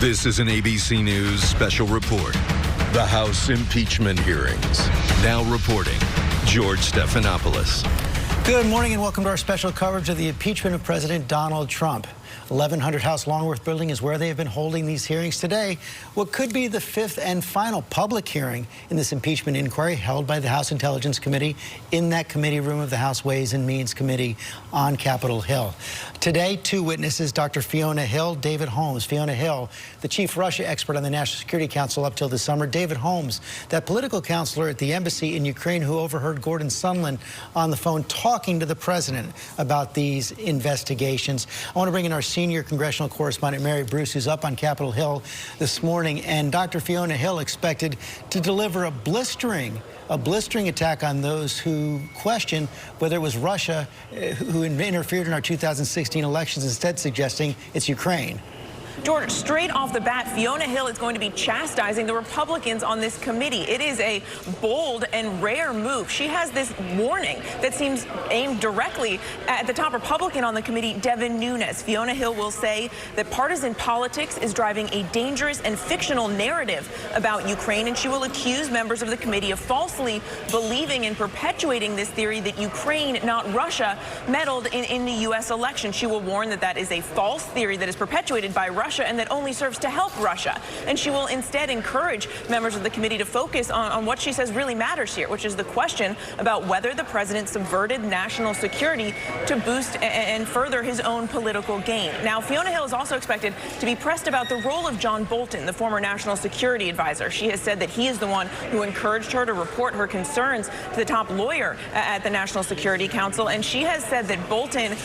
This is an ABC News special report. The House impeachment hearings. Now reporting, George Stephanopoulos. Good morning and welcome to our special coverage of the impeachment of President Donald Trump. 1100 House Longworth Building is where they have been holding these hearings today. What could be the fifth and final public hearing in this impeachment inquiry held by the House Intelligence Committee in that committee room of the House Ways and Means Committee on Capitol Hill. Today, two witnesses, Dr. Fiona Hill, David Holmes. Fiona Hill, the chief Russia expert on the National Security Council up till this summer. David Holmes, that political counselor at the embassy in Ukraine who overheard Gordon Sondland on the phone talking to the president about these investigations. I want to bring in our senior congressional correspondent, Mary Bruce, who's up on Capitol Hill this morning. And Dr. Fiona Hill expected to deliver a blistering attack on those who question whether it was Russia who interfered in our 2016 elections, instead suggesting it's Ukraine. George, straight off the bat, Fiona Hill is going to be chastising the Republicans on this committee. It is a bold and rare move. She has this warning that seems aimed directly at the top Republican on the committee, Devin Nunes. Fiona Hill will say that partisan politics is driving a dangerous and fictional narrative about Ukraine, and she will accuse members of the committee of falsely believing and perpetuating this theory that Ukraine, not Russia, meddled in the U.S. election. She will warn that that is a false theory that is perpetuated by Russia and that only serves to help Russia. And she will instead encourage members of the committee to focus on what she says really matters here, which is the question about whether the president subverted national security to boost and further his own political gain. Now, Fiona Hill is also expected to be pressed about the role of John Bolton, the former national security advisor. She has said that he is the one who encouraged her to report her concerns to the top lawyer at the National Security Council. And she has said that Bolton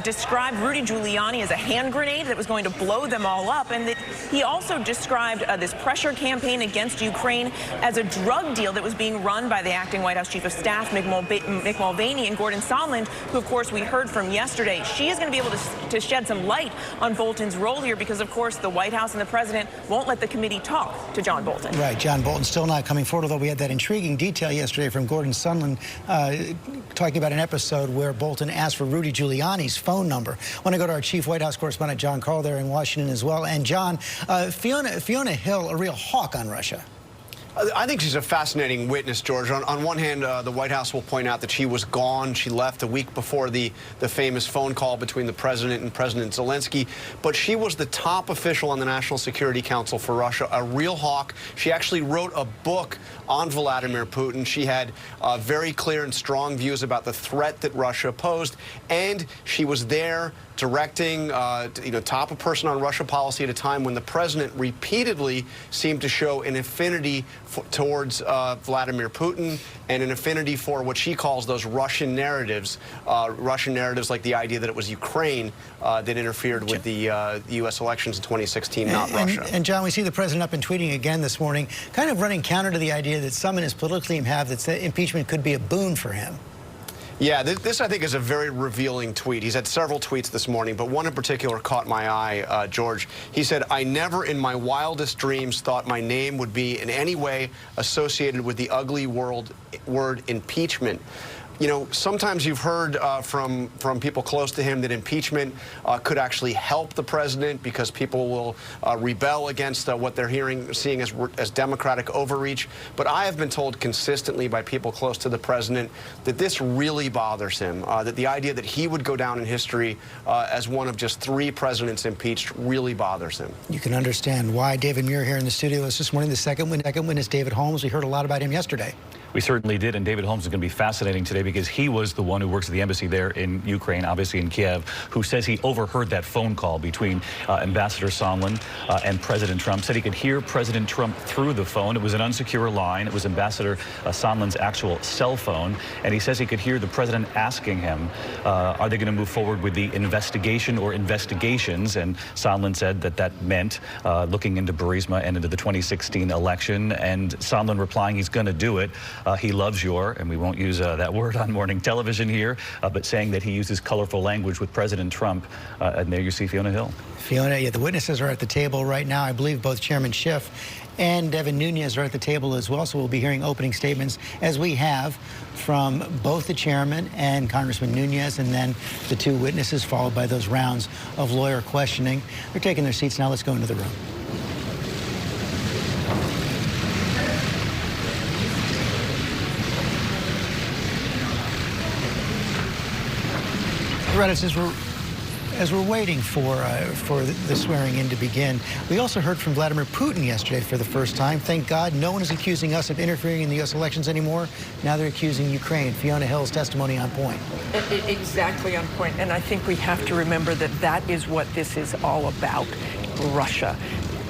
described Rudy Giuliani as a hand grenade that was going to blow them all up, and that he also described this pressure campaign against Ukraine as a drug deal that was being run by the acting White House Chief of Staff, Mick Mulvaney, and Gordon Sondland, who, of course, we heard from yesterday. She is going to be able to shed some light on Bolton's role here because, of course, the White House and the president won't let the committee talk to John Bolton. Right. John Bolton still not coming forward, although we had that intriguing detail yesterday from Gordon Sondland talking about an episode where Bolton asked for Rudy Giuliani's phone number. I want to go to our chief White House correspondent, John Carl, there in Washington as well. And John, Fiona Hill, a real hawk on Russia. I think she's a fascinating witness, George. On one hand, the White House will point out that she was gone. She left a week before the famous phone call between the president and President Zelensky. But she was the top official on the National Security Council for Russia, a real hawk. She actually wrote a book on Vladimir Putin. She had very clear and strong views about the threat that Russia posed. And she was there directing, top a person on Russia policy at a time when the president repeatedly seemed to show an affinity towards Vladimir Putin and an affinity for what she calls those Russian narratives like the idea that it was Ukraine that interfered with the U.S. elections in 2016, not Russia. And John, we see the president up and tweeting again this morning, kind of running counter to the idea that some in his political team have that impeachment could be a boon for him. Yeah, this I think is a very revealing tweet. He's had several tweets this morning, but one in particular caught my eye, George. He said, "I never in my wildest dreams thought my name would be in any way associated with the ugly word impeachment." You know, sometimes you've heard from people close to him that impeachment could actually help the president because people will rebel against what they're seeing as Democratic overreach. But I have been told consistently by people close to the president that this really bothers him, that the idea that he would go down in history as one of just 3 presidents impeached really bothers him. You can understand why. David Muir here in the studio is this morning. The second witness, David Holmes. We heard a lot about him yesterday. We certainly did, and David Holmes is going to be fascinating today because he was the one who works at the embassy there in Ukraine, obviously in Kiev, who says he overheard that phone call between Ambassador Sondland and President Trump. Said he could hear President Trump through the phone. It was an unsecure line. It was Ambassador Sondland's actual cell phone, and he says he could hear the president asking him, are they going to move forward with the investigation or investigations? And Sondland said that that meant looking into Burisma and into the 2016 election, and Sondland replying he's going to do it. He loves your, and we won't use that word on morning television here, but saying that he uses colorful language with President Trump. And there you see Fiona Hill. Fiona, yeah, the witnesses are at the table right now. I believe both Chairman Schiff and Devin Nunes are at the table as well, so we'll be hearing opening statements, as we have, from both the chairman and Congressman Nunes, and then the 2 witnesses, followed by those rounds of lawyer questioning. They're taking their seats now. Let's go into the room. Right, as we're waiting for the swearing in to begin, we also heard from Vladimir Putin yesterday for the first time. Thank God no one is accusing us of interfering in the U.S. elections anymore. Now they're accusing Ukraine. Fiona Hill's testimony on point. Exactly on point. And I think we have to remember that that is what this is all about, Russia.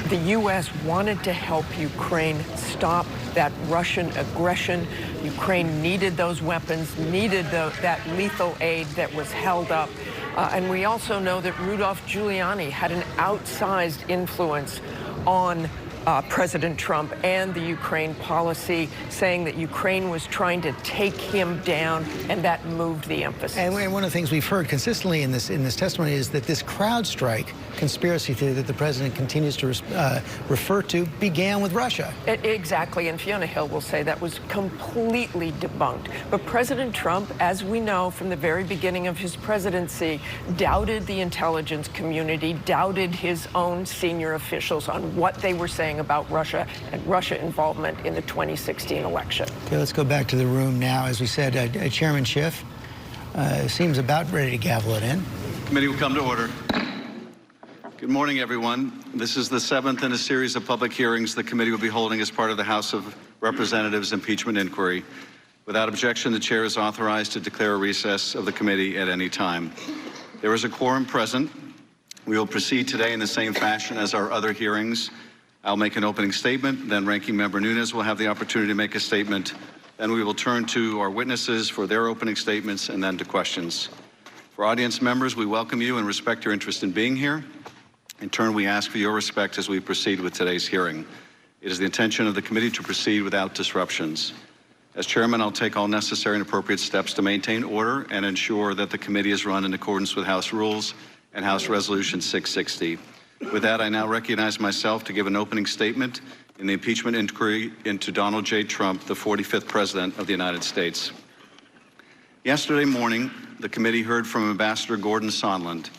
The U.S. wanted to help Ukraine stop that Russian aggression. Ukraine needed those weapons, needed that lethal aid that was held up. And we also know that Rudolph Giuliani had an outsized influence on President Trump and the Ukraine policy, saying that Ukraine was trying to take him down, and that moved the emphasis. And one of the things we've heard consistently in this testimony is that this CrowdStrike conspiracy theory that the president continues to refer to began with Russia. Exactly, and Fiona Hill will say that was completely debunked. But President Trump, as we know from the very beginning of his presidency, doubted the intelligence community, doubted his own senior officials on what they were saying about Russia and Russia involvement in the 2016 election. Okay, let's go back to the room now. As we said, Chairman Schiff seems about ready to gavel it in. Committee will come to order. Good morning, everyone. This is the 7th in a series of public hearings the committee will be holding as part of the House of Representatives impeachment inquiry. Without objection, the chair is authorized to declare a recess of the committee at any time. There is a quorum present. We will proceed today in the same fashion as our other hearings. I'll make an opening statement, then Ranking Member Nunes will have the opportunity to make a statement. Then we will turn to our witnesses for their opening statements and then to questions. For audience members, we welcome you and respect your interest in being here. In turn, we ask for your respect as we proceed with today's hearing. It is the intention of the committee to proceed without disruptions. As chairman, I'll take all necessary and appropriate steps to maintain order and ensure that the committee is run in accordance with House rules and House Resolution 660. With that, I now recognize myself to give an opening statement in the impeachment inquiry into Donald J. Trump, the 45th President of the United States. Yesterday morning, the committee heard from Ambassador Gordon Sondland,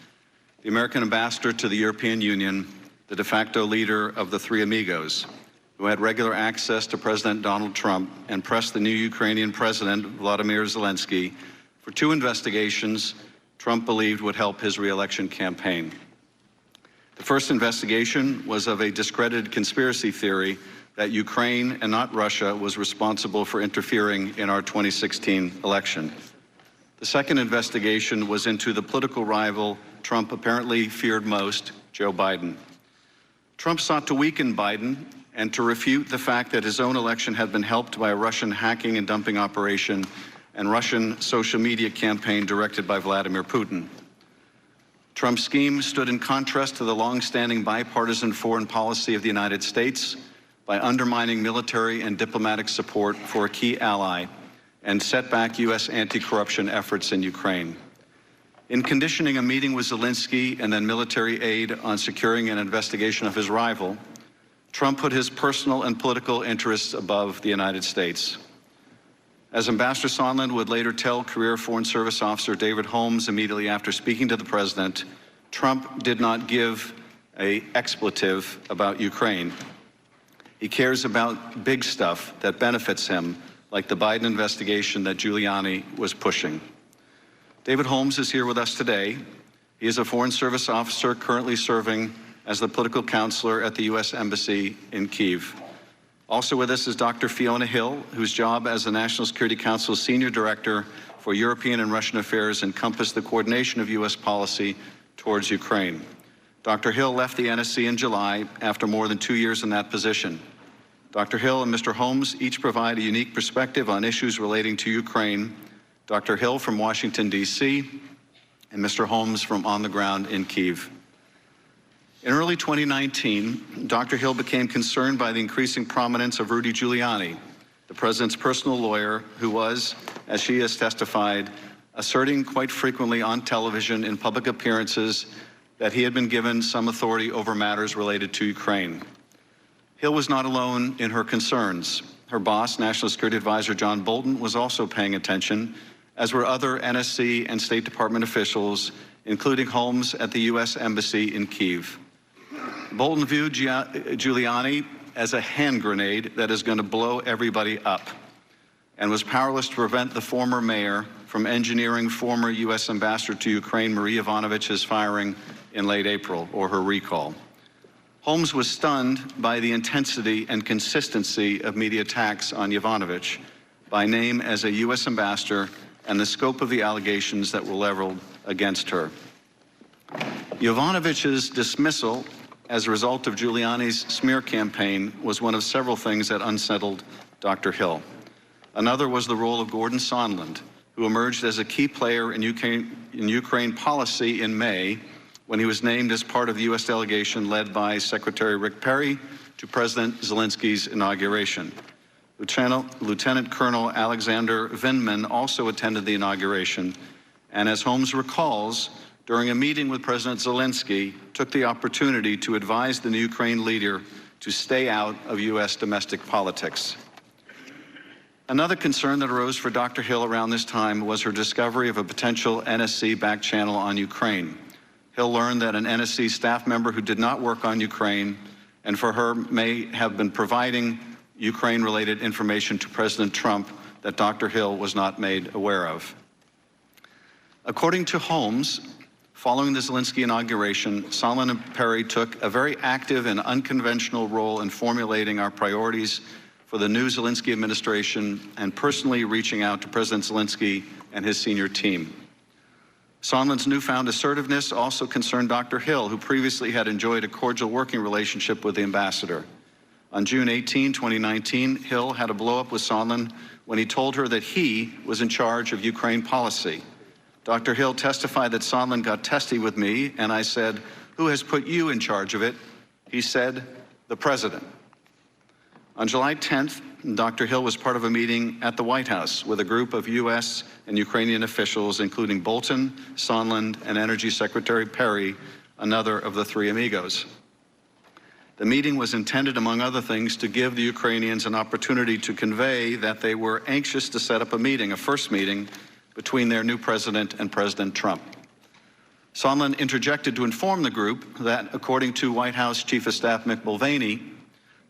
the American ambassador to the European Union, the de facto leader of the Three Amigos, who had regular access to President Donald Trump and pressed the new Ukrainian President, Vladimir Zelensky, for 2 investigations Trump believed would help his re-election campaign. The first investigation was of a discredited conspiracy theory that Ukraine and not Russia was responsible for interfering in our 2016 election. The second investigation was into the political rival Trump apparently feared most, Joe Biden. Trump sought to weaken Biden and to refute the fact that his own election had been helped by a Russian hacking and dumping operation and Russian social media campaign directed by Vladimir Putin. Trump's scheme stood in contrast to the long-standing bipartisan foreign policy of the United States by undermining military and diplomatic support for a key ally and set back U.S. anti-corruption efforts in Ukraine. In conditioning a meeting with Zelensky and then military aid on securing an investigation of his rival, Trump put his personal and political interests above the United States. As Ambassador Sondland would later tell career Foreign Service Officer David Holmes immediately after speaking to the president, Trump did not give an expletive about Ukraine. He cares about big stuff that benefits him, like the Biden investigation that Giuliani was pushing. David Holmes is here with us today. He is a Foreign Service officer currently serving as the political counselor at the U.S. Embassy in Kyiv. Also with us is Dr. Fiona Hill, whose job as the National Security Council's Senior Director for European and Russian Affairs encompassed the coordination of U.S. policy towards Ukraine. Dr. Hill left the NSC in July after more than 2 years in that position. Dr. Hill and Mr. Holmes each provide a unique perspective on issues relating to Ukraine. Dr. Hill from Washington, D.C., and Mr. Holmes from on the ground in Kyiv. In early 2019, Dr. Hill became concerned by the increasing prominence of Rudy Giuliani, the president's personal lawyer, who was, as she has testified, asserting quite frequently on television in public appearances that he had been given some authority over matters related to Ukraine. Hill was not alone in her concerns. Her boss, National Security Advisor John Bolton, was also paying attention, as were other NSC and State Department officials, including Holmes at the U.S. Embassy in Kyiv. Bolton viewed Giuliani as a hand grenade that is going to blow everybody up, and was powerless to prevent the former mayor from engineering former U.S. Ambassador to Ukraine Marie Yovanovitch's firing in late April, or her recall. Holmes was stunned by the intensity and consistency of media attacks on Yovanovitch, by name as a U.S. ambassador, and the scope of the allegations that were leveled against her. Yovanovitch's dismissal as a result of Giuliani's smear campaign was one of several things that unsettled Dr. Hill. Another was the role of Gordon Sondland, who emerged as a key player in Ukraine policy in May, when he was named as part of the U.S. delegation led by Secretary Rick Perry to President Zelensky's inauguration. Lieutenant Colonel Alexander Vindman also attended the inauguration, and as Holmes recalls, during a meeting with President Zelensky, took the opportunity to advise the new Ukraine leader to stay out of U.S. domestic politics. Another concern that arose for Dr. Hill around this time was her discovery of a potential NSC back channel on Ukraine. Hill learned that an NSC staff member who did not work on Ukraine, and for her may have been providing Ukraine-related information to President Trump that Dr. Hill was not made aware of. According to Holmes, following the Zelensky inauguration, Sondland and Perry took a very active and unconventional role in formulating our priorities for the new Zelensky administration and personally reaching out to President Zelensky and his senior team. Sondland's newfound assertiveness also concerned Dr. Hill, who previously had enjoyed a cordial working relationship with the ambassador. On June 18, 2019, Hill had a blow-up with Sondland when he told her that he was in charge of Ukraine policy. Dr. Hill testified that Sondland got testy with me, and I said, "Who has put you in charge of it?" He said, "The president." On July 10th, Dr. Hill was part of a meeting at the White House with a group of U.S. and Ukrainian officials, including Bolton, Sondland, and Energy Secretary Perry, another of the three amigos. The meeting was intended, among other things, to give the Ukrainians an opportunity to convey that they were anxious to set up a meeting, a first meeting, between their new president and President Trump. Sondland interjected to inform the group that, according to White House Chief of Staff Mick Mulvaney,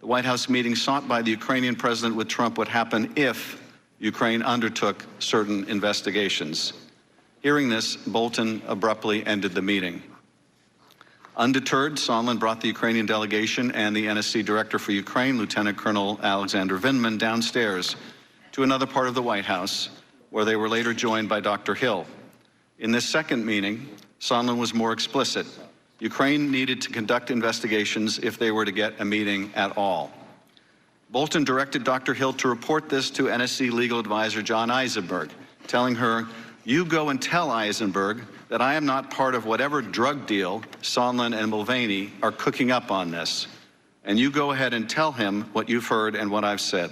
the White House meeting sought by the Ukrainian president with Trump would happen if Ukraine undertook certain investigations. Hearing this, Bolton abruptly ended the meeting. Undeterred, Sondland brought the Ukrainian delegation and the NSC director for Ukraine, Lieutenant Colonel Alexander Vindman, downstairs to another part of the White House, where they were later joined by Dr. Hill. In this second meeting, Sondland was more explicit. Ukraine needed to conduct investigations if they were to get a meeting at all. Bolton directed Dr. Hill to report this to NSC legal advisor John Eisenberg, telling her, "You go and tell Eisenberg that I am not part of whatever drug deal Sondland and Mulvaney are cooking up on this. And you go ahead and tell him what you've heard and what I've said."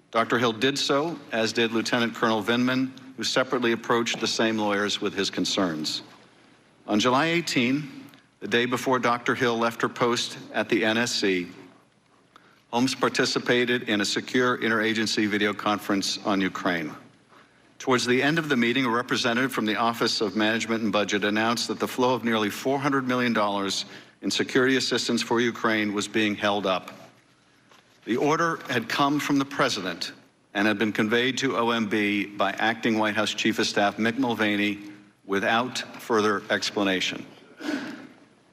Dr. Hill did so, as did Lieutenant Colonel Vindman, who separately approached the same lawyers with his concerns. On July 18, the day before Dr. Hill left her post at the NSC, Holmes participated in a secure interagency video conference on Ukraine. Towards the end of the meeting, a representative from the Office of Management and Budget announced that the flow of nearly $400 million in security assistance for Ukraine was being held up. The order had come from the president and had been conveyed to OMB by acting White House Chief of Staff Mick Mulvaney without further explanation.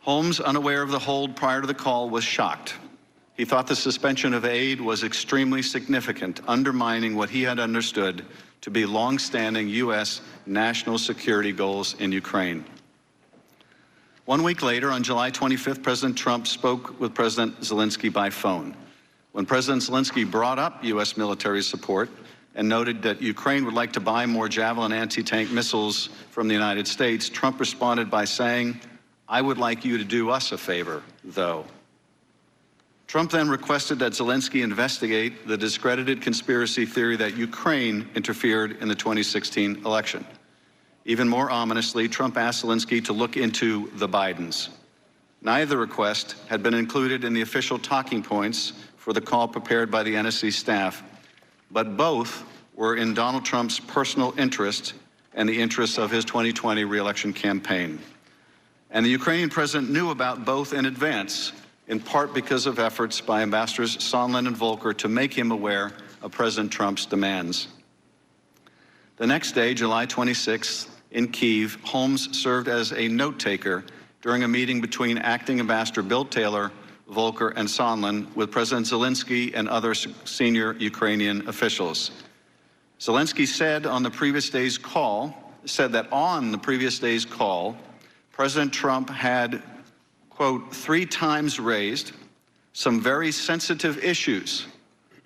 Holmes, unaware of the hold prior to the call, was shocked. He thought the suspension of aid was extremely significant, undermining what he had understood to be long-standing U.S. national security goals in Ukraine. 1 week later, on July 25th, President Trump spoke with President Zelensky by phone. When President Zelensky brought up U.S. military support and noted that Ukraine would like to buy more Javelin anti-tank missiles from the United States, Trump responded by saying, "I would like you to do us a favor, though." Trump then requested that Zelensky investigate the discredited conspiracy theory that Ukraine interfered in the 2016 election. Even more ominously, Trump asked Zelensky to look into the Bidens. Neither request had been included in the official talking points for the call prepared by the NSC staff, but both were in Donald Trump's personal interest and the interests of his 2020 re-election campaign. And the Ukrainian president knew about both in advance, in part because of efforts by Ambassadors Sondland and Volker to make him aware of President Trump's demands. The next day, July 26th, in Kyiv, Holmes served as a note-taker during a meeting between Acting Ambassador Bill Taylor, Volker, and Sondland with President Zelensky and other senior Ukrainian officials. Zelensky said that on the previous day's call, President Trump had, quote, 3 times raised some very sensitive issues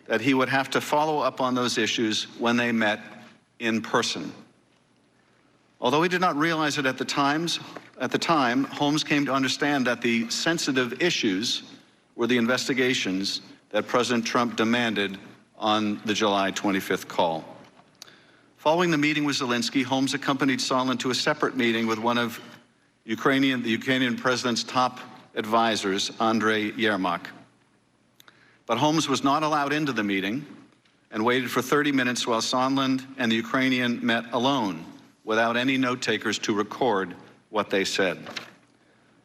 that he would have to follow up on those issues when they met in person. Although he did not realize it at the time, Holmes came to understand that the sensitive issues were the investigations that President Trump demanded on the July 25th call. Following the meeting with Zelensky, Holmes accompanied Sondland to a separate meeting with one of the Ukrainian president's top advisors, Andrei Yermak. But Holmes was not allowed into the meeting and waited for 30 minutes while Sondland and the Ukrainian met alone without any note-takers to record what they said.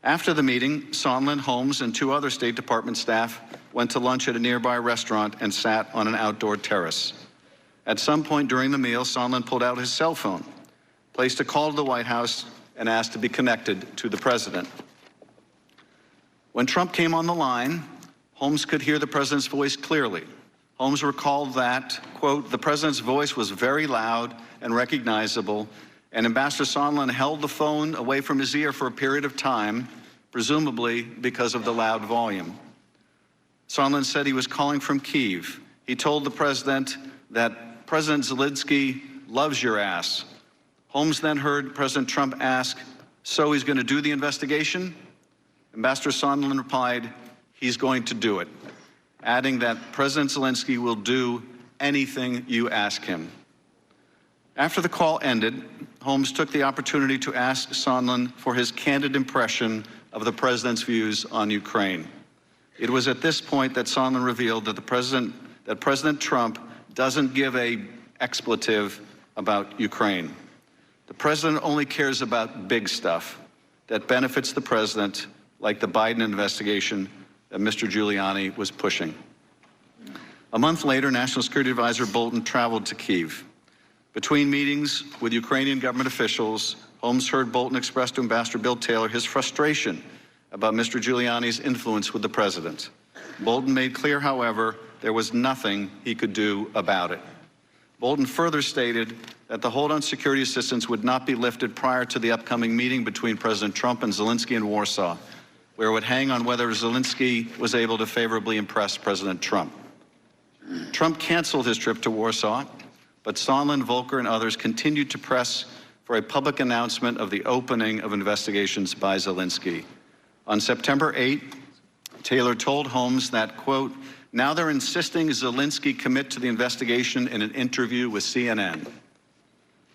After the meeting, Sondland, Holmes, and 2 other State Department staff went to lunch at a nearby restaurant and sat on an outdoor terrace. At some point during the meal, Sondland pulled out his cell phone, placed a call to the White House, and asked to be connected to the president. When Trump came on the line, Holmes could hear the president's voice clearly. Holmes recalled that, quote, the president's voice was very loud and recognizable, and Ambassador Sondland held the phone away from his ear for a period of time, presumably because of the loud volume. Sondland said he was calling from Kyiv. He told the president that President Zelensky loves your ass. Holmes then heard President Trump ask, so he's going to do the investigation? Ambassador Sondland replied, he's going to do it, adding that President Zelensky will do anything you ask him. After the call ended, Holmes took the opportunity to ask Sondland for his candid impression of the president's views on Ukraine. It was at this point that Sondland revealed that President Trump doesn't give an expletive about Ukraine. The president only cares about big stuff that benefits the president, like the Biden investigation that Mr. Giuliani was pushing. A month later, National Security Advisor Bolton traveled to Kyiv. Between meetings with Ukrainian government officials, Holmes heard Bolton express to Ambassador Bill Taylor his frustration about Mr. Giuliani's influence with the president. Bolton made clear, however, there was nothing he could do about it. Bolton further stated that the hold on security assistance would not be lifted prior to the upcoming meeting between President Trump and Zelensky in Warsaw, where it would hang on whether Zelensky was able to favorably impress President Trump. Trump canceled his trip to Warsaw, but Sondland, Volker, and others continued to press for a public announcement of the opening of investigations by Zelensky. On September 8, Taylor told Holmes that, quote, now they're insisting Zelensky commit to the investigation in an interview with CNN.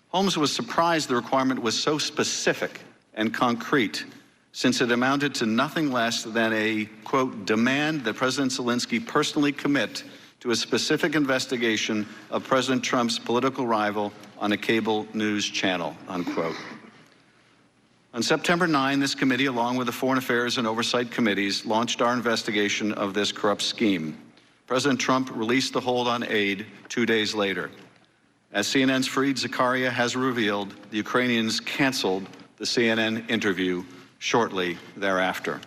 Holmes was surprised the requirement was so specific and concrete, since it amounted to nothing less than a, quote, demand that President Zelensky personally commit to a specific investigation of President Trump's political rival on a cable news channel, unquote. On September 9, this committee, along with the Foreign Affairs and Oversight Committees, launched our investigation of this corrupt scheme. President Trump released the hold on aid 2 days later. As CNN's Fareed Zakaria has revealed, the Ukrainians canceled the CNN interview shortly thereafter.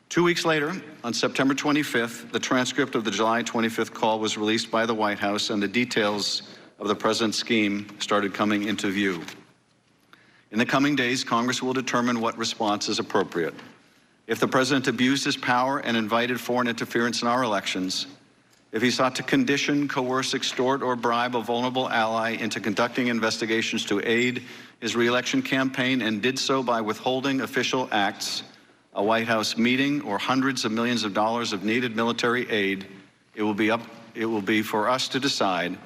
2 weeks later, on September 25th, the transcript of the July 25th call was released by the White House, and the details of the president's scheme started coming into view. In the coming days, Congress will determine what response is appropriate. If the president abused his power and invited foreign interference in our elections, if he sought to condition, coerce, extort, or bribe a vulnerable ally into conducting investigations to aid his re-election campaign and did so by withholding official acts, a White House meeting, or hundreds of millions of dollars of needed military aid, it will be for us to decide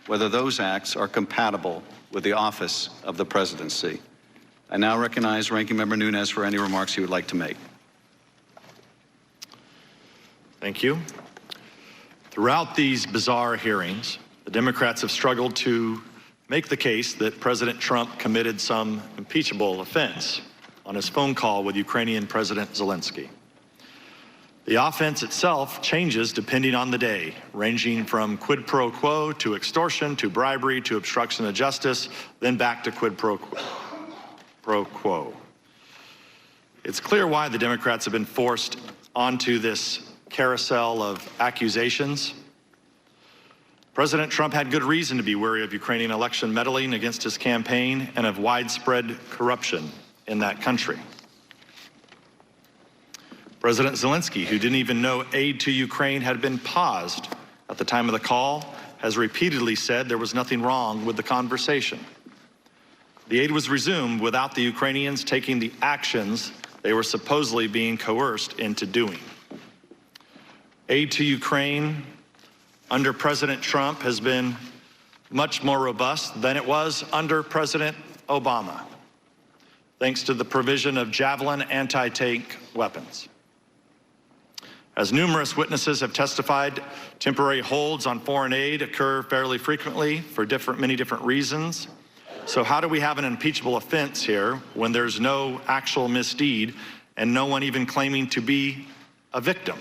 whether those acts are compatible with the office of the presidency. I now recognize Ranking Member Nunes for any remarks he would like to make. Thank you. Throughout these bizarre hearings, the Democrats have struggled to make the case that President Trump committed some impeachable offense on his phone call with Ukrainian President Zelensky. The offense itself changes depending on the day, ranging from quid pro quo to extortion to bribery to obstruction of justice, then back to quid pro quo. It's clear why the Democrats have been forced onto this carousel of accusations. President Trump had good reason to be wary of Ukrainian election meddling against his campaign and of widespread corruption in that country. President Zelensky, who didn't even know aid to Ukraine had been paused at the time of the call, has repeatedly said there was nothing wrong with the conversation. The aid was resumed without the Ukrainians taking the actions they were supposedly being coerced into doing. Aid to Ukraine under President Trump has been much more robust than it was under President Obama, thanks to the provision of Javelin anti-tank weapons. As numerous witnesses have testified, temporary holds on foreign aid occur fairly frequently for many different reasons. So how do we have an impeachable offense here when there's no actual misdeed and no one even claiming to be a victim?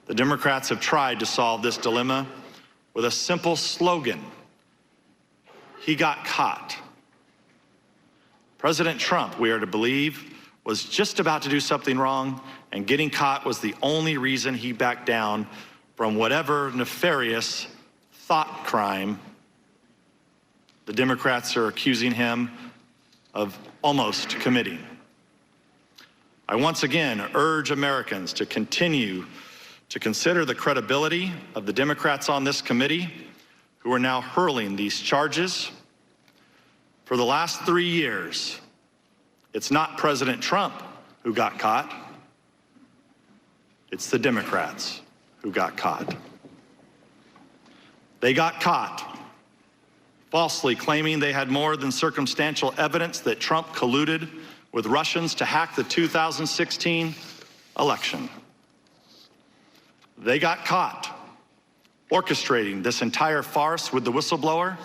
The Democrats have tried to solve this dilemma with a simple slogan: he got caught. President Trump, we are to believe, was just about to do something wrong, and getting caught was the only reason he backed down from whatever nefarious thought crime the Democrats are accusing him of almost committing. I once again urge Americans to continue to consider the credibility of the Democrats on this committee who are now hurling these charges. For the last 3 years, it's not President Trump who got caught. It's the Democrats who got caught. They got caught falsely claiming they had more than circumstantial evidence that Trump colluded with Russians to hack the 2016 election. They got caught orchestrating this entire farce with the whistleblower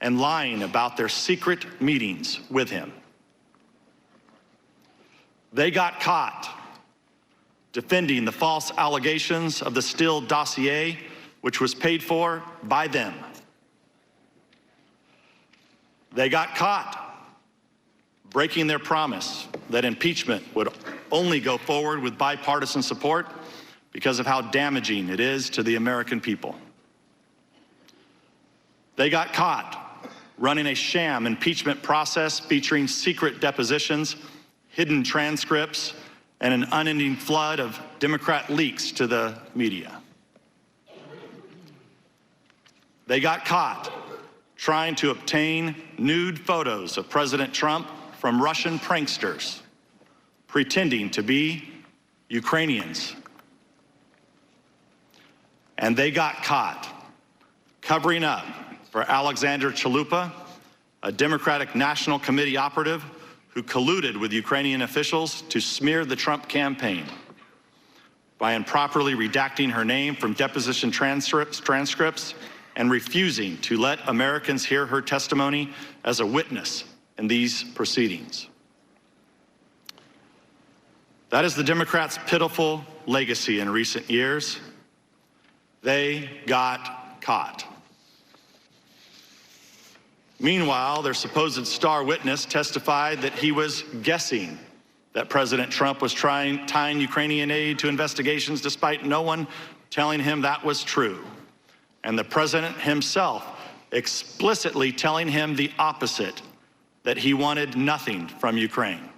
and lying about their secret meetings with him. They got caught defending the false allegations of the Steele dossier, which was paid for by them. They got caught breaking their promise that impeachment would only go forward with bipartisan support because of how damaging it is to the American people. They got caught running a sham impeachment process featuring secret depositions, hidden transcripts, and an unending flood of Democrat leaks to the media. They got caught trying to obtain nude photos of President Trump from Russian pranksters, pretending to be Ukrainians. And they got caught covering up for Alexander Chalupa, a Democratic National Committee operative who colluded with Ukrainian officials to smear the Trump campaign by improperly redacting her name from deposition transcripts and refusing to let Americans hear her testimony as a witness in these proceedings. That is the Democrats' pitiful legacy in recent years. They got caught. Meanwhile, their supposed star witness testified that he was guessing that President Trump was tying Ukrainian aid to investigations despite no one telling him that was true. And the president himself explicitly telling him the opposite, that he wanted nothing from Ukraine.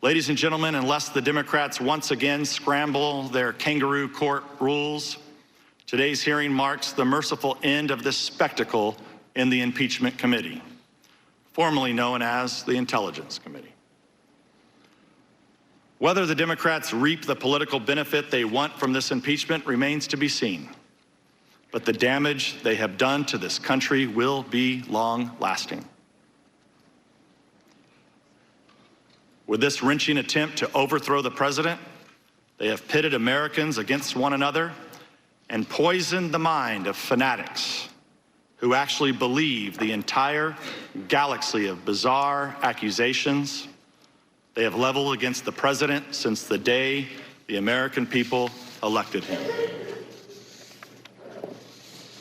Ladies and gentlemen, unless the Democrats once again scramble their kangaroo court rules, today's hearing marks the merciful end of this spectacle in the Impeachment Committee, formerly known as the Intelligence Committee. Whether the Democrats reap the political benefit they want from this impeachment remains to be seen. But the damage they have done to this country will be long-lasting. With this wrenching attempt to overthrow the president, they have pitted Americans against one another and poisoned the mind of fanatics who actually believe the entire galaxy of bizarre accusations they have leveled against the president since the day the American people elected him.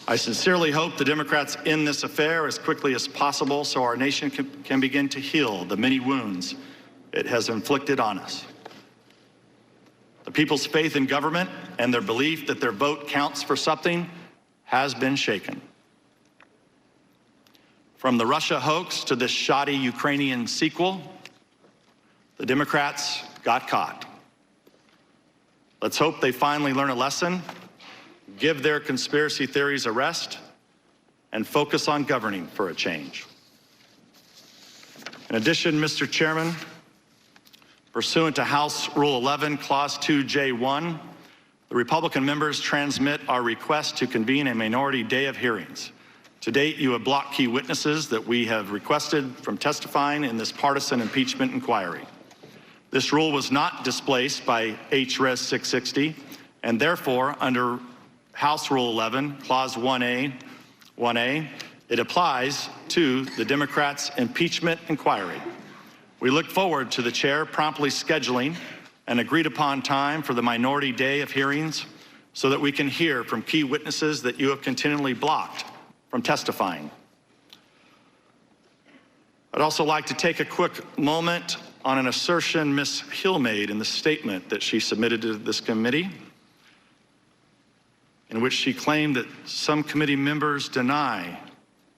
I sincerely hope the Democrats end this affair as quickly as possible so our nation can begin to heal the many wounds it has inflicted on us. The people's faith in government and their belief that their vote counts for something has been shaken. From the Russia hoax to this shoddy Ukrainian sequel, the Democrats got caught. Let's hope they finally learn a lesson, give their conspiracy theories a rest, and focus on governing for a change. In addition, Mr. Chairman, pursuant to House Rule 11, Clause 2J1, the Republican members transmit our request to convene a minority day of hearings. To date, you have blocked key witnesses that we have requested from testifying in this partisan impeachment inquiry. This rule was not displaced by H.Res. 660, and therefore, under House Rule 11, Clause 1A, it applies to the Democrats' impeachment inquiry. We look forward to the chair promptly scheduling an agreed-upon time for the minority day of hearings so that we can hear from key witnesses that you have continually blocked from testifying. I'd also like to take a quick moment on an assertion Ms. Hill made in the statement that she submitted to this committee, in which she claimed that some committee members deny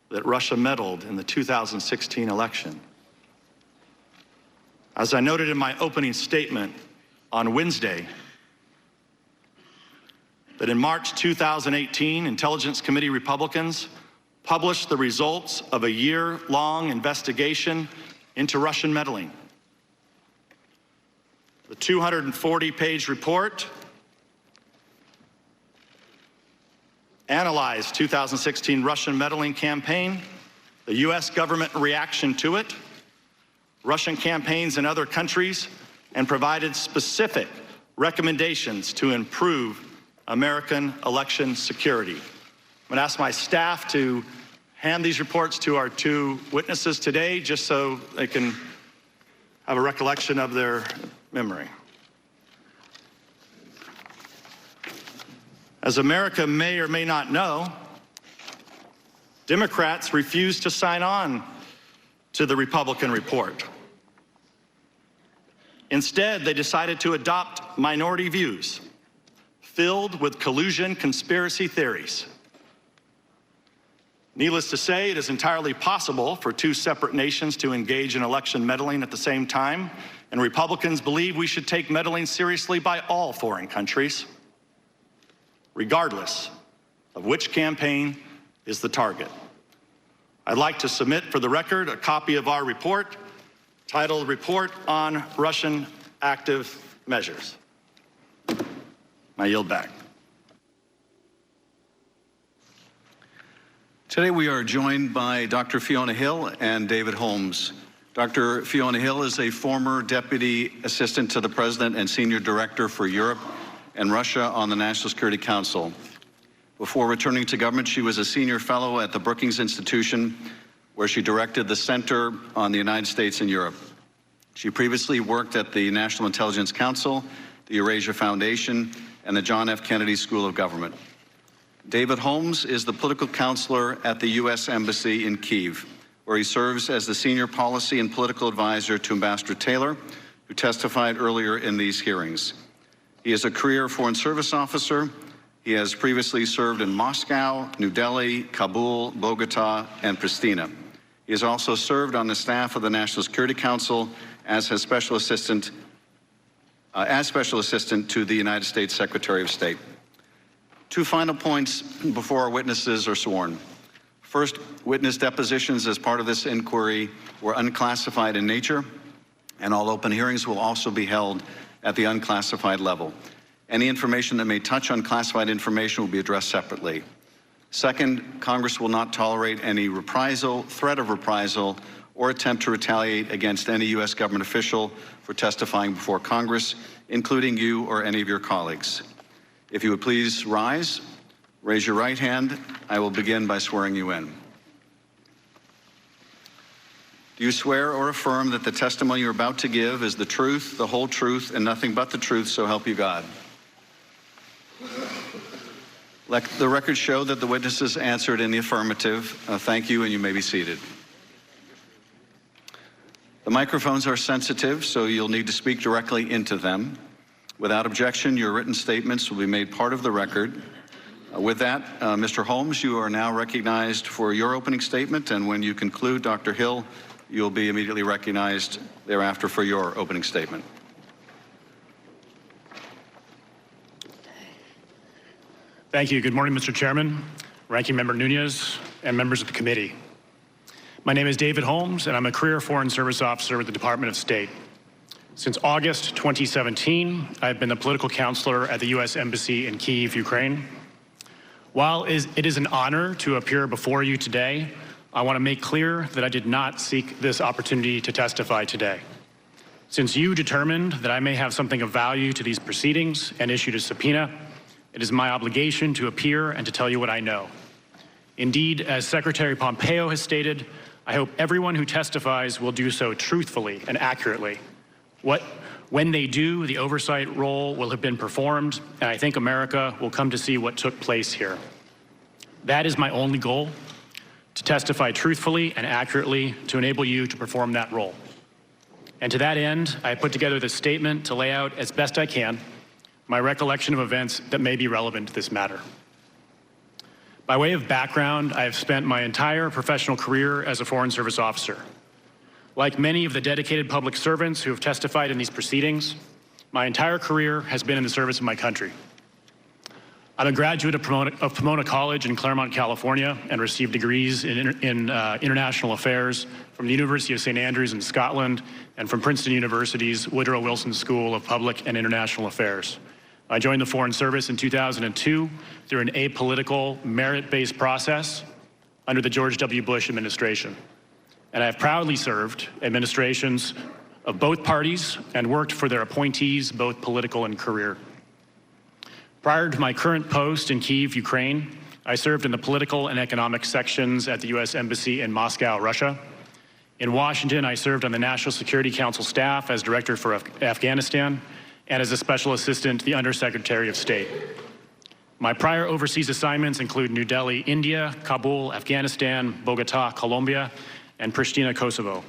that Russia meddled in the 2016 election. As I noted in my opening statement on Wednesday, that in March 2018, Intelligence Committee Republicans published the results of a year-long investigation into Russian meddling. The 240-page report analyzed 2016 Russian meddling campaign, the U.S. government reaction to it, Russian campaigns in other countries, and provided specific recommendations to improve American election security. I'm going to ask my staff to hand these reports to our two witnesses today, just so they can have a recollection of their memory. As America may or may not know, Democrats refused to sign on to the Republican report. Instead, they decided to adopt minority views filled with collusion conspiracy theories. Needless to say, it is entirely possible for two separate nations to engage in election meddling at the same time, and Republicans believe we should take meddling seriously by all foreign countries, regardless of which campaign is the target. I'd like to submit for the record a copy of our report titled Report on Russian Active Measures. I yield back. Today we are joined by Dr. Fiona Hill and David Holmes. Dr. Fiona Hill is a former Deputy Assistant to the President and Senior Director for Europe and Russia on the National Security Council. Before returning to government, she was a Senior Fellow at the Brookings Institution, where she directed the Center on the United States and Europe. She previously worked at the National Intelligence Council, the Eurasia Foundation, and the John F. Kennedy School of Government. David Holmes is the political counselor at the U.S. Embassy in Kyiv, where he serves as the senior policy and political advisor to Ambassador Taylor, who testified earlier in these hearings. He is a career Foreign Service officer. He has previously served in Moscow, New Delhi, Kabul, Bogota, and Pristina. He has also served on the staff of the National Security Council as his special assistant to the United States Secretary of State. Two final points before our witnesses are sworn. First, witness depositions as part of this inquiry were unclassified in nature, and all open hearings will also be held at the unclassified level. Any information that may touch on classified information will be addressed separately. Second, Congress will not tolerate any reprisal, threat of reprisal, or attempt to retaliate against any U.S. government official for testifying before Congress, including you or any of your colleagues. If you would please rise, raise your right hand. I will begin by swearing you in. Do you swear or affirm that the testimony you're about to give is the truth, the whole truth, and nothing but the truth, so help you God? Let the record show that the witnesses answered in the affirmative. Thank you, and you may be seated. The microphones are sensitive, so you'll need to speak directly into them. Without objection, your written statements will be made part of the record. With that, Mr. Holmes, you are now recognized for your opening statement, and when you conclude, Dr. Hill, you'll be immediately recognized thereafter for your opening statement. Thank you. Good morning, Mr. Chairman, Ranking Member Nunez, and members of the committee. My name is David Holmes, and I'm a career Foreign Service officer with the Department of State. Since August 2017, I've been the political counselor at the U.S. Embassy in Kyiv, Ukraine. While it is an honor to appear before you today, I want to make clear that I did not seek this opportunity to testify today. Since you determined that I may have something of value to these proceedings and issued a subpoena, it is my obligation to appear and to tell you what I know. Indeed, as Secretary Pompeo has stated, I hope everyone who testifies will do so truthfully and accurately. When they do, the oversight role will have been performed, and I think America will come to see what took place here. That is my only goal, to testify truthfully and accurately to enable you to perform that role. And to that end, I put together this statement to lay out as best I can my recollection of events that may be relevant to this matter. By way of background, I have spent my entire professional career as a Foreign Service officer. Like many of the dedicated public servants who have testified in these proceedings, my entire career has been in the service of my country. I'm a graduate of Pomona College in Claremont, California, and received degrees in international affairs from the University of St. Andrews in Scotland and from Princeton University's Woodrow Wilson School of Public and International Affairs. I joined the Foreign Service in 2002 through an apolitical, merit-based process under the George W. Bush administration. And I have proudly served administrations of both parties and worked for their appointees, both political and career. Prior to my current post in Kyiv, Ukraine, I served in the political and economic sections at the U.S. Embassy in Moscow, Russia. In Washington, I served on the National Security Council staff as Director for Afghanistan and as a Special Assistant to the Undersecretary of State. My prior overseas assignments include New Delhi, India, Kabul, Afghanistan, Bogota, Colombia, and Pristina, Kosovo.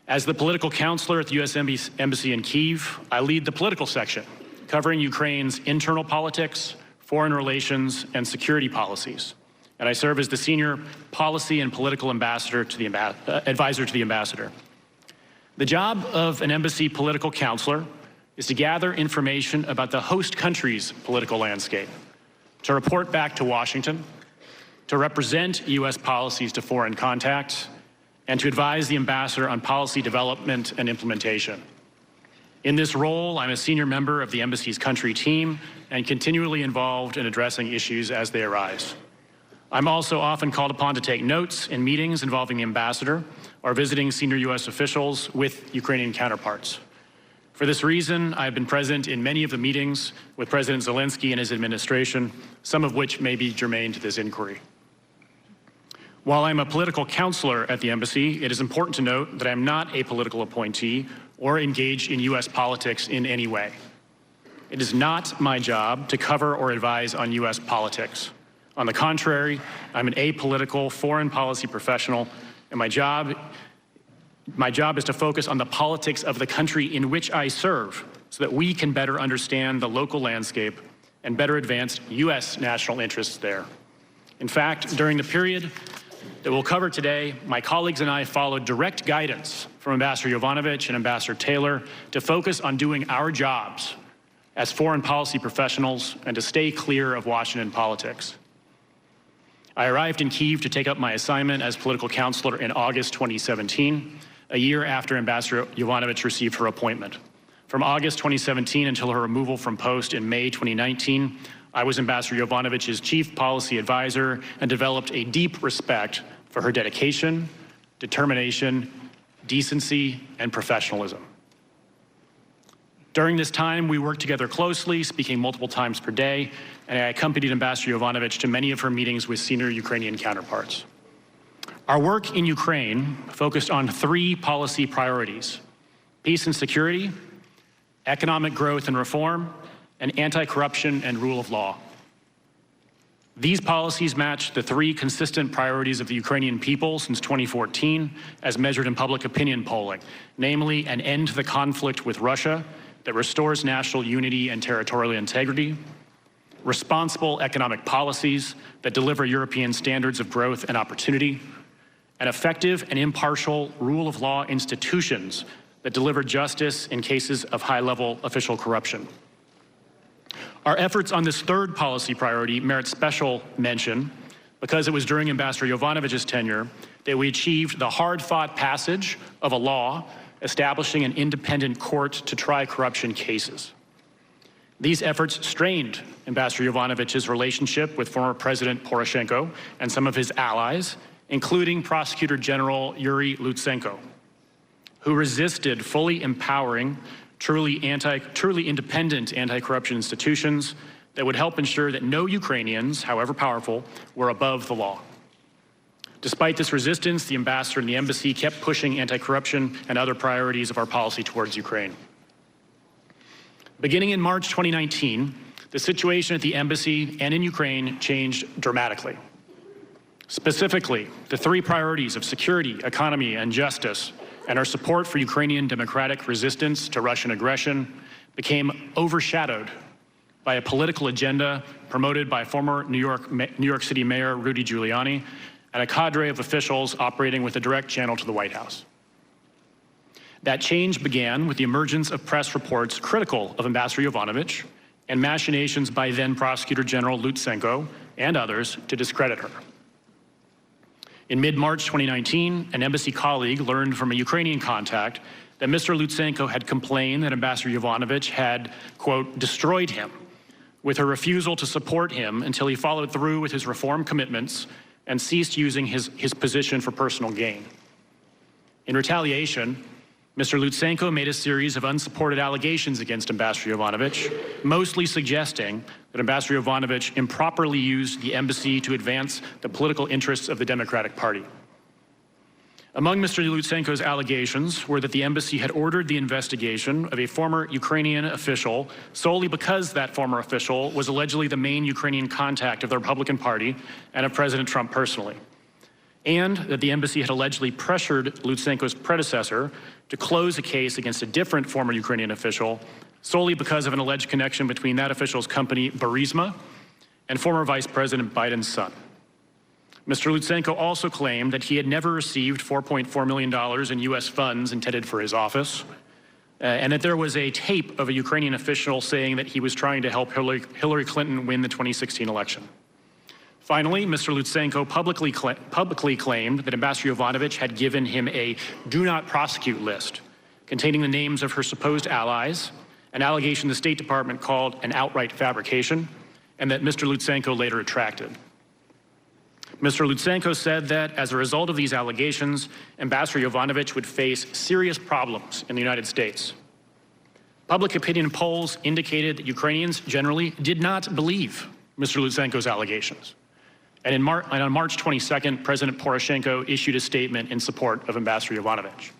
As the political counselor at the U.S. Embassy in Kyiv, I lead the political section, covering Ukraine's internal politics, foreign relations, and security policies. And I serve as the senior policy and political ambassador to the advisor to the ambassador. The job of an embassy political counselor is to gather information about the host country's political landscape, to report back to Washington, to represent U.S. policies to foreign contacts, and to advise the ambassador on policy development and implementation. In this role, I'm a senior member of the embassy's country team and continually involved in addressing issues as they arise. I'm also often called upon to take notes in meetings involving the ambassador or visiting senior U.S. officials with Ukrainian counterparts. For this reason, I've been present in many of the meetings with President Zelensky and his administration, some of which may be germane to this inquiry. While I'm a political counselor at the embassy, it is important to note that I'm not a political appointee or engaged in U.S. politics in any way. It is not my job to cover or advise on U.S. politics. On the contrary, I'm an apolitical foreign policy professional, and my job is to focus on the politics of the country in which I serve so that we can better understand the local landscape and better advance U.S. national interests there. In fact, during the period that we'll cover today, my colleagues and I followed direct guidance from Ambassador Yovanovitch and Ambassador Taylor to focus on doing our jobs as foreign policy professionals and to stay clear of Washington politics. I arrived in Kyiv to take up my assignment as political counselor in August 2017, a year after Ambassador Yovanovitch received her appointment. From August 2017 until her removal from post in May 2019, I was Ambassador Yovanovitch's chief policy advisor and developed a deep respect for her dedication, determination, decency, and professionalism. During this time, we worked together closely, speaking multiple times per day, and I accompanied Ambassador Yovanovitch to many of her meetings with senior Ukrainian counterparts. Our work in Ukraine focused on 3 policy priorities: peace and security, economic growth and reform, and anti-corruption and rule of law. These policies match the 3 consistent priorities of the Ukrainian people since 2014, as measured in public opinion polling, namely an end to the conflict with Russia that restores national unity and territorial integrity, responsible economic policies that deliver European standards of growth and opportunity, and effective and impartial rule of law institutions that deliver justice in cases of high-level official corruption. Our efforts on this 3rd policy priority merit special mention because it was during Ambassador Yovanovitch's tenure that we achieved the hard-fought passage of a law establishing an independent court to try corruption cases. These efforts strained Ambassador Yovanovitch's relationship with former President Poroshenko and some of his allies, including Prosecutor General Yuri Lutsenko, who resisted fully empowering truly independent anti-corruption institutions that would help ensure that no Ukrainians, however powerful, were above the law. Despite this resistance, the ambassador and the embassy kept pushing anti-corruption and other priorities of our policy towards Ukraine. Beginning in March 2019, the situation at the embassy and in Ukraine changed dramatically. Specifically, the 3 priorities of security, economy, and justice, and our support for Ukrainian democratic resistance to Russian aggression became overshadowed by a political agenda promoted by former New York City Mayor Rudy Giuliani and a cadre of officials operating with a direct channel to the White House. That change began with the emergence of press reports critical of Ambassador Yovanovitch and machinations by then Prosecutor General Lutsenko and others to discredit her. In mid-March 2019, an embassy colleague learned from a Ukrainian contact that Mr. Lutsenko had complained that Ambassador Yovanovitch had, quote, destroyed him with her refusal to support him until he followed through with his reform commitments and ceased using his position for personal gain. In retaliation, Mr. Lutsenko made a series of unsupported allegations against Ambassador Yovanovitch, mostly suggesting that Ambassador Yovanovitch improperly used the embassy to advance the political interests of the Democratic Party. Among Mr. Lutsenko's allegations were that the embassy had ordered the investigation of a former Ukrainian official solely because that former official was allegedly the main Ukrainian contact of the Republican Party and of President Trump personally, and that the embassy had allegedly pressured Lutsenko's predecessor to close a case against a different former Ukrainian official solely because of an alleged connection between that official's company, Burisma, and former Vice President Biden's son. Mr. Lutsenko also claimed that he had never received $4.4 million in U.S. funds intended for his office, and that there was a tape of a Ukrainian official saying that he was trying to help Hillary Clinton win the 2016 election. Finally, Mr. Lutsenko publicly claimed that Ambassador Yovanovitch had given him a do not prosecute list containing the names of her supposed allies, an allegation the State Department called an outright fabrication, and that Mr. Lutsenko later retracted. Mr. Lutsenko said that as a result of these allegations, Ambassador Yovanovitch would face serious problems in the United States. Public opinion polls indicated that Ukrainians generally did not believe Mr. Lutsenko's allegations. And on March 22nd, President Poroshenko issued a statement in support of Ambassador Yovanovitch.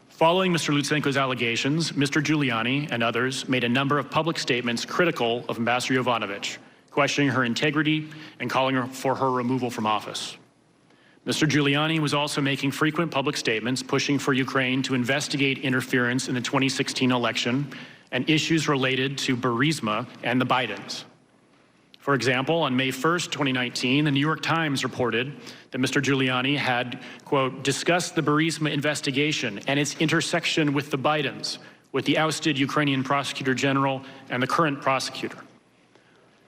Following Mr. Lutsenko's allegations, Mr. Giuliani and others made a number of public statements critical of Ambassador Yovanovitch, questioning her integrity and calling for her removal from office. Mr. Giuliani was also making frequent public statements pushing for Ukraine to investigate interference in the 2016 election and issues related to Burisma and the Bidens. For example, on May 1st, 2019, the New York Times reported that Mr. Giuliani had, quote, discussed the Burisma investigation and its intersection with the Bidens, with the ousted Ukrainian prosecutor general and the current prosecutor.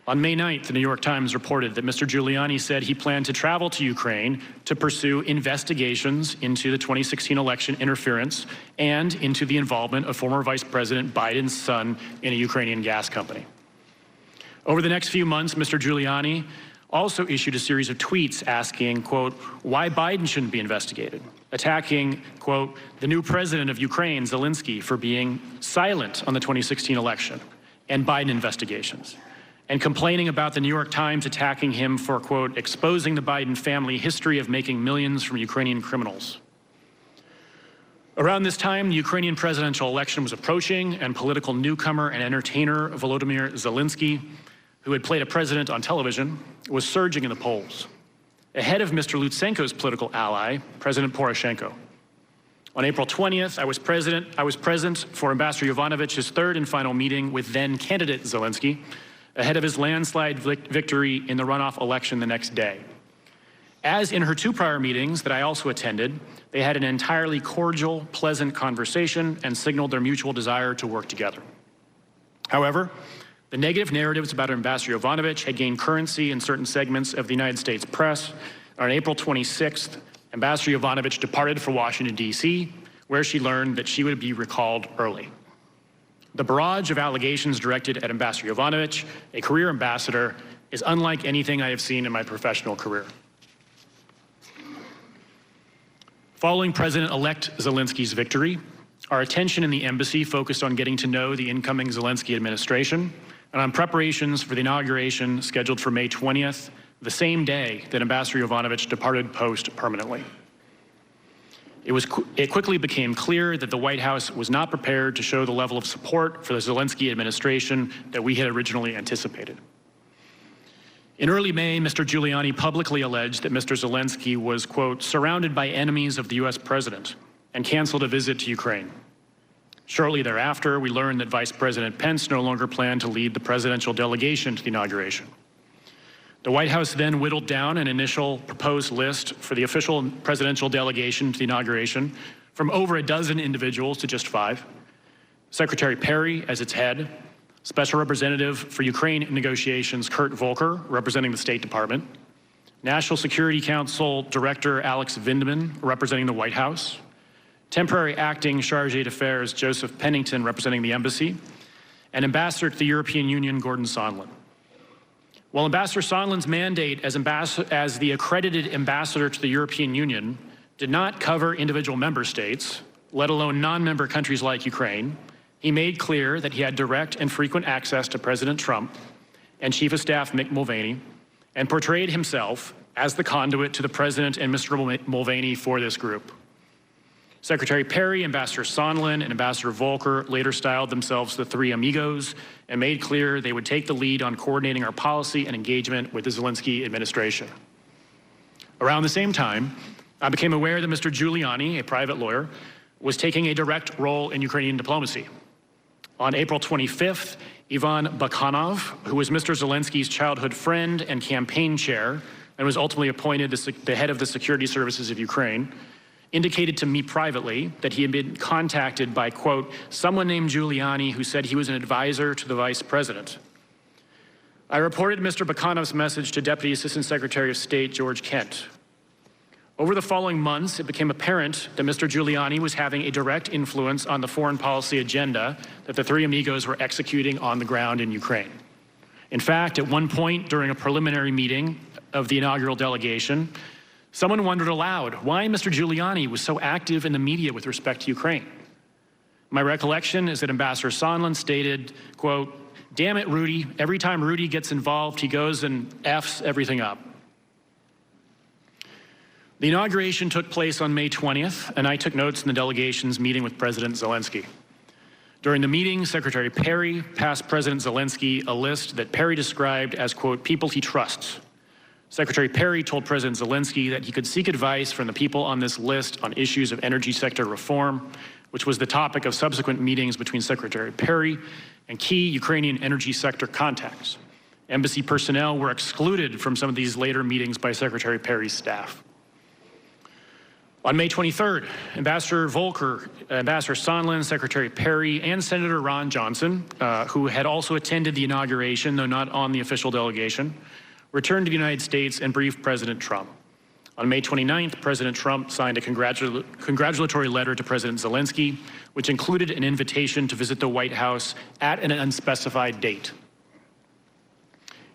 On May 9th, the New York Times reported that Mr. Giuliani said he planned to travel to Ukraine to pursue investigations into the 2016 election interference and into the involvement of former Vice President Biden's son in a Ukrainian gas company. Over the next few months, Mr. Giuliani also issued a series of tweets asking, quote, why Biden shouldn't be investigated, attacking, quote, the new president of Ukraine, Zelensky, for being silent on the 2016 election and Biden investigations, and complaining about the New York Times attacking him for, quote, exposing the Biden family history of making millions from Ukrainian criminals. Around this time, the Ukrainian presidential election was approaching, and political newcomer and entertainer Volodymyr Zelensky, who had played a president on television, was surging in the polls, ahead of Mr. Lutsenko's political ally, President Poroshenko. On April 20th, I was present for Ambassador Yovanovitch's third and final meeting with then-candidate Zelensky, ahead of his landslide victory in the runoff election the next day. As in her two prior meetings that I also attended, they had an entirely cordial, pleasant conversation and signaled their mutual desire to work together. However, the negative narratives about Ambassador Yovanovitch had gained currency in certain segments of the United States press. On April 26th, Ambassador Yovanovitch departed for Washington, D.C., where she learned that she would be recalled early. The barrage of allegations directed at Ambassador Yovanovitch, a career ambassador, is unlike anything I have seen in my professional career. Following President-elect Zelensky's victory, our attention in the embassy focused on getting to know the incoming Zelensky administration and on preparations for the inauguration scheduled for May 20th, the same day that Ambassador Yovanovitch departed post permanently. It quickly became clear that the White House was not prepared to show the level of support for the Zelensky administration that we had originally anticipated. In early May, Mr. Giuliani publicly alleged that Mr. Zelensky was, quote, surrounded by enemies of the U.S. president and canceled a visit to Ukraine. Shortly thereafter, we learned that Vice President Pence no longer planned to lead the presidential delegation to the inauguration. The White House then whittled down an initial proposed list for the official presidential delegation to the inauguration from over a dozen individuals to just 5. Secretary Perry as its head, Special Representative for Ukraine negotiations Kurt Volker, representing the State Department, National Security Council Director Alex Vindman, representing the White House, Temporary Acting Chargé d'Affaires Joseph Pennington, representing the embassy, and Ambassador to the European Union Gordon Sondland. While Ambassador Sondland's mandate as the accredited ambassador to the European Union did not cover individual member states, let alone non-member countries like Ukraine, he made clear that he had direct and frequent access to President Trump and Chief of Staff Mick Mulvaney, and portrayed himself as the conduit to the President and Mr. Mulvaney for this group. Secretary Perry, Ambassador Sondland, and Ambassador Volker later styled themselves the Three Amigos and made clear they would take the lead on coordinating our policy and engagement with the Zelensky administration. Around the same time, I became aware that Mr. Giuliani, a private lawyer, was taking a direct role in Ukrainian diplomacy. On April 25th, Ivan Bakhanov, who was Mr. Zelensky's childhood friend and campaign chair, and was ultimately appointed the head of the security services of Ukraine, indicated to me privately that he had been contacted by, quote, someone named Giuliani who said he was an advisor to the vice president. I reported Mr. Bakhanov's message to Deputy Assistant Secretary of State George Kent. Over the following months, it became apparent that Mr. Giuliani was having a direct influence on the foreign policy agenda that the Three Amigos were executing on the ground in Ukraine. In fact, at one point during a preliminary meeting of the inaugural delegation, someone wondered aloud why Mr. Giuliani was so active in the media with respect to Ukraine. My recollection is that Ambassador Sondland stated, quote, damn it, Rudy, every time Rudy gets involved, he goes and F's everything up. The inauguration took place on May 20th, and I took notes in the delegation's meeting with President Zelensky. During the meeting, Secretary Perry passed President Zelensky a list that Perry described as, quote, people he trusts. Secretary Perry told President Zelensky that he could seek advice from the people on this list on issues of energy sector reform, which was the topic of subsequent meetings between Secretary Perry and key Ukrainian energy sector contacts. Embassy personnel were excluded from some of these later meetings by Secretary Perry's staff. On May 23rd, Ambassador Volker, Ambassador Sondland, Secretary Perry, and Senator Ron Johnson, who had also attended the inauguration, though not on the official delegation, returned to the United States and briefed President Trump. On May 29th, President Trump signed a congratulatory letter to President Zelensky, which included an invitation to visit the White House at an unspecified date.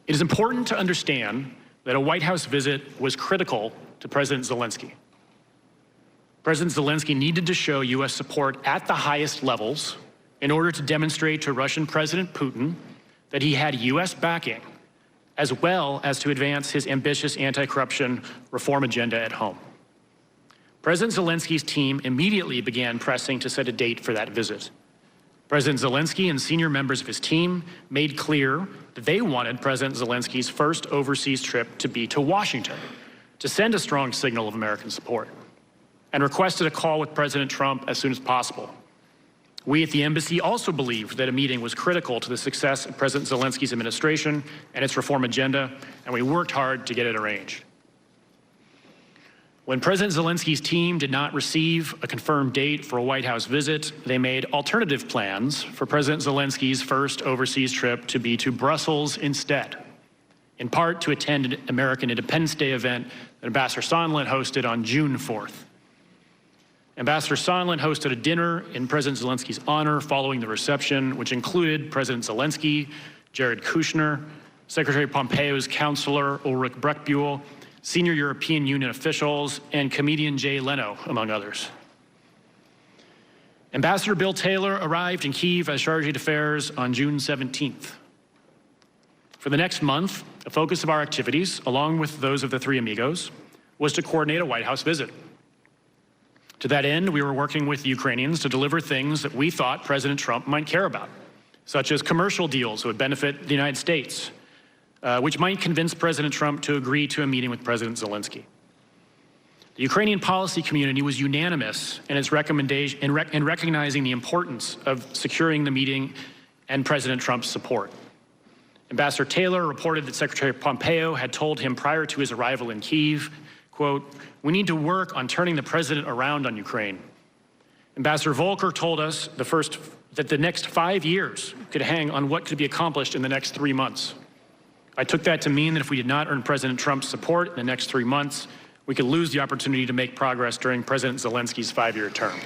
It is important to understand that a White House visit was critical to President Zelensky. President Zelensky needed to show U.S. support at the highest levels in order to demonstrate to Russian President Putin that he had U.S. backing, as well as to advance his ambitious anti-corruption reform agenda at home. President Zelensky's team immediately began pressing to set a date for that visit. President Zelensky and senior members of his team made clear that they wanted President Zelensky's first overseas trip to be to Washington, to send a strong signal of American support, and requested a call with President Trump as soon as possible. We at the embassy also believed that a meeting was critical to the success of President Zelensky's administration and its reform agenda, and we worked hard to get it arranged. When President Zelensky's team did not receive a confirmed date for a White House visit, they made alternative plans for President Zelensky's first overseas trip to be to Brussels instead, in part to attend an American Independence Day event that Ambassador Sondland hosted on June 4th. Ambassador Sondland hosted a dinner in President Zelensky's honor following the reception, which included President Zelensky, Jared Kushner, Secretary Pompeo's counselor Ulrich Breckbuhl, senior European Union officials, and comedian Jay Leno, among others. Ambassador Bill Taylor arrived in Kyiv as Chargé d'Affaires on June 17th. For the next month, the focus of our activities, along with those of the three amigos, was to coordinate a White House visit. To that end, we were working with the Ukrainians to deliver things that we thought President Trump might care about, such as commercial deals that would benefit the United States, which might convince President Trump to agree to a meeting with President Zelensky. The Ukrainian policy community was unanimous in its recommendation in recognizing the importance of securing the meeting and President Trump's support. Ambassador Taylor reported that Secretary Pompeo had told him prior to his arrival in Kyiv, quote, "We need to work on turning the president around on Ukraine." Ambassador Volker told us that the next 5 years could hang on what could be accomplished in the next 3 months. I took that to mean that if we did not earn President Trump's support in the next 3 months, we could lose the opportunity to make progress during President Zelensky's 5-year term.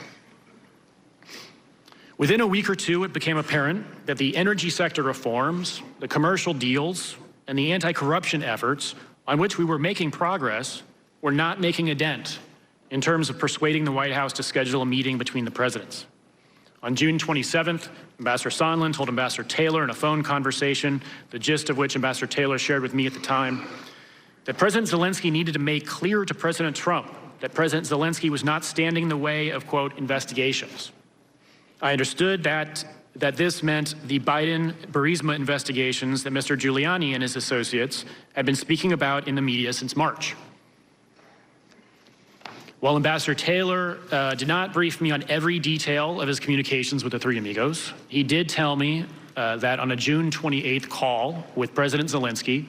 Within a week or two, it became apparent that the energy sector reforms, the commercial deals, and the anti-corruption efforts on which we were making progress were not making a dent in terms of persuading the White House to schedule a meeting between the presidents. On June 27th, Ambassador Sondland told Ambassador Taylor in a phone conversation, the gist of which Ambassador Taylor shared with me at the time, that President Zelensky needed to make clear to President Trump that President Zelensky was not standing in the way of, quote, investigations. I understood that this meant the Biden-Burisma investigations that Mr. Giuliani and his associates had been speaking about in the media since March. While Ambassador Taylor did not brief me on every detail of his communications with the three amigos, he did tell me that on a June 28th call with President Zelensky,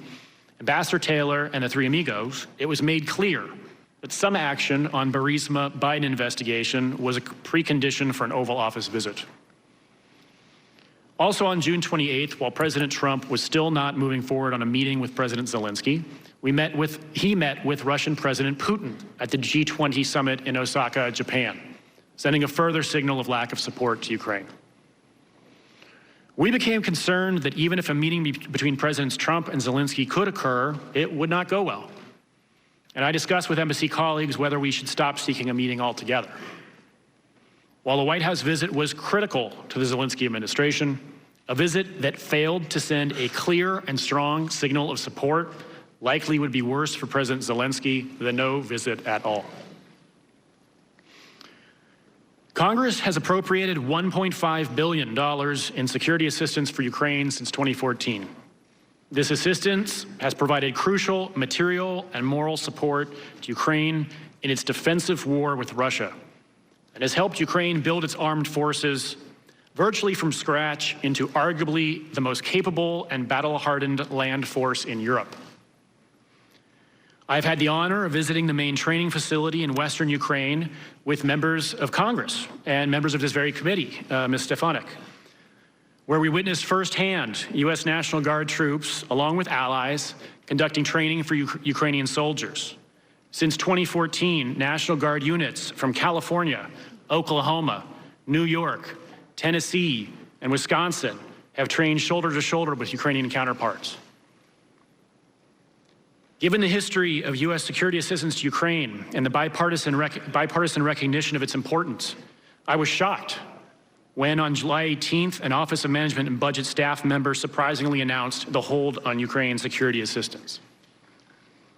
Ambassador Taylor and the three amigos, it was made clear that some action on Burisma Biden investigation was a precondition for an Oval Office visit. Also on June 28th, while President Trump was still not moving forward on a meeting with President Zelensky, he met with Russian President Putin at the G20 summit in Osaka, Japan, sending a further signal of lack of support to Ukraine. We became concerned that even if a meeting between Presidents Trump and Zelensky could occur, it would not go well. And I discussed with embassy colleagues whether we should stop seeking a meeting altogether. While a White House visit was critical to the Zelensky administration, a visit that failed to send a clear and strong signal of support likely would be worse for President Zelensky than no visit at all. Congress has appropriated $1.5 billion in security assistance for Ukraine since 2014. This assistance has provided crucial material and moral support to Ukraine in its defensive war with Russia, and has helped Ukraine build its armed forces virtually from scratch into arguably the most capable and battle-hardened land force in Europe. I've had the honor of visiting the main training facility in Western Ukraine with members of Congress and members of this very committee, Ms. Stefanik, where we witnessed firsthand U.S. National Guard troops, along with allies, conducting training for Ukrainian soldiers. Since 2014, National Guard units from California, Oklahoma, New York, Tennessee, and Wisconsin have trained shoulder to shoulder with Ukrainian counterparts. Given the history of U.S. security assistance to Ukraine and the bipartisan recognition of its importance, I was shocked when on July 18th, an Office of Management and Budget staff member surprisingly announced the hold on Ukraine security assistance.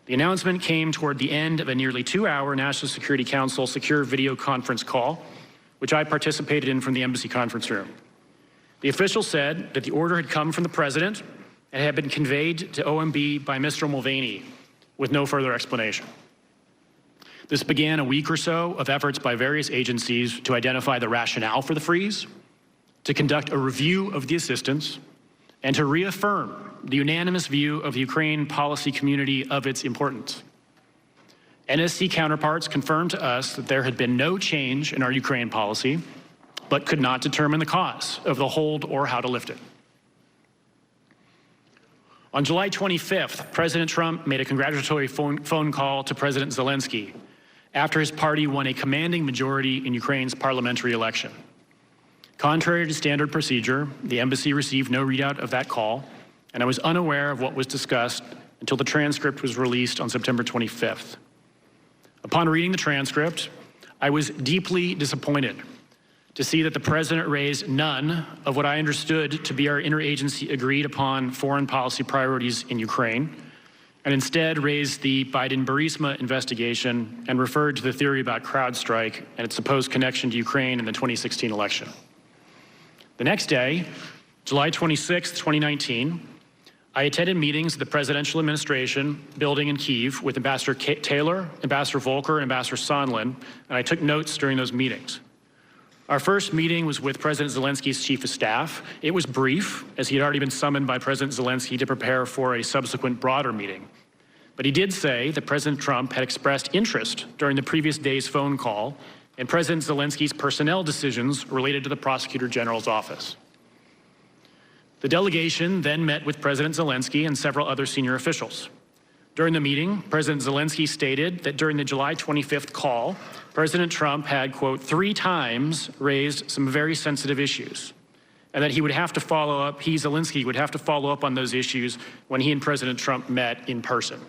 The announcement came toward the end of a nearly 2-hour National Security Council secure video conference call, which I participated in from the embassy conference room. The official said that the order had come from the president and had been conveyed to OMB by Mr. Mulvaney with no further explanation. This began a week or so of efforts by various agencies to identify the rationale for the freeze, to conduct a review of the assistance, and to reaffirm the unanimous view of the Ukraine policy community of its importance. NSC counterparts confirmed to us that there had been no change in our Ukraine policy, but could not determine the cause of the hold or how to lift it. On July 25th, President Trump made a congratulatory phone call to President Zelensky after his party won a commanding majority in Ukraine's parliamentary election. Contrary to standard procedure, the embassy received no readout of that call, and I was unaware of what was discussed until the transcript was released on September 25th. Upon reading the transcript, I was deeply disappointed to see that the president raised none of what I understood to be our interagency agreed upon foreign policy priorities in Ukraine, and instead raised the Biden-Burisma investigation and referred to the theory about CrowdStrike and its supposed connection to Ukraine in the 2016 election. The next day, July 26, 2019, I attended meetings at the presidential administration building in Kyiv with Ambassador Taylor, Ambassador Volker, and Ambassador Sondland, and I took notes during those meetings. Our first meeting was with President Zelensky's chief of staff. It was brief, as he had already been summoned by President Zelensky to prepare for a subsequent broader meeting. But he did say that President Trump had expressed interest during the previous day's phone call in President Zelensky's personnel decisions related to the Prosecutor General's office. The delegation then met with President Zelensky and several other senior officials. During the meeting, President Zelensky stated that during the July 25th call, President Trump had, quote, 3 times raised some very sensitive issues, and that he would have to follow up, Zelensky, would have to follow up on those issues when he and President Trump met in person.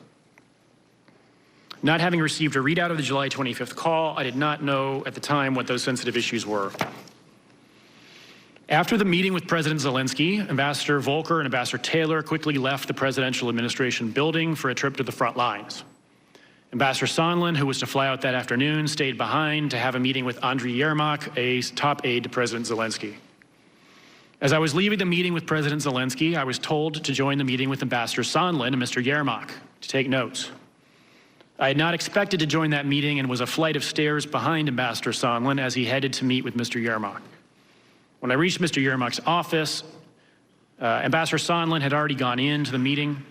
Not having received a readout of the July 25th call, I did not know at the time what those sensitive issues were. After the meeting with President Zelensky, Ambassador Volker and Ambassador Taylor quickly left the presidential administration building for a trip to the front lines. Ambassador Sondland, who was to fly out that afternoon, stayed behind to have a meeting with Andriy Yermak, a top aide to President Zelensky. As I was leaving the meeting with President Zelensky, I was told to join the meeting with Ambassador Sondland and Mr. Yermak to take notes. I had not expected to join that meeting and was a flight of stairs behind Ambassador Sondland as he headed to meet with Mr. Yermak. When I reached Mr. Yermak's office, Ambassador Sondland had already gone into the meeting.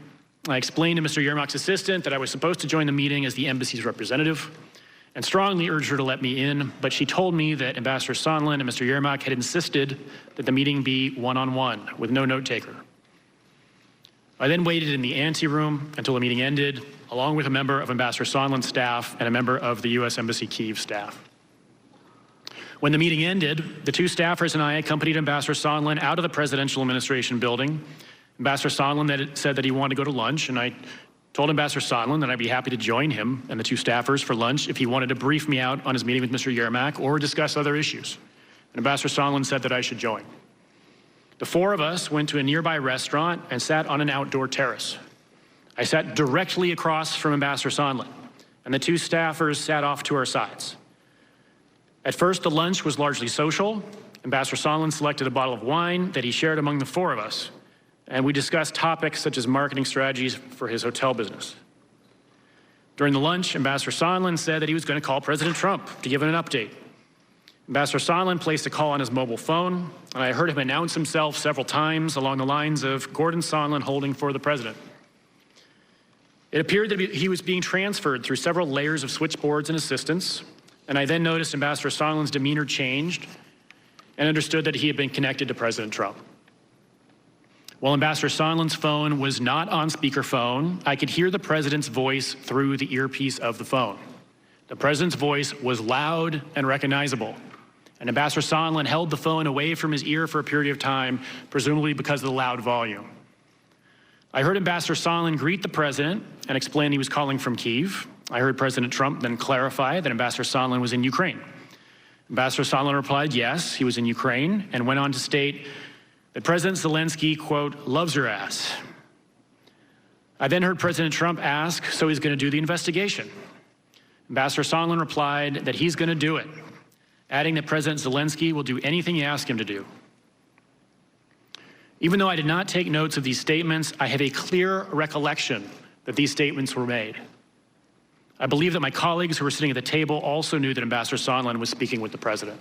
I explained to Mr. Yermak's assistant that I was supposed to join the meeting as the embassy's representative and strongly urged her to let me in, but she told me that Ambassador Sondland and Mr. Yermak had insisted that the meeting be one-on-one with no note-taker. I then waited in the anteroom until the meeting ended, along with a member of Ambassador Sondland's staff and a member of the U.S. Embassy Kyiv staff. When the meeting ended, the 2 staffers and I accompanied Ambassador Sondland out of the presidential administration building. Ambassador Sondland said that he wanted to go to lunch, and I told Ambassador Sondland that I'd be happy to join him and the 2 staffers for lunch if he wanted to brief me out on his meeting with Mr. Yermak or discuss other issues. And Ambassador Sondland said that I should join. The 4 of us went to a nearby restaurant and sat on an outdoor terrace. I sat directly across from Ambassador Sondland, and the 2 staffers sat off to our sides. At first, the lunch was largely social. Ambassador Sondland selected a bottle of wine that he shared among the 4 of us, and we discussed topics such as marketing strategies for his hotel business. During the lunch, Ambassador Sondland said that he was going to call President Trump to give him an update. Ambassador Sondland placed a call on his mobile phone, and I heard him announce himself several times along the lines of Gordon Sondland holding for the president. It appeared that he was being transferred through several layers of switchboards and assistants, and I then noticed Ambassador Sondland's demeanor changed and understood that he had been connected to President Trump. While Ambassador Sondland's phone was not on speakerphone, I could hear the president's voice through the earpiece of the phone. The president's voice was loud and recognizable, and Ambassador Sondland held the phone away from his ear for a period of time, presumably because of the loud volume. I heard Ambassador Sondland greet the president and explain he was calling from Kyiv. I heard President Trump then clarify that Ambassador Sondland was in Ukraine. Ambassador Sondland replied, yes, he was in Ukraine, and went on to state that President Zelensky, quote, loves your ass. I then heard President Trump ask, so he's going to do the investigation. Ambassador Sondland replied that he's going to do it, adding that President Zelensky will do anything you ask him to do. Even though I did not take notes of these statements, I have a clear recollection that these statements were made. I believe that my colleagues who were sitting at the table also knew that Ambassador Sondland was speaking with the president.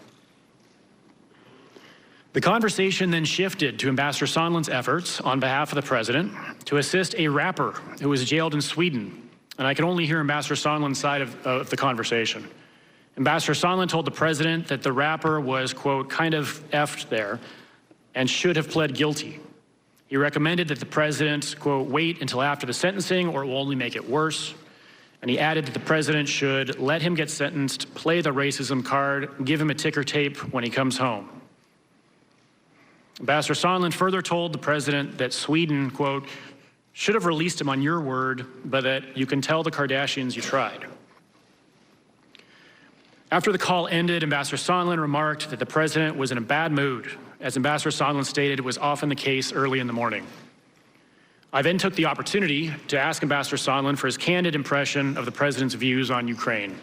The conversation then shifted to Ambassador Sondland's efforts on behalf of the president to assist a rapper who was jailed in Sweden, and I could only hear Ambassador Sondland's side of the conversation. Ambassador Sondland told the president that the rapper was, quote, kind of effed there and should have pled guilty. He recommended that the president, quote, wait until after the sentencing or it will only make it worse. And he added that the president should let him get sentenced, play the racism card, give him a ticker tape when he comes home. Ambassador Sondland further told the president that Sweden, quote, should have released him on your word, but that you can tell the Kardashians you tried. After the call ended, Ambassador Sondland remarked that the president was in a bad mood. As Ambassador Sondland stated, it was often the case early in the morning. I then took the opportunity to ask Ambassador Sondland for his candid impression of the president's views on Ukraine.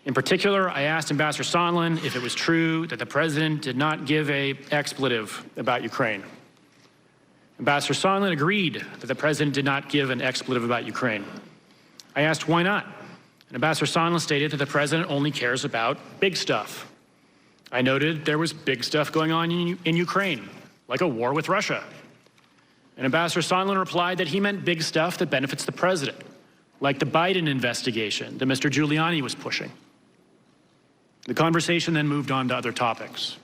In particular, I asked Ambassador Sondland if it was true that the president did not give an expletive about Ukraine. Ambassador Sondland agreed that the president did not give an expletive about Ukraine. I asked why not, and Ambassador Sondland stated that the president only cares about big stuff. I noted there was big stuff going on in Ukraine, like a war with Russia. And Ambassador Sondland replied that he meant big stuff that benefits the president, like the Biden investigation that Mr. Giuliani was pushing. The conversation then moved on to other topics.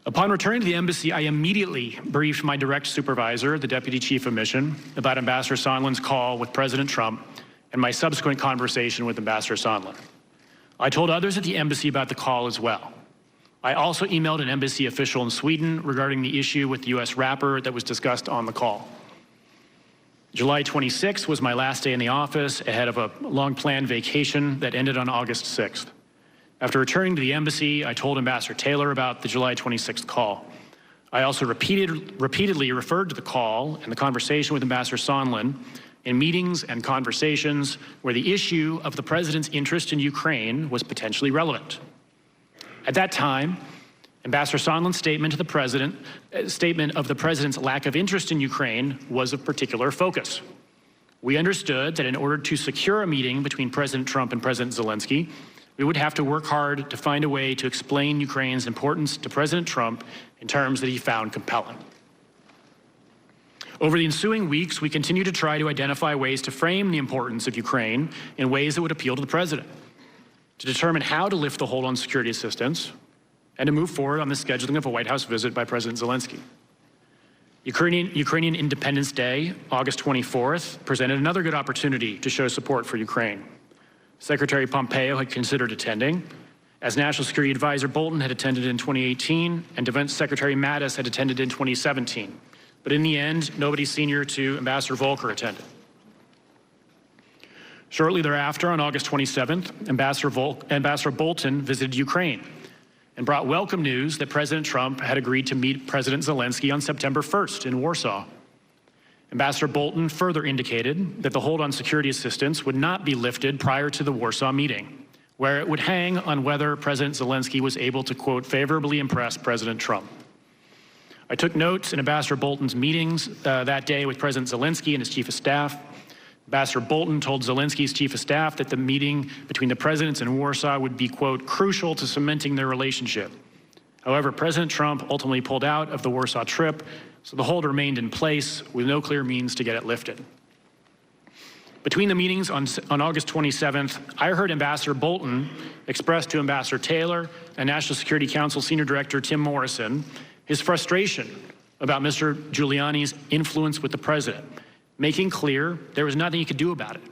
Upon returning to the embassy, I immediately briefed my direct supervisor, the Deputy Chief of Mission, about Ambassador Sondland's call with President Trump and my subsequent conversation with Ambassador Sondland. I told others at the embassy about the call as well. I also emailed an embassy official in Sweden regarding the issue with the U.S. rapper that was discussed on the call. July 26th was my last day in the office ahead of a long-planned vacation that ended on August 6th. After returning to the embassy, I told Ambassador Taylor about the July 26th call. I also repeatedly referred to the call and the conversation with Ambassador Sondland in meetings and conversations where the issue of the president's interest in Ukraine was potentially relevant. At that time, Ambassador Sondland's statement of the president's lack of interest in Ukraine was of particular focus. We understood that in order to secure a meeting between President Trump and President Zelensky, we would have to work hard to find a way to explain Ukraine's importance to President Trump in terms that he found compelling. Over the ensuing weeks, we continued to try to identify ways to frame the importance of Ukraine in ways that would appeal to the president, to determine how to lift the hold on security assistance, and to move forward on the scheduling of a White House visit by President Zelensky. Ukrainian Independence Day, August 24th, presented another good opportunity to show support for Ukraine. Secretary Pompeo had considered attending, as National Security Advisor Bolton had attended in 2018, and Defense Secretary Mattis had attended in 2017. But in the end, nobody senior to Ambassador Volker attended. Shortly thereafter, on August 27th, Ambassador Bolton visited Ukraine and brought welcome news that President Trump had agreed to meet President Zelensky on September 1st in Warsaw. Ambassador Bolton further indicated that the hold on security assistance would not be lifted prior to the Warsaw meeting, where it would hang on whether President Zelensky was able to, quote, favorably impress President Trump. I took notes in Ambassador Bolton's meetings that day with President Zelensky and his chief of staff. Ambassador Bolton told Zelensky's chief of staff that the meeting between the presidents in Warsaw would be, quote, crucial to cementing their relationship. However, President Trump ultimately pulled out of the Warsaw trip, so the hold remained in place with no clear means to get it lifted. Between the meetings on August 27th, I heard Ambassador Bolton express to Ambassador Taylor and National Security Council Senior Director Tim Morrison his frustration about Mr. Giuliani's influence with the president, making clear there was nothing he could do about it.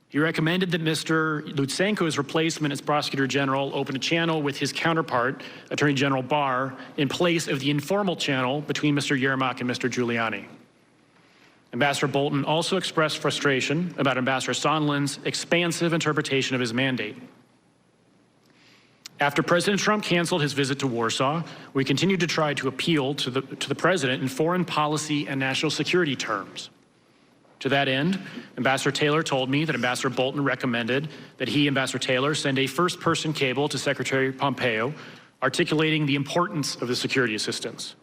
He recommended that Mr. Lutsenko's replacement as Prosecutor General open a channel with his counterpart, Attorney General Barr, in place of the informal channel between Mr. Yermak and Mr. Giuliani. Ambassador Bolton also expressed frustration about Ambassador Sondland's expansive interpretation of his mandate. After President Trump canceled his visit to Warsaw, we continued to try to appeal to the president in foreign policy and national security terms. To that end, Ambassador Taylor told me that Ambassador Bolton recommended that he, Ambassador Taylor, send a first-person cable to Secretary Pompeo articulating the importance of the security assistance.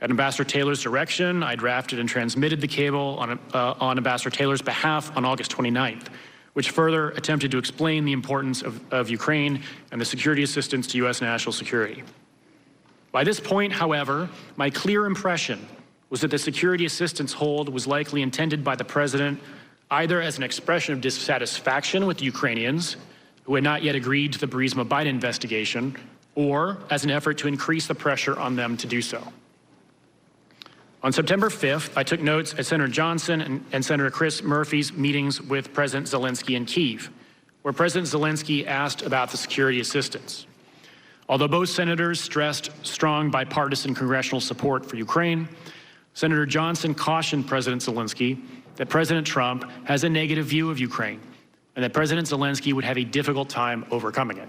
At Ambassador Taylor's direction, I drafted and transmitted the cable on Ambassador Taylor's behalf on August 29th, which further attempted to explain the importance of Ukraine and the security assistance to U.S. national security. By this point, however, my clear impression was that the security assistance hold was likely intended by the president either as an expression of dissatisfaction with the Ukrainians, who had not yet agreed to the Burisma-Biden investigation, or as an effort to increase the pressure on them to do so. On September 5th, I took notes at Senator Johnson and Senator Chris Murphy's meetings with President Zelensky in Kyiv, where President Zelensky asked about the security assistance. Although both senators stressed strong bipartisan congressional support for Ukraine, Senator Johnson cautioned President Zelensky that President Trump has a negative view of Ukraine and that President Zelensky would have a difficult time overcoming it.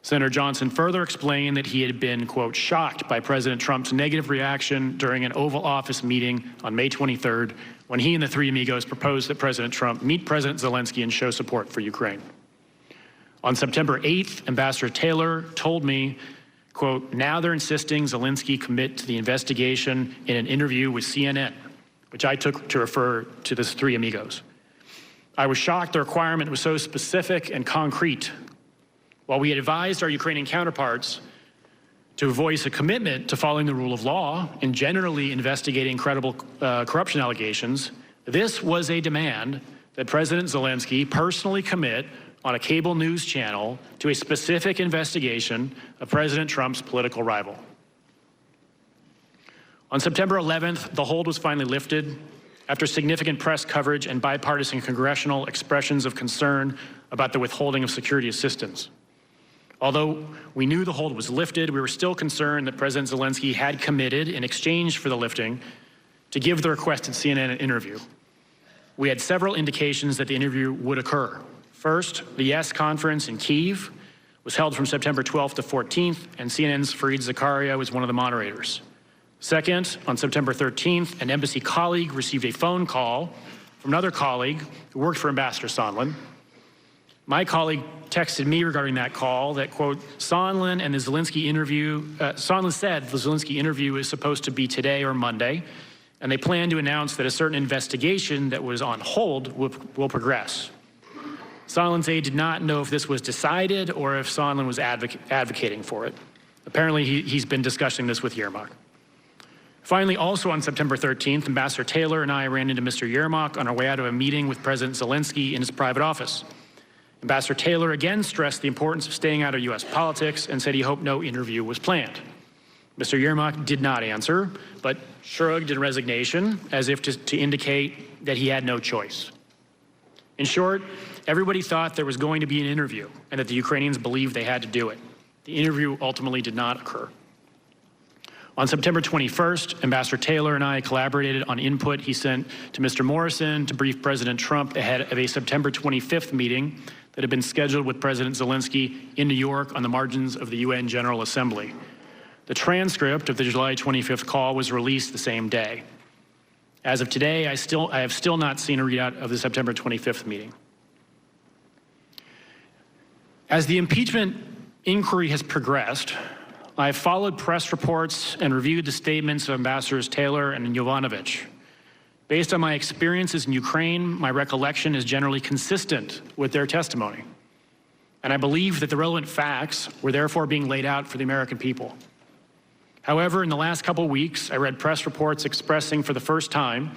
Senator Johnson further explained that he had been, quote, shocked by President Trump's negative reaction during an Oval Office meeting on May 23rd when he and the three amigos proposed that President Trump meet President Zelensky and show support for Ukraine. On September 8th, Ambassador Taylor told me, quote, now they're insisting Zelensky commit to the investigation in an interview with CNN, which I took to refer to the three amigos. I was shocked the requirement was so specific and concrete. While we had advised our Ukrainian counterparts to voice a commitment to following the rule of law and generally investigating credible corruption allegations, this was a demand that President Zelensky personally commit on a cable news channel to a specific investigation of President Trump's political rival. On September 11th, the hold was finally lifted after significant press coverage and bipartisan congressional expressions of concern about the withholding of security assistance. Although we knew the hold was lifted, we were still concerned that President Zelensky had committed, in exchange for the lifting, to give the requested CNN an interview. We had several indications that the interview would occur. First, the YES conference in Kyiv was held from September 12th to 14th, and CNN's Fareed Zakaria was one of the moderators. Second, on September 13th, an embassy colleague received a phone call from another colleague who worked for Ambassador Sondland. My colleague texted me regarding that call that, quote, Sondland and the Zelensky interview, Sondland said the Zelensky interview is supposed to be today or Monday, and they plan to announce that a certain investigation that was on hold will progress. Sondland's aide did not know if this was decided or if Sondland was advocating for it. Apparently, he's been discussing this with Yermak. Finally, also on September 13th, Ambassador Taylor and I ran into Mr. Yermak on our way out of a meeting with President Zelensky in his private office. Ambassador Taylor again stressed the importance of staying out of U.S. politics and said he hoped no interview was planned. Mr. Yermak did not answer, but shrugged in resignation as if to indicate that he had no choice. In short, everybody thought there was going to be an interview and that the Ukrainians believed they had to do it. The interview ultimately did not occur. On September 21st, Ambassador Taylor and I collaborated on input he sent to Mr. Morrison to brief President Trump ahead of a September 25th meeting that had been scheduled with President Zelensky in New York on the margins of the UN General Assembly. The transcript of the July 25th call was released the same day. As of today, I have still not seen a readout of the September 25th meeting. As the impeachment inquiry has progressed, I have followed press reports and reviewed the statements of Ambassadors Taylor and Yovanovitch. Based on my experiences in Ukraine, my recollection is generally consistent with their testimony. And I believe that the relevant facts were therefore being laid out for the American people. However, in the last couple of weeks, I read press reports expressing for the first time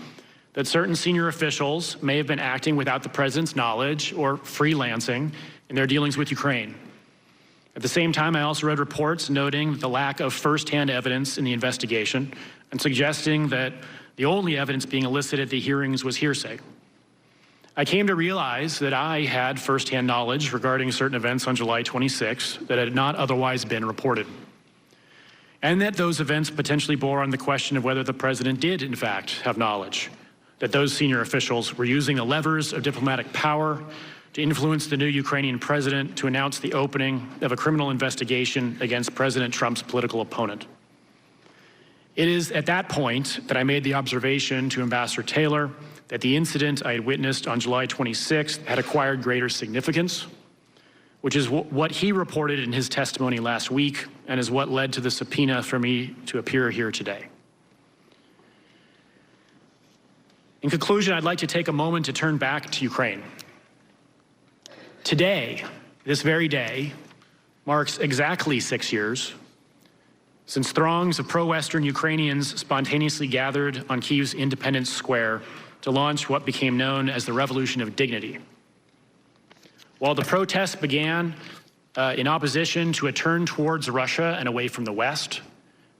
that certain senior officials may have been acting without the president's knowledge or freelancing in their dealings with Ukraine. At the same time, I also read reports noting the lack of firsthand evidence in the investigation and suggesting that the only evidence being elicited at the hearings was hearsay. I came to realize that I had firsthand knowledge regarding certain events on July 26 that had not otherwise been reported, and that those events potentially bore on the question of whether the president did, in fact, have knowledge, that those senior officials were using the levers of diplomatic power to influence the new Ukrainian president to announce the opening of a criminal investigation against President Trump's political opponent. It is at that point that I made the observation to Ambassador Taylor that the incident I had witnessed on July 26th had acquired greater significance, which is what he reported in his testimony last week and is what led to the subpoena for me to appear here today. In conclusion, I'd like to take a moment to turn back to Ukraine. Today, this very day, marks exactly 6 years since throngs of pro-Western Ukrainians spontaneously gathered on Kyiv's Independence Square to launch what became known as the Revolution of Dignity. While the protests began in opposition to a turn towards Russia and away from the West,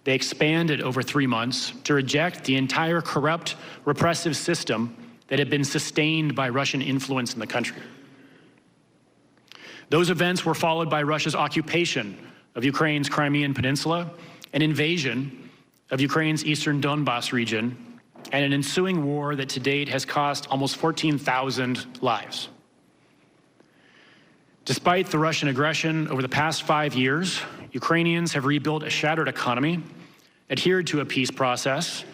they expanded over 3 months to reject the entire corrupt, repressive system that had been sustained by Russian influence in the country. Those events were followed by Russia's occupation of Ukraine's Crimean Peninsula, an invasion of Ukraine's eastern Donbas region, and an ensuing war that to date has cost almost 14,000 lives. Despite the Russian aggression over the past 5 years, Ukrainians have rebuilt a shattered economy, adhered to a peace process,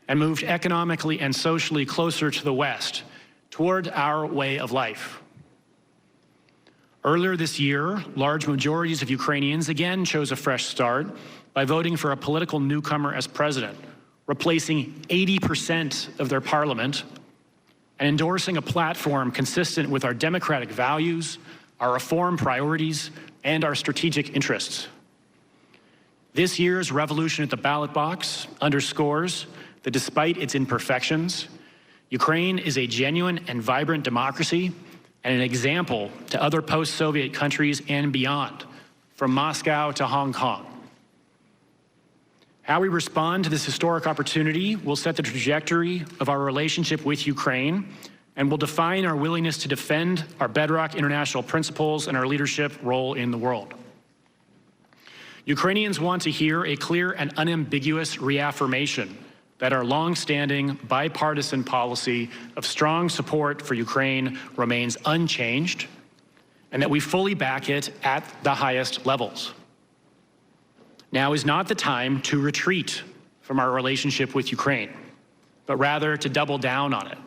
and moved economically and socially closer to the West, toward our way of life. Earlier this year, large majorities of Ukrainians again chose a fresh start by voting for a political newcomer as president, replacing 80% of their parliament and endorsing a platform consistent with our democratic values, our reform priorities, and our strategic interests. This year's revolution at the ballot box underscores that despite its imperfections, Ukraine is a genuine and vibrant democracy and an example to other post-Soviet countries and beyond, from Moscow to Hong Kong. How we respond to this historic opportunity will set the trajectory of our relationship with Ukraine and will define our willingness to defend our bedrock international principles and our leadership role in the world. Ukrainians want to hear a clear and unambiguous reaffirmation that our long-standing bipartisan policy of strong support for Ukraine remains unchanged and that we fully back it at the highest levels. Now is not the time to retreat from our relationship with Ukraine, but rather to double down on it.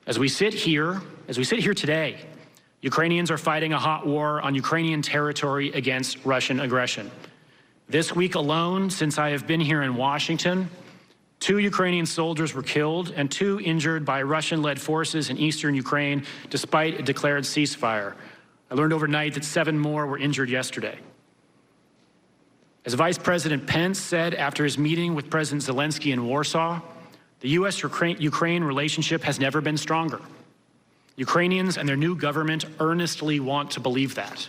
As we sit here today, Ukrainians are fighting a hot war on Ukrainian territory against Russian aggression. This week alone, since I have been here in Washington, 2 Ukrainian soldiers were killed and 2 injured by Russian-led forces in eastern Ukraine, despite a declared ceasefire. I learned overnight that 7 more were injured yesterday. As Vice President Pence said after his meeting with President Zelensky in Warsaw, the U.S.-Ukraine relationship has never been stronger. Ukrainians and their new government earnestly want to believe that.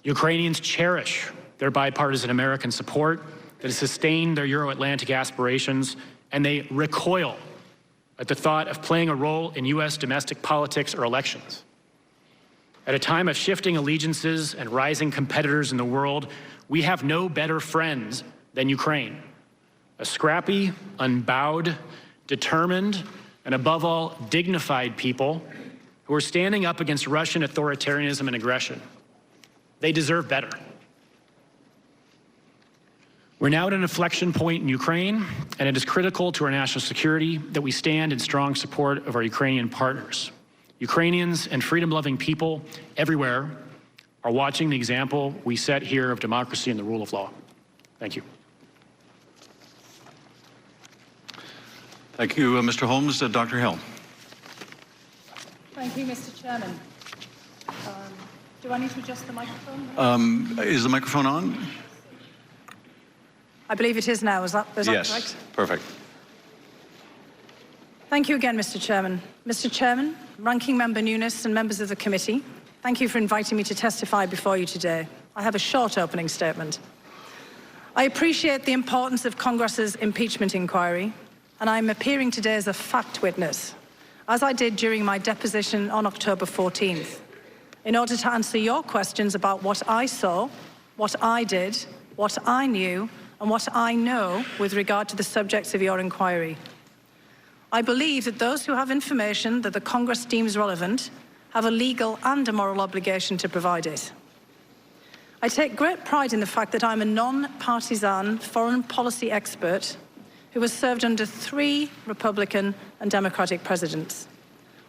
Ukrainians cherish their bipartisan American support that has sustained their Euro-Atlantic aspirations, and they recoil at the thought of playing a role in U.S. domestic politics or elections. At a time of shifting allegiances and rising competitors in the world, we have no better friends than Ukraine. A scrappy, unbowed, determined, and above all, dignified people who are standing up against Russian authoritarianism and aggression. They deserve better. We're now at an inflection point in Ukraine, and it is critical to our national security that we stand in strong support of our Ukrainian partners. Ukrainians and freedom-loving people everywhere are watching the example we set here of democracy and the rule of law. Thank you. Thank you, Mr. Holmes. Dr. Hill. Thank you, Mr. Chairman. Do I need to adjust the microphone? Is the microphone on? I believe it is now. Is that correct? Yes, perfect. Thank you again, Mr. Chairman. Mr. Chairman, Ranking Member Nunes and members of the committee, thank you for inviting me to testify before you today. I have a short opening statement. I appreciate the importance of Congress's impeachment inquiry, and I'm appearing today as a fact witness, as I did during my deposition on October 14th, in order to answer your questions about what I saw, what I did, what I knew, and what I know with regard to the subjects of your inquiry. I believe that those who have information that the Congress deems relevant have a legal and a moral obligation to provide it. I take great pride in the fact that I'm a non-partisan foreign policy expert who has served under 3 Republican and Democratic presidents.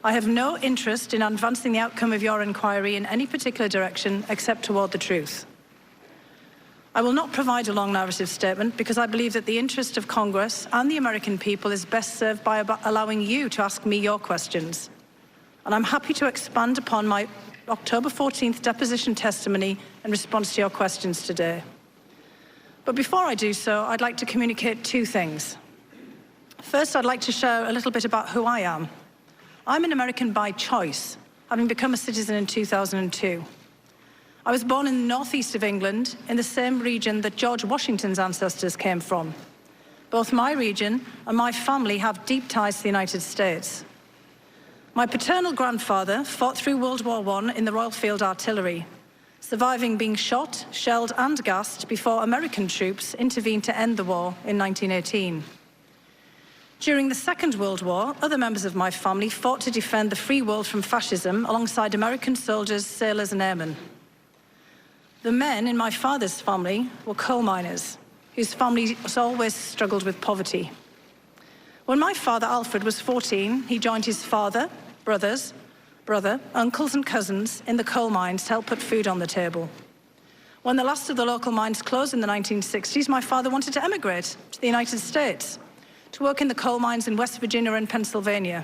I have no interest in advancing the outcome of your inquiry in any particular direction except toward the truth. I will not provide a long narrative statement because I believe that the interest of Congress and the American people is best served by allowing you to ask me your questions. And I'm happy to expand upon my October 14th deposition testimony in response to your questions today. But before I do so, I'd like to communicate 2 things. First, I'd like to share a little bit about who I am. I'm an American by choice, having become a citizen in 2002. I was born in the northeast of England, in the same region that George Washington's ancestors came from. Both my region and my family have deep ties to the United States. My paternal grandfather fought through World War I in the Royal Field Artillery, surviving being shot, shelled and gassed before American troops intervened to end the war in 1918. During the Second World War, other members of my family fought to defend the free world from fascism alongside American soldiers, sailors and airmen. The men in my father's family were coal miners, whose families always struggled with poverty. When my father, Alfred, was 14, he joined his father, brother, uncles and cousins in the coal mines to help put food on the table. When the last of the local mines closed in the 1960s, my father wanted to emigrate to the United States to work in the coal mines in West Virginia and Pennsylvania.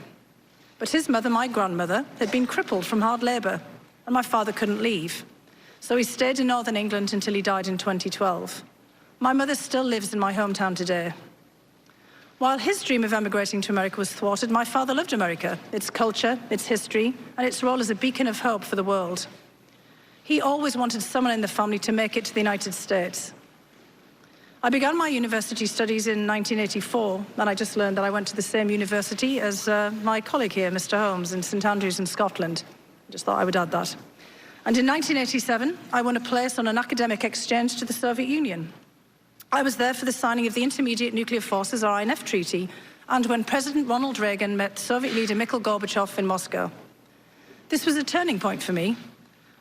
But his mother, my grandmother, had been crippled from hard labor, and my father couldn't leave. So he stayed in Northern England until he died in 2012. My mother still lives in my hometown today. While his dream of emigrating to America was thwarted, my father loved America, its culture, its history, and its role as a beacon of hope for the world. He always wanted someone in the family to make it to the United States. I began my university studies in 1984, and I just learned that I went to the same university as my colleague here, Mr. Holmes, in St Andrews in Scotland. I just thought I would add that. And in 1987, I won a place on an academic exchange to the Soviet Union. I was there for the signing of the Intermediate Nuclear Forces, or INF Treaty, and when President Ronald Reagan met Soviet leader Mikhail Gorbachev in Moscow. This was a turning point for me.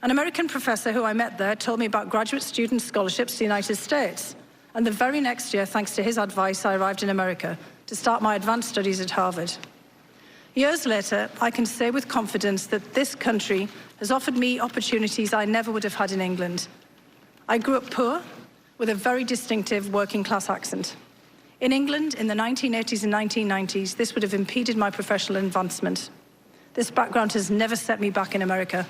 An American professor who I met there told me about graduate student scholarships to the United States. And the very next year, thanks to his advice, I arrived in America to start my advanced studies at Harvard. Years later, I can say with confidence that this country has offered me opportunities I never would have had in England. I grew up poor, with a very distinctive working-class accent. In England, in the 1980s and 1990s, this would have impeded my professional advancement. This background has never set me back in America.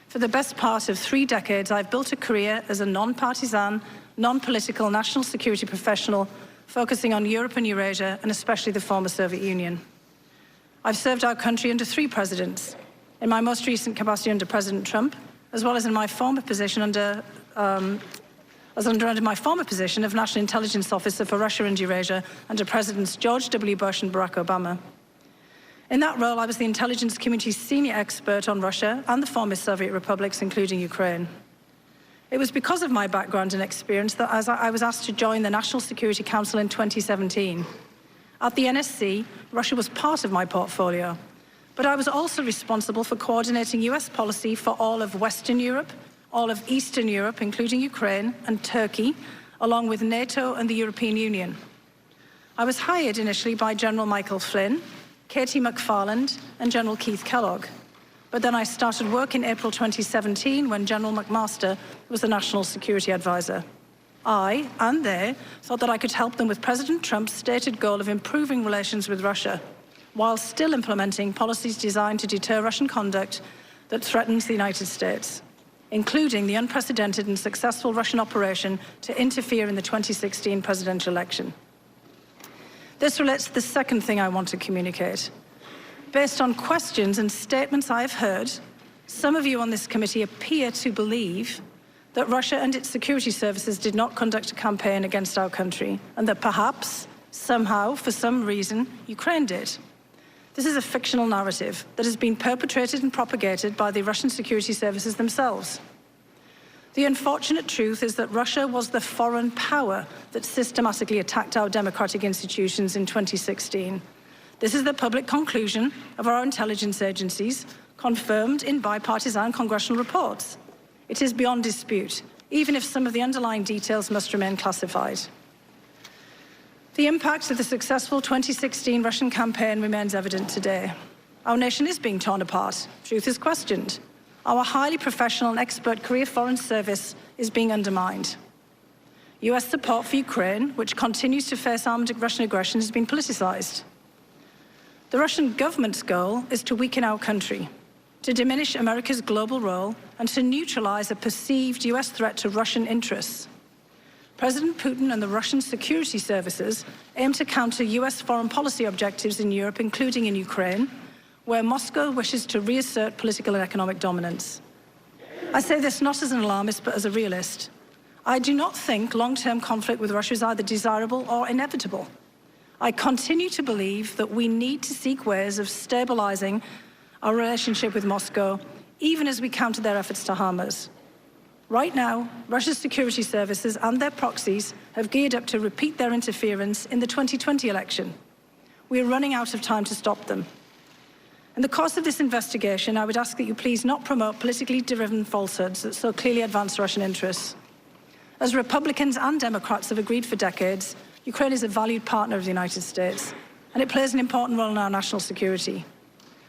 For the best part of 3 decades, I've built a career as a non-partisan, non-political national security professional focusing on Europe and Eurasia, and especially the former Soviet Union. I've served our country under 3 presidents, in my most recent capacity under President Trump, as well as in my former position under my former position of National Intelligence Officer for Russia and Eurasia under Presidents George W. Bush and Barack Obama. In that role, I was the intelligence community's senior expert on Russia and the former Soviet republics, including Ukraine. It was because of my background and experience that I was asked to join the National Security Council in 2017. At the NSC, Russia was part of my portfolio, but I was also responsible for coordinating US policy for all of Western Europe, all of Eastern Europe, including Ukraine and Turkey, along with NATO and the European Union. I was hired initially by General Michael Flynn, Katie McFarland, and General Keith Kellogg. But then I started work in April 2017 when General McMaster was the National Security Advisor. I, and they, thought that I could help them with President Trump's stated goal of improving relations with Russia, while still implementing policies designed to deter Russian conduct that threatens the United States, including the unprecedented and successful Russian operation to interfere in the 2016 presidential election. This relates to the second thing I want to communicate. Based on questions and statements I have heard, some of you on this committee appear to believe that Russia and its security services did not conduct a campaign against our country, and that perhaps, somehow, for some reason, Ukraine did. This is a fictional narrative that has been perpetrated and propagated by the Russian security services themselves. The unfortunate truth is that Russia was the foreign power that systematically attacked our democratic institutions in 2016. This is the public conclusion of our intelligence agencies, confirmed in bipartisan congressional reports. It is beyond dispute, even if some of the underlying details must remain classified. The impact of the successful 2016 Russian campaign remains evident today. Our nation is being torn apart. Truth is questioned. Our highly professional and expert career foreign service is being undermined. US support for Ukraine, which continues to face armed Russian aggression, has been politicized. The Russian government's goal is to weaken our country, to diminish America's global role, and to neutralize a perceived US threat to Russian interests. President Putin and the Russian security services aim to counter US foreign policy objectives in Europe, including in Ukraine, where Moscow wishes to reassert political and economic dominance. I say this not as an alarmist, but as a realist. I do not think long-term conflict with Russia is either desirable or inevitable. I continue to believe that we need to seek ways of stabilizing our relationship with Moscow, even as we counter their efforts to harm us. Right now, Russia's security services and their proxies have geared up to repeat their interference in the 2020 election. We are running out of time to stop them. In the course of this investigation, I would ask that you please not promote politically driven falsehoods that so clearly advance Russian interests. As Republicans and Democrats have agreed for decades, Ukraine is a valued partner of the United States, and it plays an important role in our national security.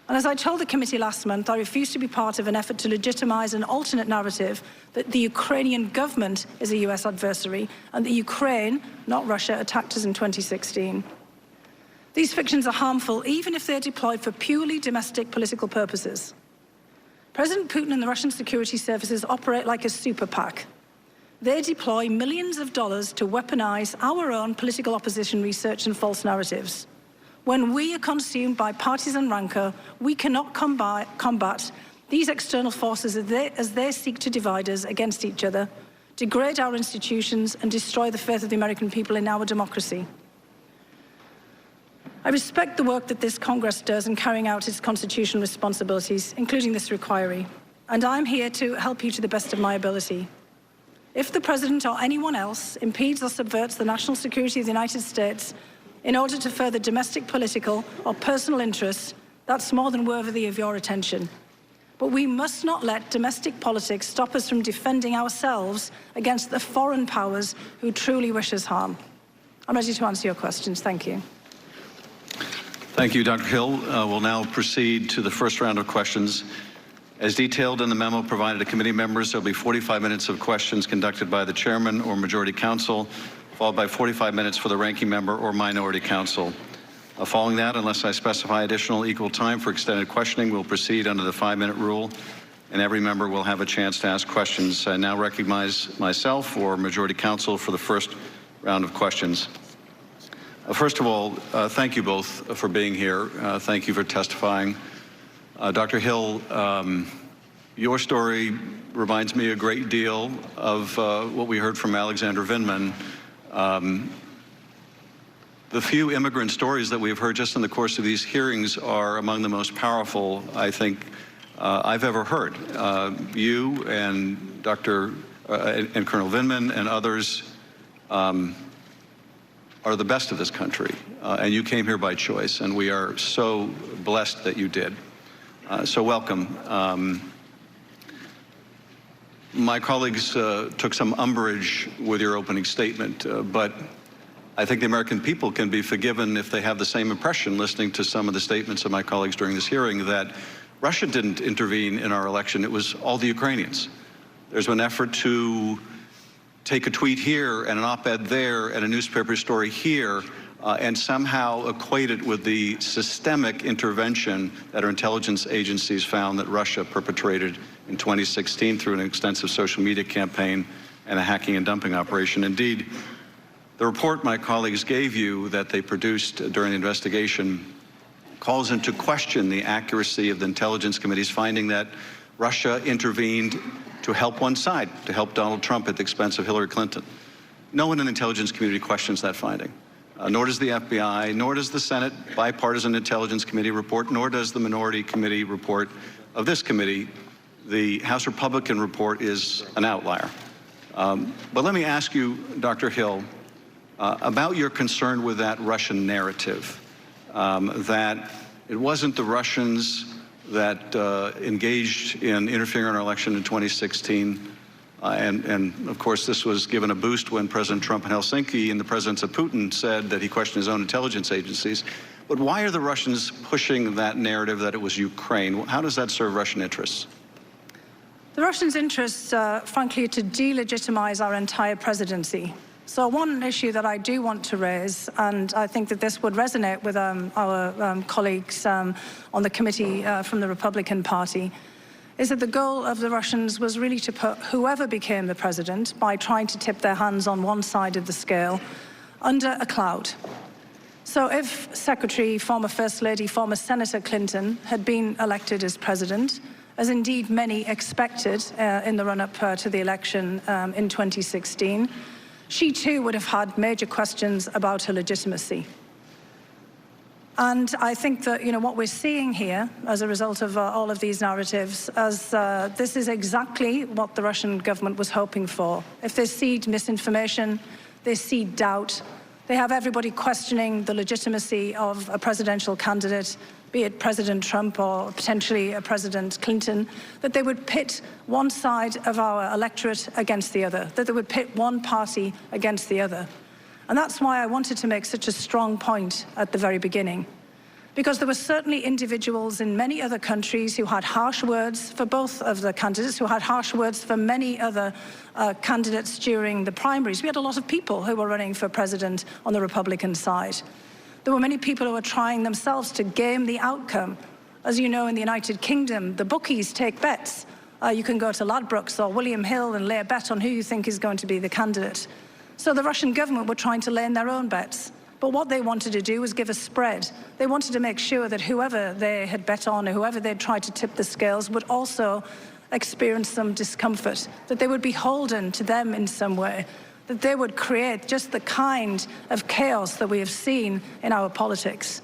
And as I told the committee last month, I refuse to be part of an effort to legitimize an alternate narrative that the Ukrainian government is a US adversary and that Ukraine, not Russia, attacked us in 2016. These fictions are harmful even if they're deployed for purely domestic political purposes. President Putin and the Russian security services operate like a super PAC. They deploy millions of dollars to weaponize our own political opposition research and false narratives. When we are consumed by partisan rancor, we cannot combat these external forces as they seek to divide us against each other, degrade our institutions, and destroy the faith of the American people in our democracy. I respect the work that this Congress does in carrying out its constitutional responsibilities, including this inquiry, and I'm here to help you to the best of my ability. If the President or anyone else impedes or subverts the national security of the United States in order to further domestic political or personal interests, that's more than worthy of your attention. But we must not let domestic politics stop us from defending ourselves against the foreign powers who truly wish us harm. I'm ready to answer your questions. Thank you. Thank you, Dr. Hill. We'll now proceed to the first round of questions. As detailed in the memo provided to committee members, there will be 45 minutes of questions conducted by the chairman or majority counsel, followed by 45 minutes for the ranking member or minority counsel. Following that, unless I specify additional equal time for extended questioning, we'll proceed under the 5-minute rule, and every member will have a chance to ask questions. I now recognize myself or majority counsel for the first round of questions. First of all, thank you both for being here. Thank you for testifying. Dr. Hill, your story reminds me a great deal of what we heard from Alexander Vindman. The few immigrant stories that we've heard just in the course of these hearings are among the most powerful, I think, I've ever heard. You and Colonel Vindman and others are the best of this country, and you came here by choice, and we are so blessed that you did. So welcome. My colleagues took some umbrage with your opening statement, but I think the American people can be forgiven if they have the same impression listening to some of the statements of my colleagues during this hearing that Russia didn't intervene in our election. It was all the Ukrainians. There's been an effort to take a tweet here and an op-ed there and a newspaper story here and somehow equate it with the systemic intervention that our intelligence agencies found that Russia perpetrated in 2016 through an extensive social media campaign and a hacking and dumping operation. Indeed, the report my colleagues gave you that they produced during the investigation calls into question the accuracy of the Intelligence Committee's finding that Russia intervened to help one side, to help Donald Trump at the expense of Hillary Clinton. No one in the intelligence community questions that finding, nor does the FBI, nor does the Senate Bipartisan Intelligence Committee report, nor does the Minority Committee report of this committee. The House Republican report is an outlier. But let me ask you, Dr. Hill, about your concern with that Russian narrative, that it wasn't the Russians that engaged in interfering in our election in 2016. And of course, this was given a boost when President Trump in Helsinki and the presence of Putin said that he questioned his own intelligence agencies. But why are the Russians pushing that narrative that it was Ukraine? How does that serve Russian interests? The Russians' interests, frankly, to delegitimize our entire presidency. So one issue that I do want to raise, and I think that this would resonate with our colleagues on the committee from the Republican Party, is that the goal of the Russians was really to put whoever became the president, by trying to tip their hands on one side of the scale, under a cloud. So if Secretary, former First Lady, former Senator Clinton had been elected as president, as indeed many expected in the run-up to the election in 2016, she too would have had major questions about her legitimacy. And I think that, what we're seeing here as a result of all of these narratives, as this is exactly what the Russian government was hoping for. If they seed misinformation, they seed doubt, they have everybody questioning the legitimacy of a presidential candidate, be it President Trump or potentially President Clinton, that they would pit one side of our electorate against the other, that they would pit one party against the other. And that's why I wanted to make such a strong point at the very beginning. Because there were certainly individuals in many other countries who had harsh words for both of the candidates, who had harsh words for many other candidates during the primaries. We had a lot of people who were running for president on the Republican side. There were many people who were trying themselves to game the outcome. As you know, in the United Kingdom, the bookies take bets. You can go to Ladbrokes or William Hill and lay a bet on who you think is going to be the candidate. So the Russian government were trying to lay in their own bets. But what they wanted to do was give a spread. They wanted to make sure that whoever they had bet on or whoever they'd tried to tip the scales would also experience some discomfort, that they would be beholden to them in some way, that they would create just the kind of chaos that we have seen in our politics.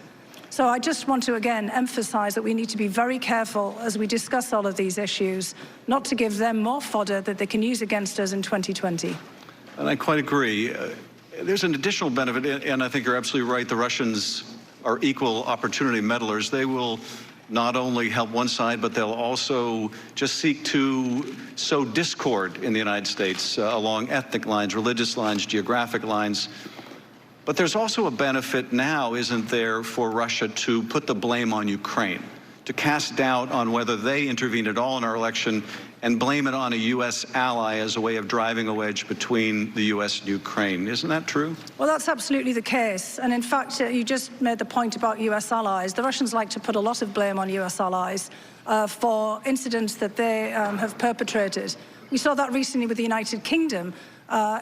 So I just want to again emphasize that we need to be very careful as we discuss all of these issues, not to give them more fodder that they can use against us in 2020. And I quite agree. There's an additional benefit, and I think you're absolutely right. The Russians are equal opportunity meddlers. They will not only help one side, but they'll also just seek to sow discord in the United States along ethnic lines, religious lines, geographic lines. But there's also a benefit now, isn't there, for Russia to put the blame on Ukraine, to cast doubt on whether they intervened at all in our election and blame it on a U.S. ally as a way of driving a wedge between the U.S. and Ukraine. Isn't that true? Well, that's absolutely the case. And in fact, you just made the point about U.S. allies. The Russians like to put a lot of blame on U.S. allies for incidents that they have perpetrated. We saw that recently with the United Kingdom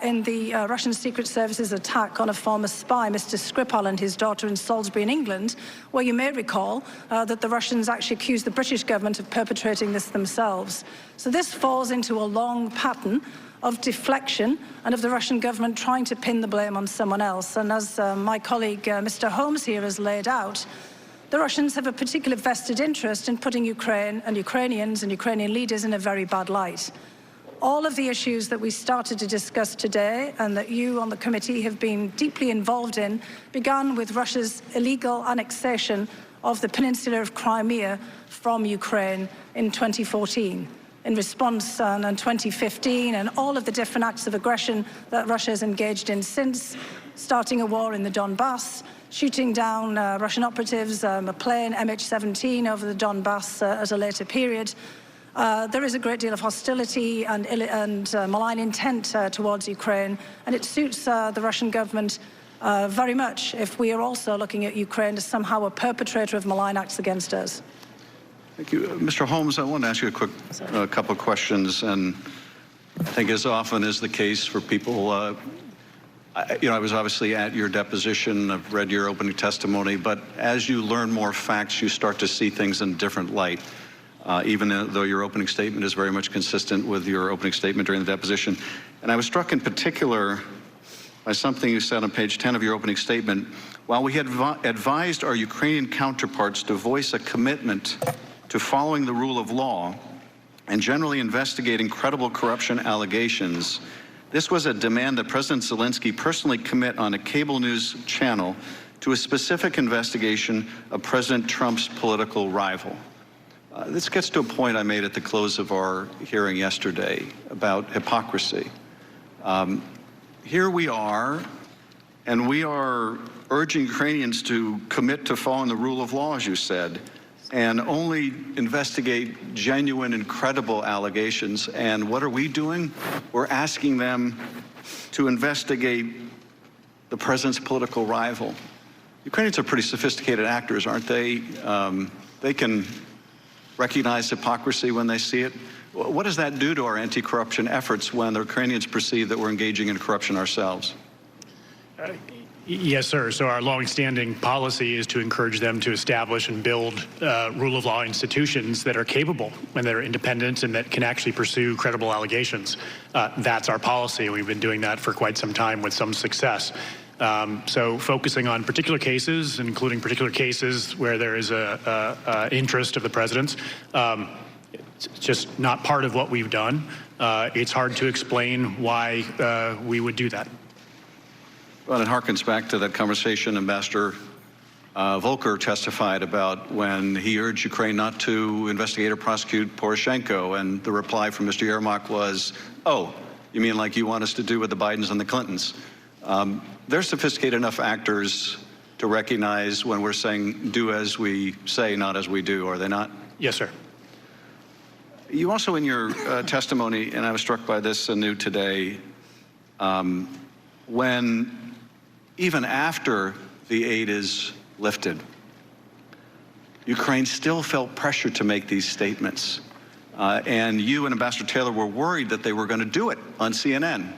in the Russian Secret Service's attack on a former spy, Mr. Skripal, and his daughter in Salisbury in England, where you may recall that the Russians actually accused the British government of perpetrating this themselves. So this falls into a long pattern of deflection and of the Russian government trying to pin the blame on someone else. And as my colleague, Mr. Holmes here has laid out, the Russians have a particular vested interest in putting Ukraine and Ukrainians and Ukrainian leaders in a very bad light. All of the issues that we started to discuss today and that you on the committee have been deeply involved in began with Russia's illegal annexation of the peninsula of Crimea from Ukraine in 2014. In response in 2015 and all of the different acts of aggression that Russia has engaged in since, starting a war in the Donbass, shooting down Russian operatives, a plane MH17 over the Donbass at a later period. There is a great deal of hostility and malign intent towards Ukraine, and it suits the Russian government very much if we are also looking at Ukraine as somehow a perpetrator of malign acts against us. Thank you. Mr. Holmes, I want to ask you a couple of questions, and I think as often is the case for people, I was obviously at your deposition, I've read your opening testimony, but as you learn more facts, you start to see things in a different light. Even though your opening statement is very much consistent with your opening statement during the deposition. And I was struck in particular by something you said on page 10 of your opening statement. While we had advised our Ukrainian counterparts to voice a commitment to following the rule of law and generally investigating credible corruption allegations, this was a demand that President Zelensky personally commit on a cable news channel to a specific investigation of President Trump's political rival. This gets to a point I made at the close of our hearing yesterday about hypocrisy. Here we are, and we are urging Ukrainians to commit to following the rule of law, as you said, and only investigate genuine and credible allegations. And what are we doing? We're asking them to investigate the president's political rival. Ukrainians are pretty sophisticated actors, aren't they? They can recognize hypocrisy when they see it. What does that do to our anti-corruption efforts when the Ukrainians perceive that we're engaging in corruption ourselves? Yes, sir. So our long-standing policy is to encourage them to establish and build rule of law institutions that are capable and that are independent and that can actually pursue credible allegations. That's our policy. We've been doing that for quite some time with some success. So focusing on particular cases, including particular cases where there is a interest of the president's, it's just not part of what we've done. It's hard to explain why we would do that. Well, it harkens back to that conversation Ambassador Volker testified about when he urged Ukraine not to investigate or prosecute Poroshenko, and the reply from Mr. Yermak was, "Oh, you mean like you want us to do with the Bidens and the Clintons?" They're sophisticated enough actors to recognize when we're saying do as we say, not as we do, are they not? Yes, sir. You also, in your testimony, and I was struck by this anew today, when even after the aid is lifted, Ukraine still felt pressure to make these statements. And you and Ambassador Taylor were worried that they were going to do it on CNN.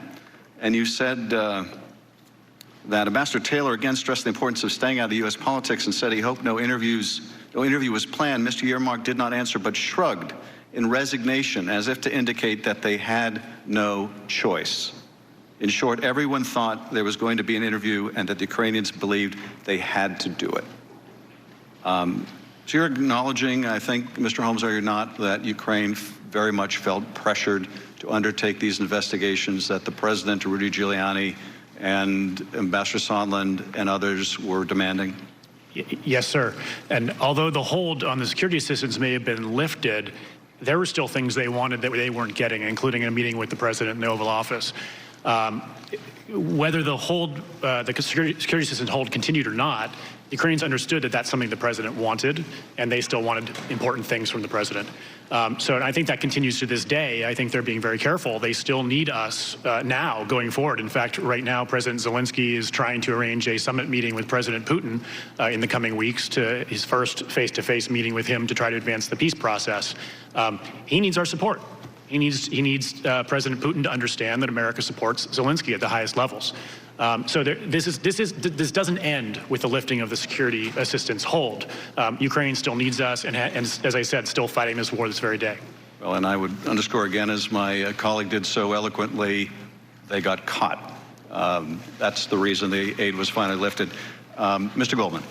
And you said that Ambassador Taylor again stressed the importance of staying out of U.S. politics and said he hoped no interview was planned. Mr. Yermak did not answer, but shrugged in resignation as if to indicate that they had no choice. In short, everyone thought there was going to be an interview and that the Ukrainians believed they had to do it. So you're acknowledging, I think, Mr. Holmes, are you not, that Ukraine very much felt pressured to undertake these investigations, that the President, Rudy Giuliani, and Ambassador Sondland and others were demanding? Yes, sir. And although the hold on the security assistance may have been lifted, there were still things they wanted that they weren't getting, including a meeting with the President in the Oval Office. Whether the hold, the security assistance hold continued or not, the Ukrainians understood that that's something the president wanted, and they still wanted important things from the president. So I think that continues to this day. I think they're being very careful. They still need us now going forward. In fact, right now, President Zelensky is trying to arrange a summit meeting with President Putin in the coming weeks, to his first face-to-face meeting with him to try to advance the peace process. He needs our support. He needs President Putin to understand that America supports Zelensky at the highest levels. So this doesn't end with the lifting of the security assistance hold. Ukraine still needs us, and as I said, still fighting this war this very day. Well, and I would underscore again, as my colleague did so eloquently, they got caught. That's the reason the aid was finally lifted. Mr. Goldman.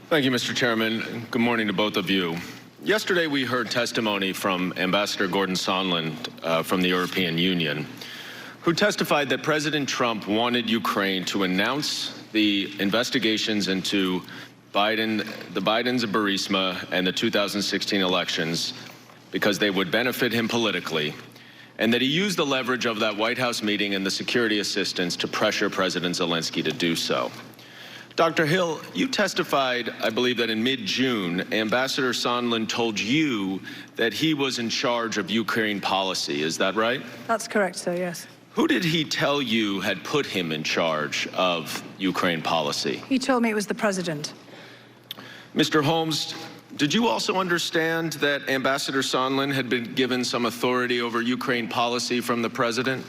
Thank you, Mr. Chairman. Good morning to both of you. Yesterday, we heard testimony from Ambassador Gordon Sondland from the European Union, who testified that President Trump wanted Ukraine to announce the investigations into the Bidens of Burisma and the 2016 elections because they would benefit him politically, and that he used the leverage of that White House meeting and the security assistance to pressure President Zelensky to do so. Dr. Hill, you testified, I believe, that in mid-June, Ambassador Sondland told you that he was in charge of Ukraine policy. Is that right? That's correct, sir, yes. Who did he tell you had put him in charge of Ukraine policy? He told me it was the president. Mr. Holmes, did you also understand that Ambassador Sondland had been given some authority over Ukraine policy from the president?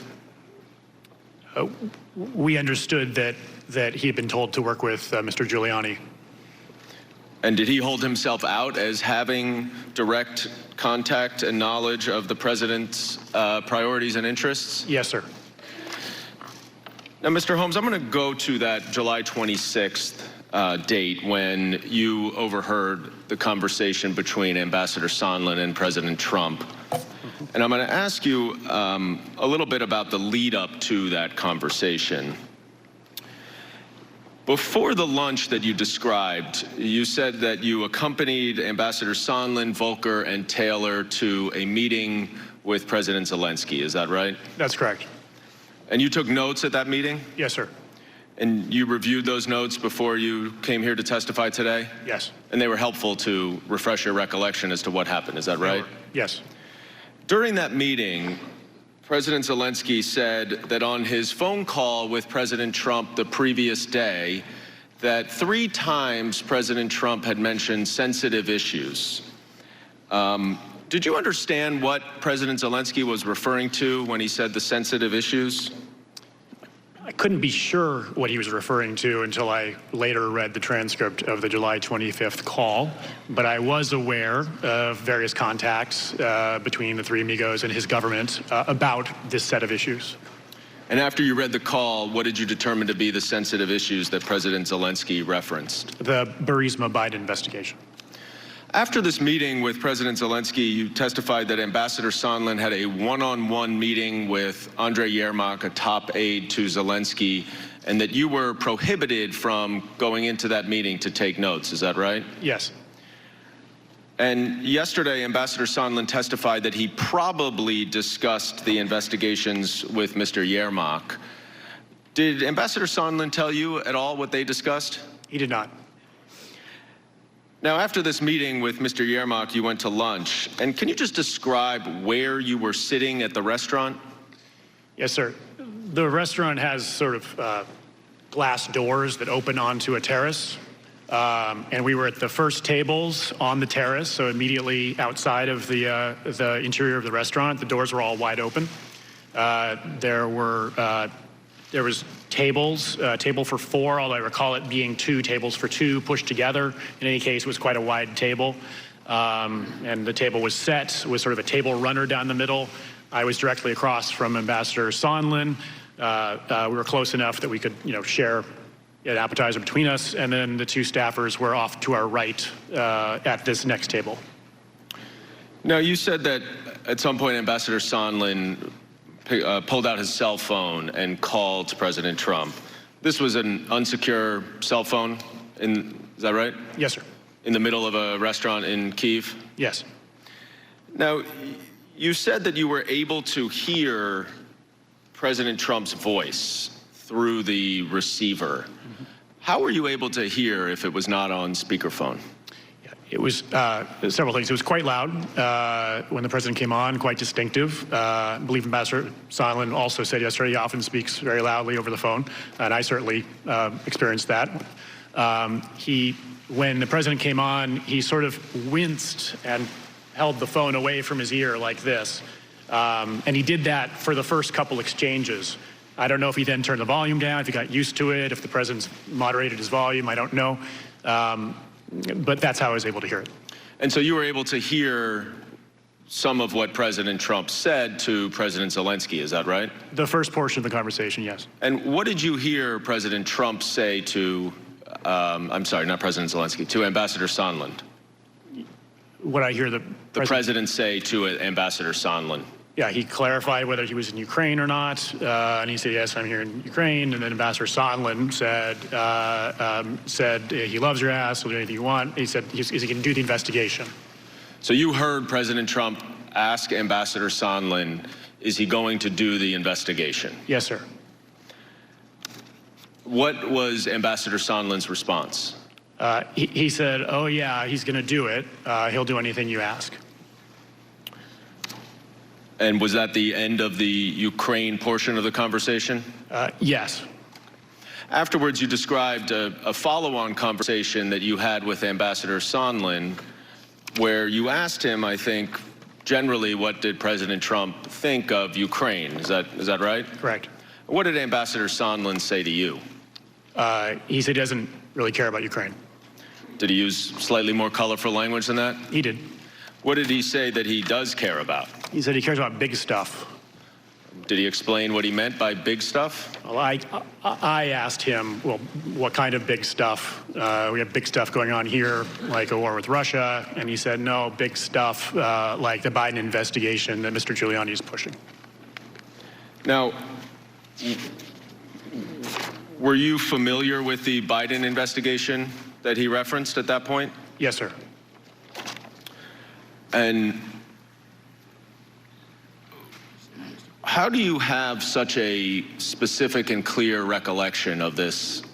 We understood that he had been told to work with Mr. Giuliani. And did he hold himself out as having direct contact and knowledge of the president's priorities and interests? Yes, sir. Now, Mr. Holmes, I'm going to go to that July 26th date when you overheard the conversation between Ambassador Sondland and President Trump. And I'm going to ask you a little bit about the lead up to that conversation. Before the lunch that you described, you said that you accompanied Ambassador Sondland, Volker, and Taylor to a meeting with President Zelensky. Is that right? That's correct. And you took notes at that meeting? Yes, sir. And you reviewed those notes before you came here to testify today? Yes. And they were helpful to refresh your recollection as to what happened. Is that right? Yes. During that meeting, President Zelensky said that on his phone call with President Trump the previous day, that 3 times President Trump had mentioned sensitive issues. Did you understand what President Zelensky was referring to when he said the sensitive issues? I couldn't be sure what he was referring to until I later read the transcript of the July 25th call, but I was aware of various contacts between the 3 amigos and his government about this set of issues. And after you read the call, what did you determine to be the sensitive issues that President Zelensky referenced? The Burisma Biden investigation. After this meeting with President Zelensky, you testified that Ambassador Sondland had a one-on-one meeting with Andrei Yermak, a top aide to Zelensky, and that you were prohibited from going into that meeting to take notes. Is that right? Yes. And yesterday, Ambassador Sondland testified that he probably discussed the investigations with Mr. Yermak. Did Ambassador Sondland tell you at all what they discussed? He did not. Now, after this meeting with Mr. Yermak, you went to lunch. And can you just describe where you were sitting at the restaurant? Yes, sir. The restaurant has sort of glass doors that open onto a terrace. And we were at the first tables on the terrace, so immediately outside of the interior of the restaurant. The doors were all wide open. There was tables, table for 4, although I recall it being 2 tables for 2 pushed together. In any case, it was quite a wide table. And the table was set with sort of a table runner down the middle. I was directly across from Ambassador Sondland. We were close enough that we could, share an appetizer between us, and then the 2 staffers were off to our right at this next table. Now, you said that at some point Ambassador Sondland pulled out his cell phone and called President Trump. This was an unsecure cell phone, is that right? Yes, sir. In the middle of a restaurant in Kyiv? Yes. Now, you said that you were able to hear President Trump's voice through the receiver. Mm-hmm. How were you able to hear if it was not on speakerphone? It was several things. It was quite loud when the president came on, quite distinctive. I believe Ambassador Sondland also said yesterday he often speaks very loudly over the phone, and I certainly experienced that. When the president came on, he sort of winced and held the phone away from his ear like this. And he did that for the first couple exchanges. I don't know if he then turned the volume down, if he got used to it, if the president's moderated his volume, I don't know. But that's how I was able to hear it. And so you were able to hear some of what President Trump said to President Zelensky, is that right? The first portion of the conversation, yes. And what did you hear President Trump say to, I'm sorry, not President Zelensky, to Ambassador Sondland? What I hear the president say to Ambassador Sondland? Yeah, he clarified whether he was in Ukraine or not, and he said, yes, I'm here in Ukraine. And then Ambassador Sondland said he loves your ass, he'll do anything you want. He said he can do the investigation. So you heard President Trump ask Ambassador Sondland, is he going to do the investigation? Yes, sir. What was Ambassador Sondland's response? He said, oh, yeah, he's going to do it. He'll do anything you ask. And was that the end of the Ukraine portion of the conversation? Yes. Afterwards, you described a follow-on conversation that you had with Ambassador Sondland, where you asked him, I think, generally, what did President Trump think of Ukraine? Is that right? Correct. What did Ambassador Sondland say to you? He said he doesn't really care about Ukraine. Did he use slightly more colorful language than that? He did. What did he say that he does care about? He said he cares about big stuff. Did he explain what he meant by big stuff? Well, I asked him, well, what kind of big stuff? We have big stuff going on here, like a war with Russia, and he said, no, big stuff like the Biden investigation that Mr. Giuliani is pushing. Now, Were you familiar with the Biden investigation that he referenced at that point? Yes, sir. And how do you have such a specific and clear recollection of this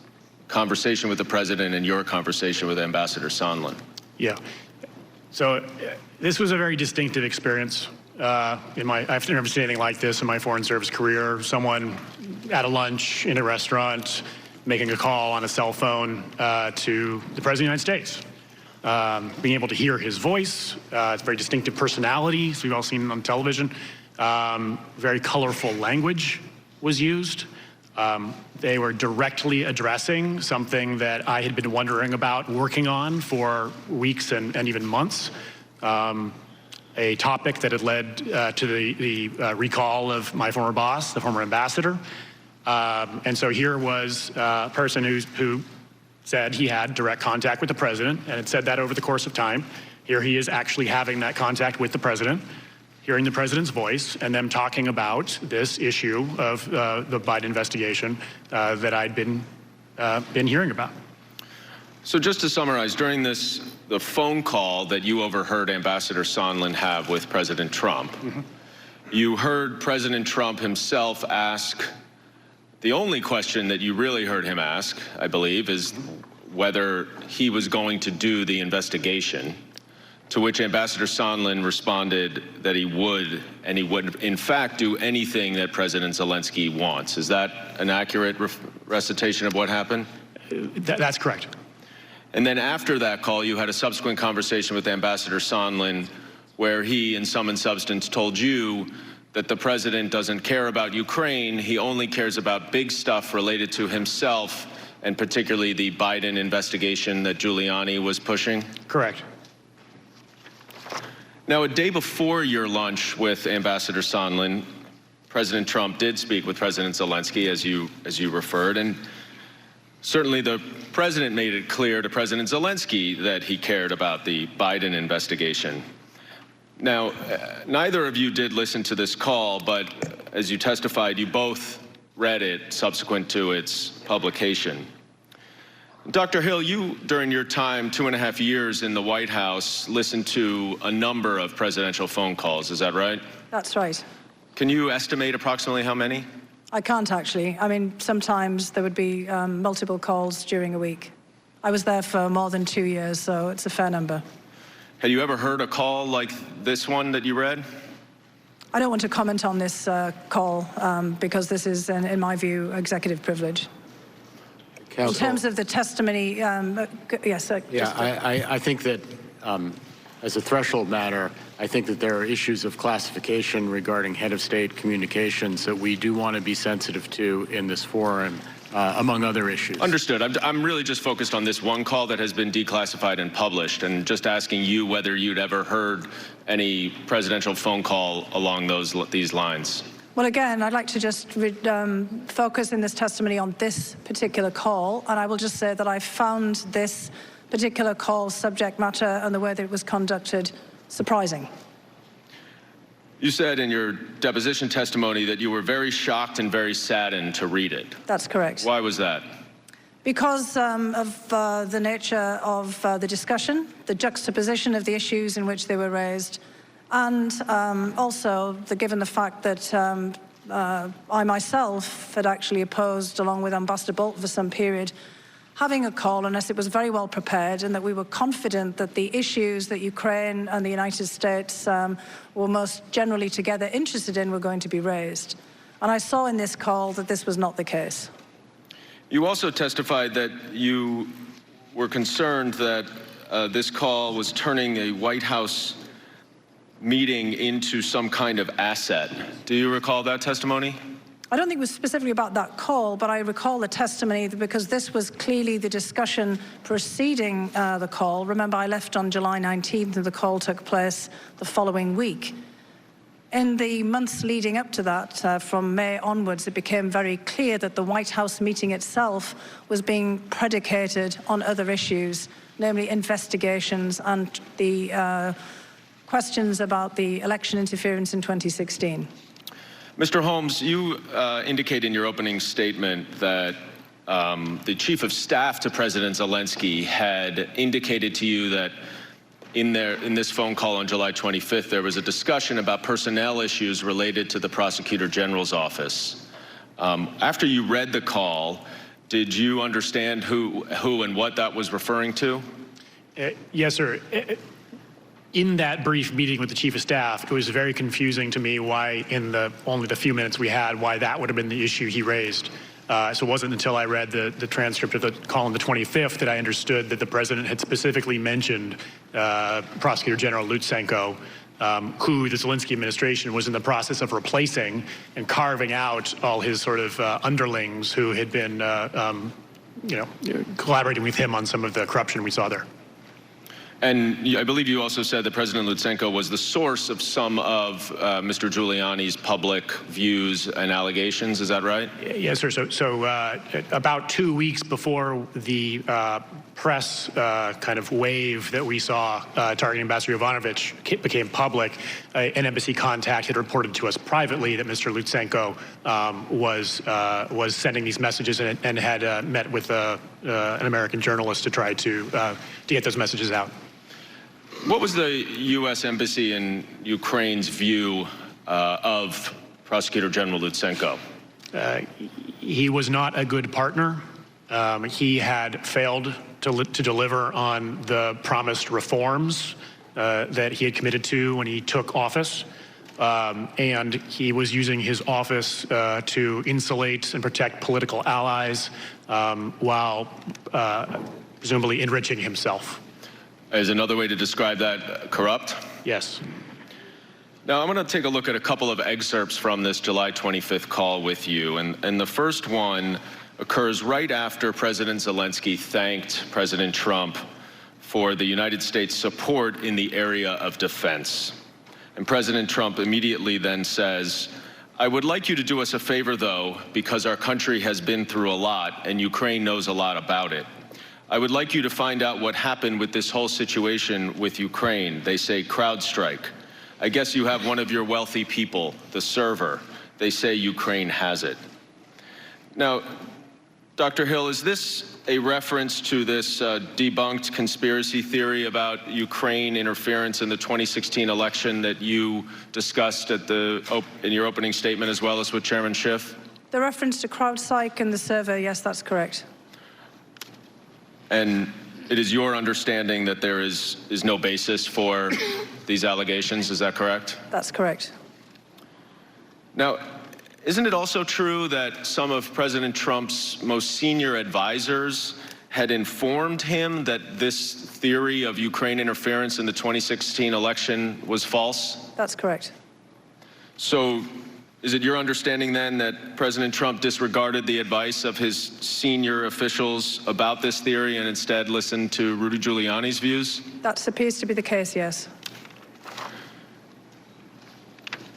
conversation with the president and your conversation with Ambassador Sondland? Yeah. So this was a very distinctive experience. I've never seen anything like this in my foreign service career. Someone at a lunch in a restaurant making a call on a cell phone to the President of the United States. Being able to hear his voice, it's a very distinctive personality, as we've all seen on television. Very colorful language was used. They were directly addressing something that I had been wondering about working on for weeks and even months. A topic that had led to the recall of my former boss, the former ambassador. And so here was a person who said he had direct contact with the president, and had said that over the course of time. Here he is actually having that contact with the president, hearing the president's voice, and them talking about this issue of the Biden investigation that I'd been hearing about. So just to summarize, during the phone call that you overheard Ambassador Sondland have with President Trump, you heard President Trump himself ask, the only question that you really heard him ask, I believe, is whether he was going to do the investigation, to which Ambassador Sondland responded that he would, and he would in fact do anything that President Zelensky wants. Is that an accurate recitation of what happened? That's correct. And then after that call, you had a subsequent conversation with Ambassador Sondland where he, in sum and substance, told you that the president doesn't care about Ukraine. He only cares about big stuff related to himself, and particularly the Biden investigation that Giuliani was pushing? Correct. Now, a day before your lunch with Ambassador Sondland, President Trump did speak with President Zelensky, as you referred, and certainly the president made it clear to President Zelensky that he cared about the Biden investigation. Now, neither of you did listen to this call, but as you testified, you both read it subsequent to its publication. Dr. Hill, you, during your time, 2.5 years in the White House, listened to a number of presidential phone calls, is that right? That's right. Can you estimate approximately how many? I can't actually. I mean, sometimes there would be multiple calls during a week. I was there for more than 2 years, so it's a fair number. Had you ever heard a call like this one that you read? I don't want to comment on this call because this is, in my view, executive privilege. Counsel. In terms of the testimony, yes. I think that as a threshold matter, I think that there are issues of classification regarding head of state communications that we do want to be sensitive to in this forum, among other issues. Understood. I'm really just focused on this one call that has been declassified and published, and just asking you whether you'd ever heard any presidential phone call along these lines. Well, again, I'd like to just focus in this testimony on this particular call, and I will just say that I found this particular call subject matter and the way that it was conducted surprising. You said in your deposition testimony that you were very shocked and very saddened to read it. That's correct. Why was that? Because of the nature of the discussion, the juxtaposition of the issues in which they were raised, and also given the fact that I myself had actually opposed, along with Ambassador Bolton for some period, having a call unless it was very well prepared, and that we were confident that the issues that Ukraine and the United States were most generally together interested in were going to be raised. And I saw in this call that this was not the case. You also testified that you were concerned that this call was turning a White House meeting into some kind of asset. Do you recall that testimony? I don't think it was specifically about that call, but I recall the testimony because this was clearly the discussion preceding the call. Remember, I left on July 19th and the call took place the following week. In the months leading up to that, from May onwards, it became very clear that the White House meeting itself was being predicated on other issues, namely investigations and the questions about the election interference in 2016. Mr. Holmes, you indicate in your opening statement that the chief of staff to President Zelensky had indicated to you that in this phone call on July 25th, there was a discussion about personnel issues related to the Prosecutor General's office. After you read the call, did you understand who and what that was referring to? Yes, sir. In that brief meeting with the chief of staff, it was very confusing to me why, in only the few minutes we had, why that would have been the issue he raised. So it wasn't until I read the transcript of the call on the 25th that I understood that the president had specifically mentioned Prosecutor General Lutsenko, who the Zelensky administration was in the process of replacing and carving out all his sort of underlings who had been, collaborating with him on some of the corruption we saw there. And I believe you also said that President Lutsenko was the source of some of Mr. Giuliani's public views and allegations. Is that right? Yes, sir. So about 2 weeks before the press kind of wave that we saw targeting Ambassador Yovanovitch became public, an embassy contact had reported to us privately that Mr. Lutsenko was sending these messages and had met with an American journalist to try to get those messages out. What was the U.S. Embassy in Ukraine's view of Prosecutor General Lutsenko? He was not a good partner. He had failed to deliver on the promised reforms that he had committed to when he took office. And he was using his office to insulate and protect political allies while presumably enriching himself. Is another way to describe that corrupt? Yes. Now, I'm going to take a look at a couple of excerpts from this July 25th call with you. And the first one occurs right after President Zelensky thanked President Trump for the United States' support in the area of defense. And President Trump immediately then says, "I would like you to do us a favor, though, because our country has been through a lot and Ukraine knows a lot about it. I would like you to find out what happened with this whole situation with Ukraine. They say CrowdStrike. I guess you have one of your wealthy people, the server. They say Ukraine has it." Now, Dr. Hill, is this a reference to this debunked conspiracy theory about Ukraine interference in the 2016 election that you discussed in your opening statement as well as with Chairman Schiff? The reference to CrowdStrike and the server, yes, that's correct. And it is your understanding that there is no basis for these allegations, is that correct? That's correct. Now, isn't it also true that some of President Trump's most senior advisors had informed him that this theory of Ukraine interference in the 2016 election was false? That's correct. So, is it your understanding then that President Trump disregarded the advice of his senior officials about this theory and instead listened to Rudy Giuliani's views? That appears to be the case, yes.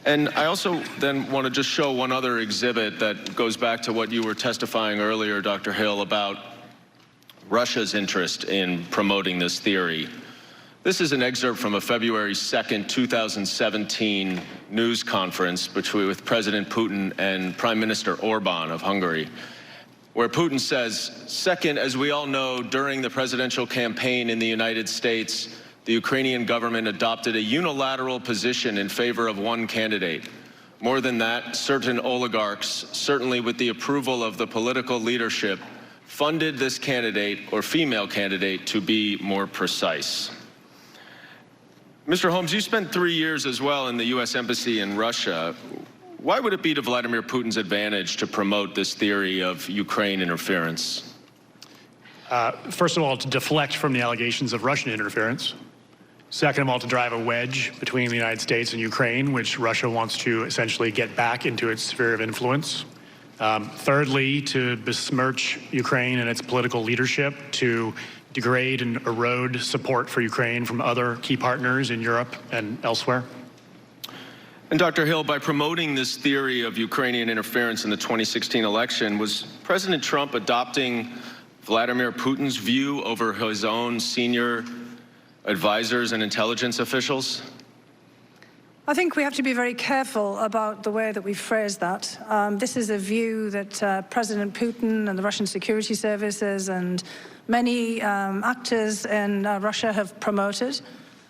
And I also then want to just show one other exhibit that goes back to what you were testifying earlier, Dr. Hill, about Russia's interest in promoting this theory. This is an excerpt from a February 2nd, 2017 news conference with President Putin and Prime Minister Orban of Hungary, where Putin says, "Second, as we all know, during the presidential campaign in the United States, the Ukrainian government adopted a unilateral position in favor of one candidate. More than that, certain oligarchs, certainly with the approval of the political leadership, funded this candidate, or female candidate, to be more precise." Mr. Holmes, you spent 3 years as well in the U.S. Embassy in Russia. Why would it be to Vladimir Putin's advantage to promote this theory of Ukraine interference? First of all, to deflect from the allegations of Russian interference. Second of all, to drive a wedge between the United States and Ukraine, which Russia wants to essentially get back into its sphere of influence. Thirdly, to besmirch Ukraine and its political leadership, to degrade and erode support for Ukraine from other key partners in Europe and elsewhere. And Dr. Hill, by promoting this theory of Ukrainian interference in the 2016 election, was President Trump adopting Vladimir Putin's view over his own senior advisors and intelligence officials? I think we have to be very careful about the way that we phrase that. This is a view that President Putin and the Russian security services and many actors in Russia have promoted.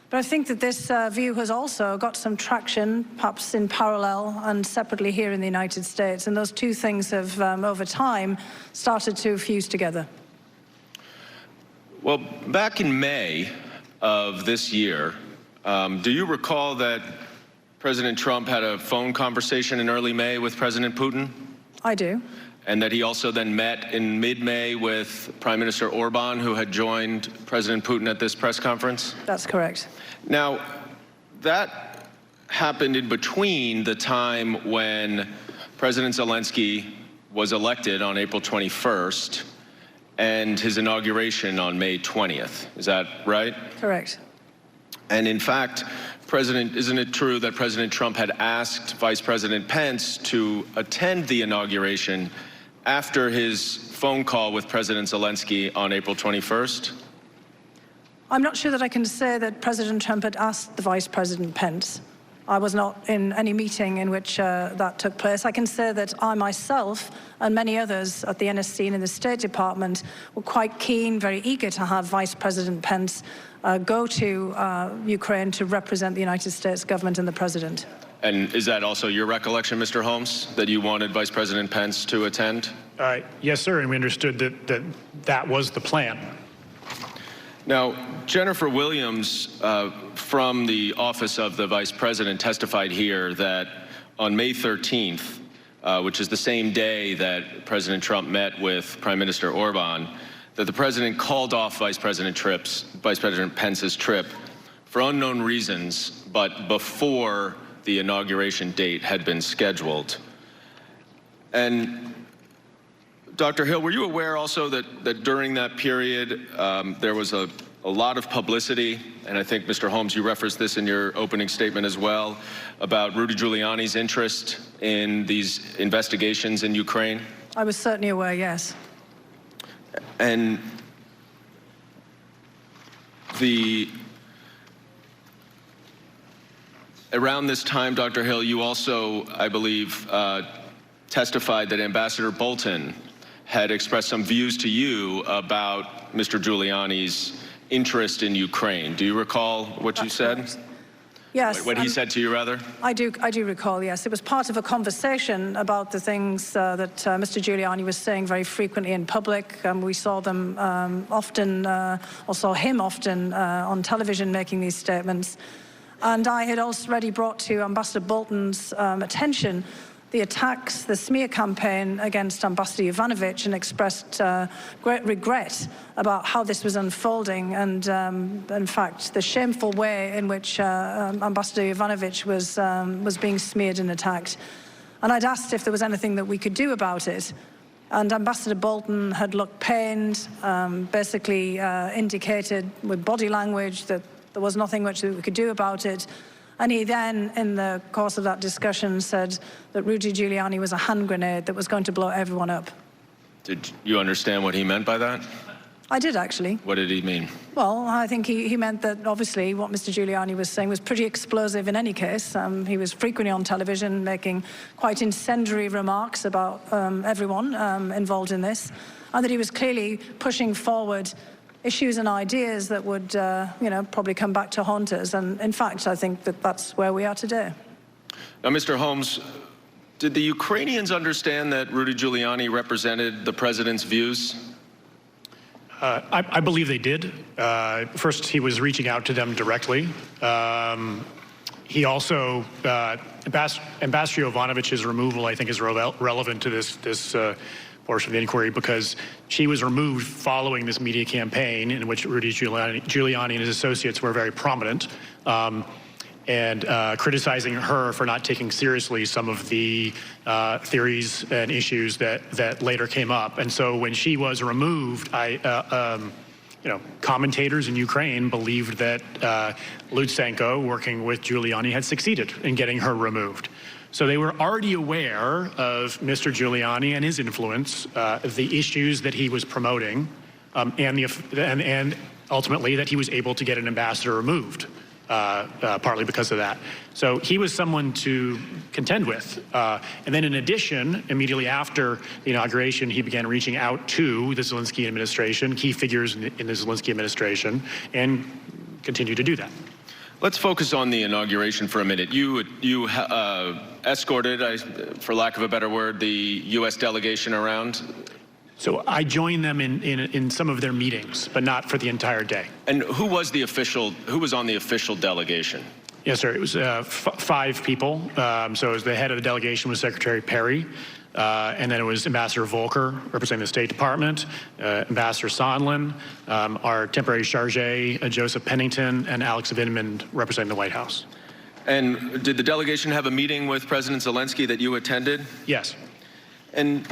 But I think that this view has also got some traction, perhaps in parallel and separately here in the United States. And those two things have, over time, started to fuse together. Well, back in May of this year, do you recall that President Trump had a phone conversation in early May with President Putin? I do. And that he also then met in mid-May with Prime Minister Orban, who had joined President Putin at this press conference? That's correct. Now, that happened in between the time when President Zelensky was elected on April 21st and his inauguration on May 20th. Is that right? Correct. And in fact, isn't it true that President Trump had asked Vice President Pence to attend the inauguration after his phone call with President Zelensky on April 21st? I'm not sure that I can say that President Trump had asked the Vice President Pence. I was not in any meeting in which that took place. I can say that I myself and many others at the NSC and in the State Department were quite keen, very eager to have Vice President Pence go to Ukraine to represent the United States government and the President. And is that also your recollection, Mr. Holmes, that you wanted Vice President Pence to attend? Yes, sir, and we understood that was the plan. Now, Jennifer Williams from the Office of the Vice President testified here that on May 13th, which is the same day that President Trump met with Prime Minister Orban, that the President called off Vice President Pence's trip for unknown reasons, but before the inauguration date had been scheduled. And Dr. Hill, were you aware also that during that period there was a lot of publicity, and I think, Mr. Holmes, you referenced this in your opening statement as well, about Rudy Giuliani's interest in these investigations in Ukraine? I was certainly aware, yes. And around this time, Dr. Hill, you also, I believe, testified that Ambassador Bolton had expressed some views to you about Mr. Giuliani's interest in Ukraine. Do you recall what you said? Yes. What he said to you, rather? I do recall, yes. It was part of a conversation about the things that Mr. Giuliani was saying very frequently in public. We saw them often, or saw him often on television making these statements. And I had already brought to Ambassador Bolton's attention the attacks, the smear campaign against Ambassador Yovanovitch, and expressed great regret about how this was unfolding and, in fact, the shameful way in which Ambassador Yovanovitch was being smeared and attacked. And I'd asked if there was anything that we could do about it. And Ambassador Bolton had looked pained, basically indicated with body language that there was nothing much that we could do about it. And he then, in the course of that discussion, said that Rudy Giuliani was a hand grenade that was going to blow everyone up. Did you understand what he meant by that? I did, actually. What did he mean? Well, I think he meant that, obviously, what Mr. Giuliani was saying was pretty explosive in any case. He was frequently on television making quite incendiary remarks about everyone involved in this, and that he was clearly pushing forward issues and ideas that would, probably come back to haunt us. And in fact, I think that that's where we are today. Now, Mr. Holmes, did the Ukrainians understand that Rudy Giuliani represented the president's views? I believe they did. First, he was reaching out to them directly. He also, Ambassador Yovanovitch's removal, I think, is relevant to this portion of the inquiry, because she was removed following this media campaign in which Rudy Giuliani and his associates were very prominent, and criticizing her for not taking seriously some of the theories and issues that later came up. And so when she was removed, commentators in Ukraine believed that Lutsenko, working with Giuliani, had succeeded in getting her removed. So they were already aware of Mr. Giuliani and his influence, the issues that he was promoting, and ultimately that he was able to get an ambassador removed. partly because of that. So he was someone to contend with. And then in addition, immediately after the inauguration, he began reaching out to the Zelensky administration, key figures in the Zelensky administration, and continued to do that. Let's focus on the inauguration for a minute. You escorted, for lack of a better word, the U.S. delegation around. So I joined them in some of their meetings, but not for the entire day. And who was the official? Who was on the official delegation? Yes, sir. It was 5 people. So it was the head of the delegation was Secretary Perry, and then it was Ambassador Volker representing the State Department, Ambassador Sondland, our temporary chargé Joseph Pennington, and Alex Vindman representing the White House. And did the delegation have a meeting with President Zelensky that you attended? Yes. And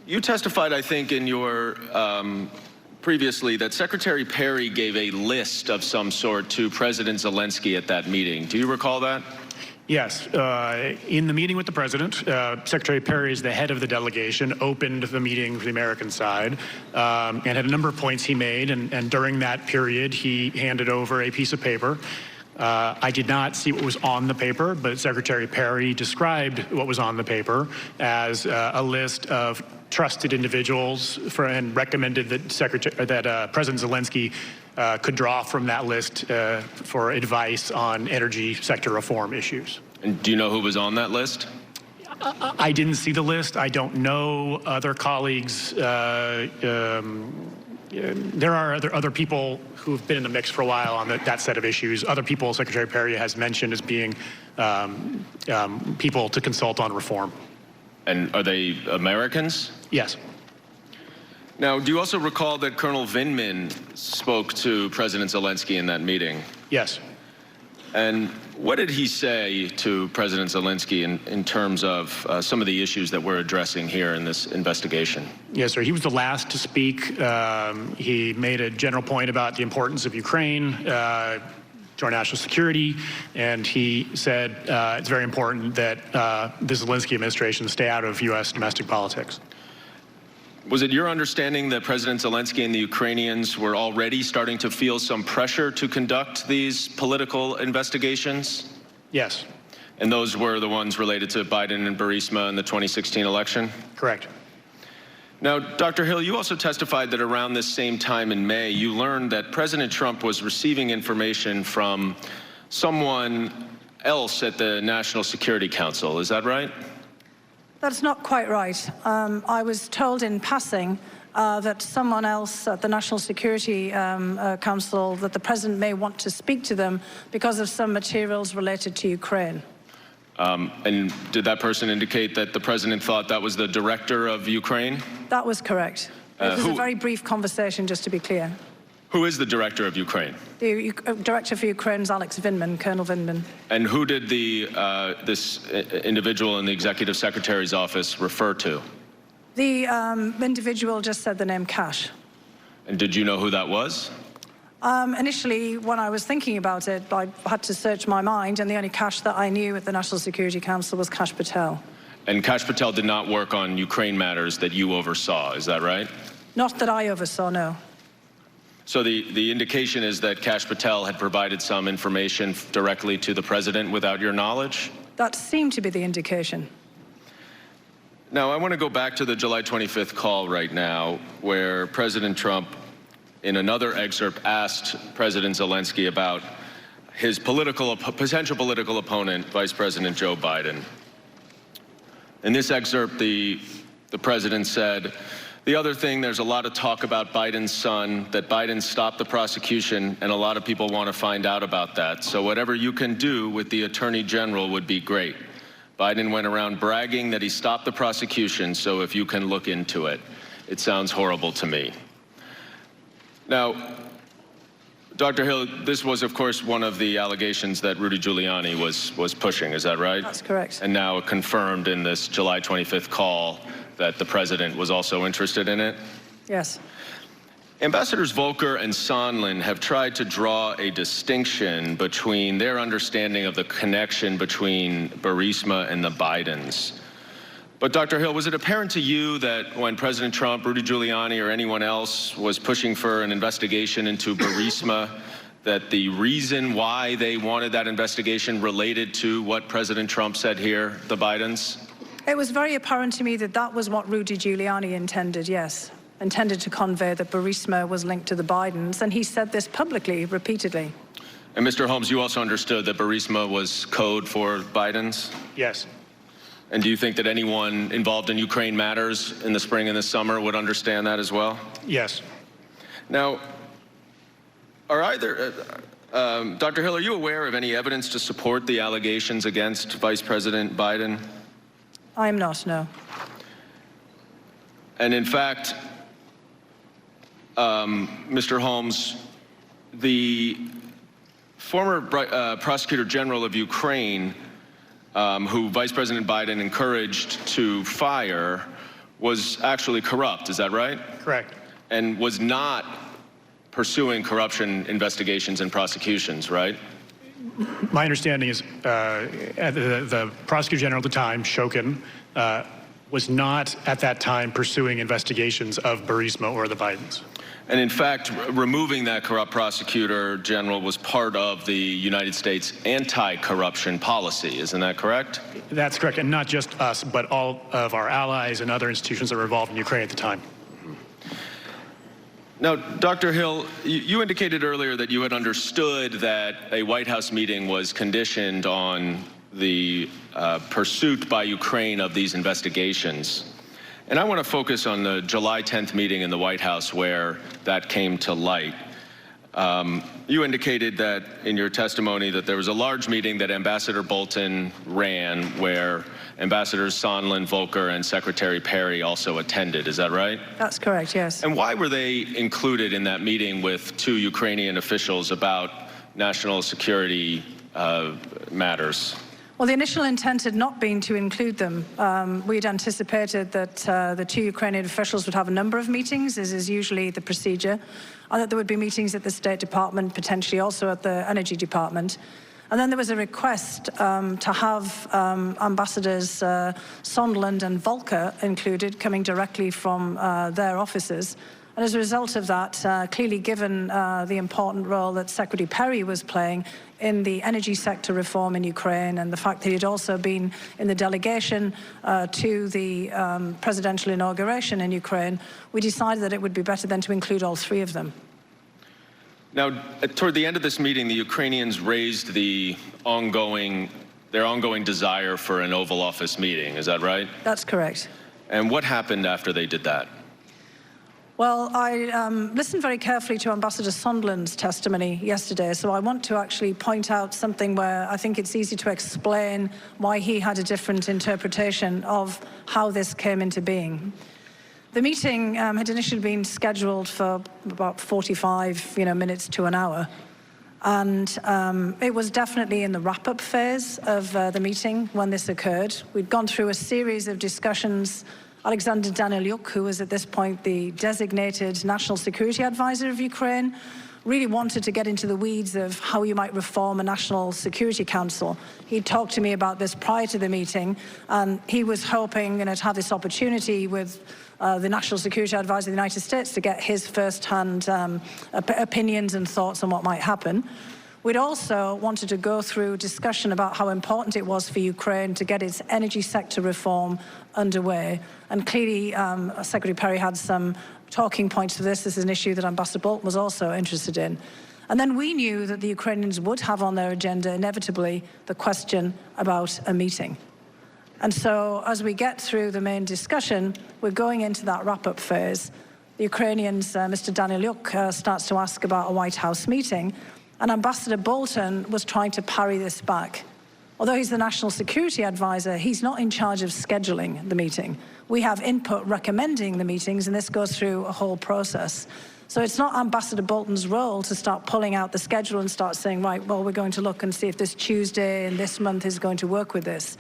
you testified, I think, in your previously that Secretary Perry gave a list of some sort to President Zelensky at that meeting. Do you recall that? Yes. In the meeting with the president, Secretary Perry, is the head of the delegation, opened the meeting for the American side and had a number of points he made. And during that period, he handed over a piece of paper. I did not see what was on the paper, but Secretary Perry described what was on the paper as a list of trusted individuals and recommended that President Zelensky could draw from that list for advice on energy sector reform issues. And do you know who was on that list? I didn't see the list. I don't know. Other colleagues, there are other people who've been in the mix for a while on that set of issues. Other people Secretary Perry has mentioned as being people to consult on reform. And are they Americans? Yes. Now, do you also recall that Colonel Vindman spoke to President Zelensky in that meeting? Yes. And what did he say to President Zelensky in terms of some of the issues that we're addressing here in this investigation? Yes, sir. He was the last to speak. He made a general point about the importance of Ukraine to our national security, and he said it's very important that the Zelensky administration stay out of U.S. domestic politics. Was it your understanding that President Zelensky and the Ukrainians were already starting to feel some pressure to conduct these political investigations? Yes. And those were the ones related to Biden and Burisma in the 2016 election? Correct. Now, Dr. Hill, you also testified that around this same time in May, you learned that President Trump was receiving information from someone else at the National Security Council. Is that right? That's not quite right. I was told in passing that someone else at the National Security Council, that the president may want to speak to them because of some materials related to Ukraine. And did that person indicate that the president thought that was the director of Ukraine? That was correct. It was a very brief conversation, just to be clear. Who is the director of Ukraine? The director for Ukraine is Alex Vindman, Colonel Vindman. And who did this individual in the executive secretary's office refer to? The individual just said the name Cash. And did you know who that was? Initially, when I was thinking about it, I had to search my mind, and the only Cash that I knew at the National Security Council was Kash Patel. And Kash Patel did not work on Ukraine matters that you oversaw, is that right? Not that I oversaw, no. So the indication is that Kash Patel had provided some information directly to the president without your knowledge? That seemed to be the indication. Now, I want to go back to the July 25th call right now, where President Trump, in another excerpt, asked President Zelensky about his potential political opponent, Vice President Joe Biden. In this excerpt, the president said, "The other thing, there's a lot of talk about Biden's son, that Biden stopped the prosecution, and a lot of people want to find out about that. So whatever you can do with the Attorney General would be great. Biden went around bragging that he stopped the prosecution, so if you can look into it. It sounds horrible to me." Now, Dr. Hill, this was, of course, one of the allegations that Rudy Giuliani was pushing, is that right? That's correct. And now confirmed in this July 25th call that the president was also interested in it? Yes. Ambassadors Volker and Sondland have tried to draw a distinction between their understanding of the connection between Burisma and the Bidens. But Dr. Hill, was it apparent to you that when President Trump, Rudy Giuliani, or anyone else was pushing for an investigation into Burisma, that the reason why they wanted that investigation related to what President Trump said here, the Bidens? It was very apparent to me that that was what Rudy Giuliani intended, yes. Intended to convey that Burisma was linked to the Bidens, and he said this publicly, repeatedly. And Mr. Holmes, you also understood that Burisma was code for Bidens? Yes. And do you think that anyone involved in Ukraine matters in the spring and the summer would understand that as well? Yes. Now, are either, Dr. Hill, are you aware of any evidence to support the allegations against Vice President Biden? I am not, no. And in fact, Mr. Holmes, the former Prosecutor General of Ukraine, who Vice President Biden encouraged to fire, was actually corrupt, is that right? Correct. And was not pursuing corruption investigations and prosecutions, right? My understanding is the Prosecutor General at the time, Shokin, was not at that time pursuing investigations of Burisma or the Bidens. And in fact, removing that corrupt Prosecutor General was part of the United States anti-corruption policy, isn't that correct? That's correct, and not just us, but all of our allies and other institutions that were involved in Ukraine at the time. Now, Dr. Hill, you indicated earlier that you had understood that a White House meeting was conditioned on the pursuit by Ukraine of these investigations. And I want to focus on the July 10th meeting in the White House where that came to light. You indicated that in your testimony that there was a large meeting that Ambassador Bolton ran where Ambassadors Sondland, Volker, and Secretary Perry also attended. Is that right? That's correct, yes. And why were they included in that meeting with two Ukrainian officials about national security matters? Well, the initial intent had not been to include them. We had anticipated that the two Ukrainian officials would have a number of meetings, as is usually the procedure, and that there would be meetings at the State Department, potentially also at the Energy Department. And then there was a request to have Ambassadors Sondland and Volker included, coming directly from their offices. And as a result of that, clearly given the important role that Secretary Perry was playing in the energy sector reform in Ukraine, and the fact that he had also been in the delegation to the presidential inauguration in Ukraine, we decided that it would be better then to include all three of them. Now, toward the end of this meeting, the Ukrainians raised their ongoing desire for an Oval Office meeting. Is that right? That's correct. And what happened after they did that? Well, I listened very carefully to Ambassador Sondland's testimony yesterday, so I want to actually point out something where I think it's easy to explain why he had a different interpretation of how this came into being. The meeting had initially been scheduled for about 45 minutes to an hour, and it was definitely in the wrap-up phase of the meeting when this occurred. We'd gone through a series of discussions. Alexander Danylyuk, who was at this point the designated National Security Advisor of Ukraine, really wanted to get into the weeds of how you might reform a National Security Council. He talked to me about this prior to the meeting, and he was hoping to have this opportunity with the National Security Advisor of the United States to get his first-hand opinions and thoughts on what might happen. We'd also wanted to go through discussion about how important it was for Ukraine to get its energy sector reform underway. And clearly, Secretary Perry had some talking points to this. This is an issue that Ambassador Bolton was also interested in. And then we knew that the Ukrainians would have on their agenda, inevitably, the question about a meeting. And so, as we get through the main discussion, we're going into that wrap-up phase. The Ukrainians, Mr. Danylyuk, starts to ask about a White House meeting. And Ambassador Bolton was trying to parry this back. Although he's the National Security Advisor, he's not in charge of scheduling the meeting. We have input recommending the meetings, and this goes through a whole process. So it's not Ambassador Bolton's role to start pulling out the schedule and start saying, right, well, we're going to look and see if this Tuesday in this month is going to work with this.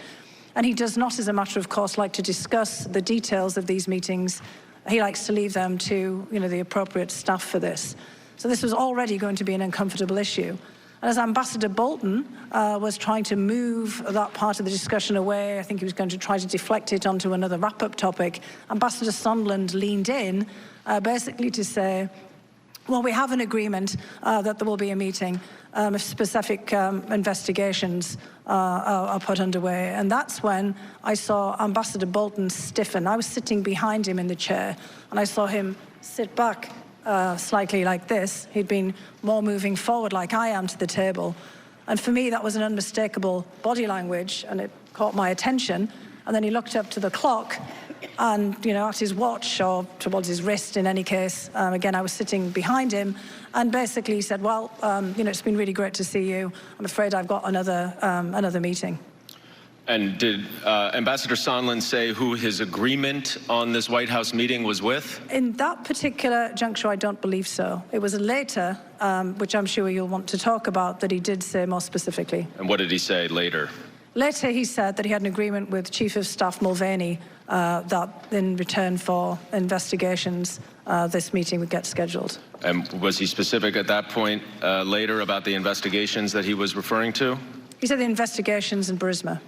And he does not, as a matter of course, like to discuss the details of these meetings. He likes to leave them to, the appropriate staff for this. So this was already going to be an uncomfortable issue. And as Ambassador Bolton was trying to move that part of the discussion away, I think he was going to try to deflect it onto another wrap-up topic, Ambassador Sondland leaned in basically to say, Well, we have an agreement that there will be a meeting if specific investigations are put underway. And that's when I saw Ambassador Bolton stiffen. I was sitting behind him in the chair, and I saw him sit back slightly like this. He'd been more moving forward like I am to the table. And for me, that was an unmistakable body language, and it caught my attention. And then he looked up to the clock and, at his watch, or towards his wrist in any case. Again, I was sitting behind him, and basically he said, well, it's been really great to see you. I'm afraid I've got another meeting. And did Ambassador Sondland say who his agreement on this White House meeting was with? In that particular juncture, I don't believe so. It was later, which I'm sure you'll want to talk about, that he did say more specifically. And what did he say later? Later, he said that he had an agreement with Chief of Staff Mulvaney that in return for investigations, this meeting would get scheduled. And was he specific at that point later about the investigations that he was referring to? He said the investigations in Burisma.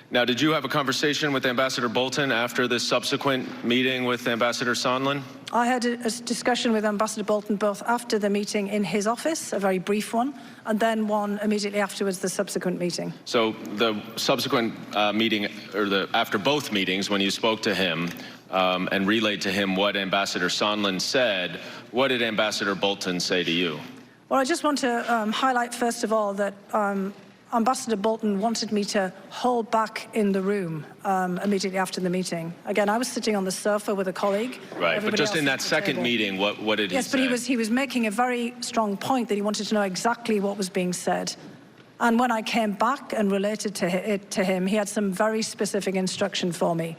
Now, did you have a conversation with Ambassador Bolton after this subsequent meeting with Ambassador Sondland? I had a discussion with Ambassador Bolton both after the meeting in his office, a very brief one, and then one immediately afterwards, the subsequent meeting. So the subsequent meeting, or after both meetings, when you spoke to him and relayed to him what Ambassador Sondland said, what did Ambassador Bolton say to you? Well, I just want to highlight, first of all, that Ambassador Bolton wanted me to hold back in the room immediately after the meeting. Again, I was sitting on the sofa with a colleague. Right, but just in that second meeting, what did he say? Yes, but he was making a very strong point that he wanted to know exactly what was being said. And when I came back and related it to him, he had some very specific instruction for me.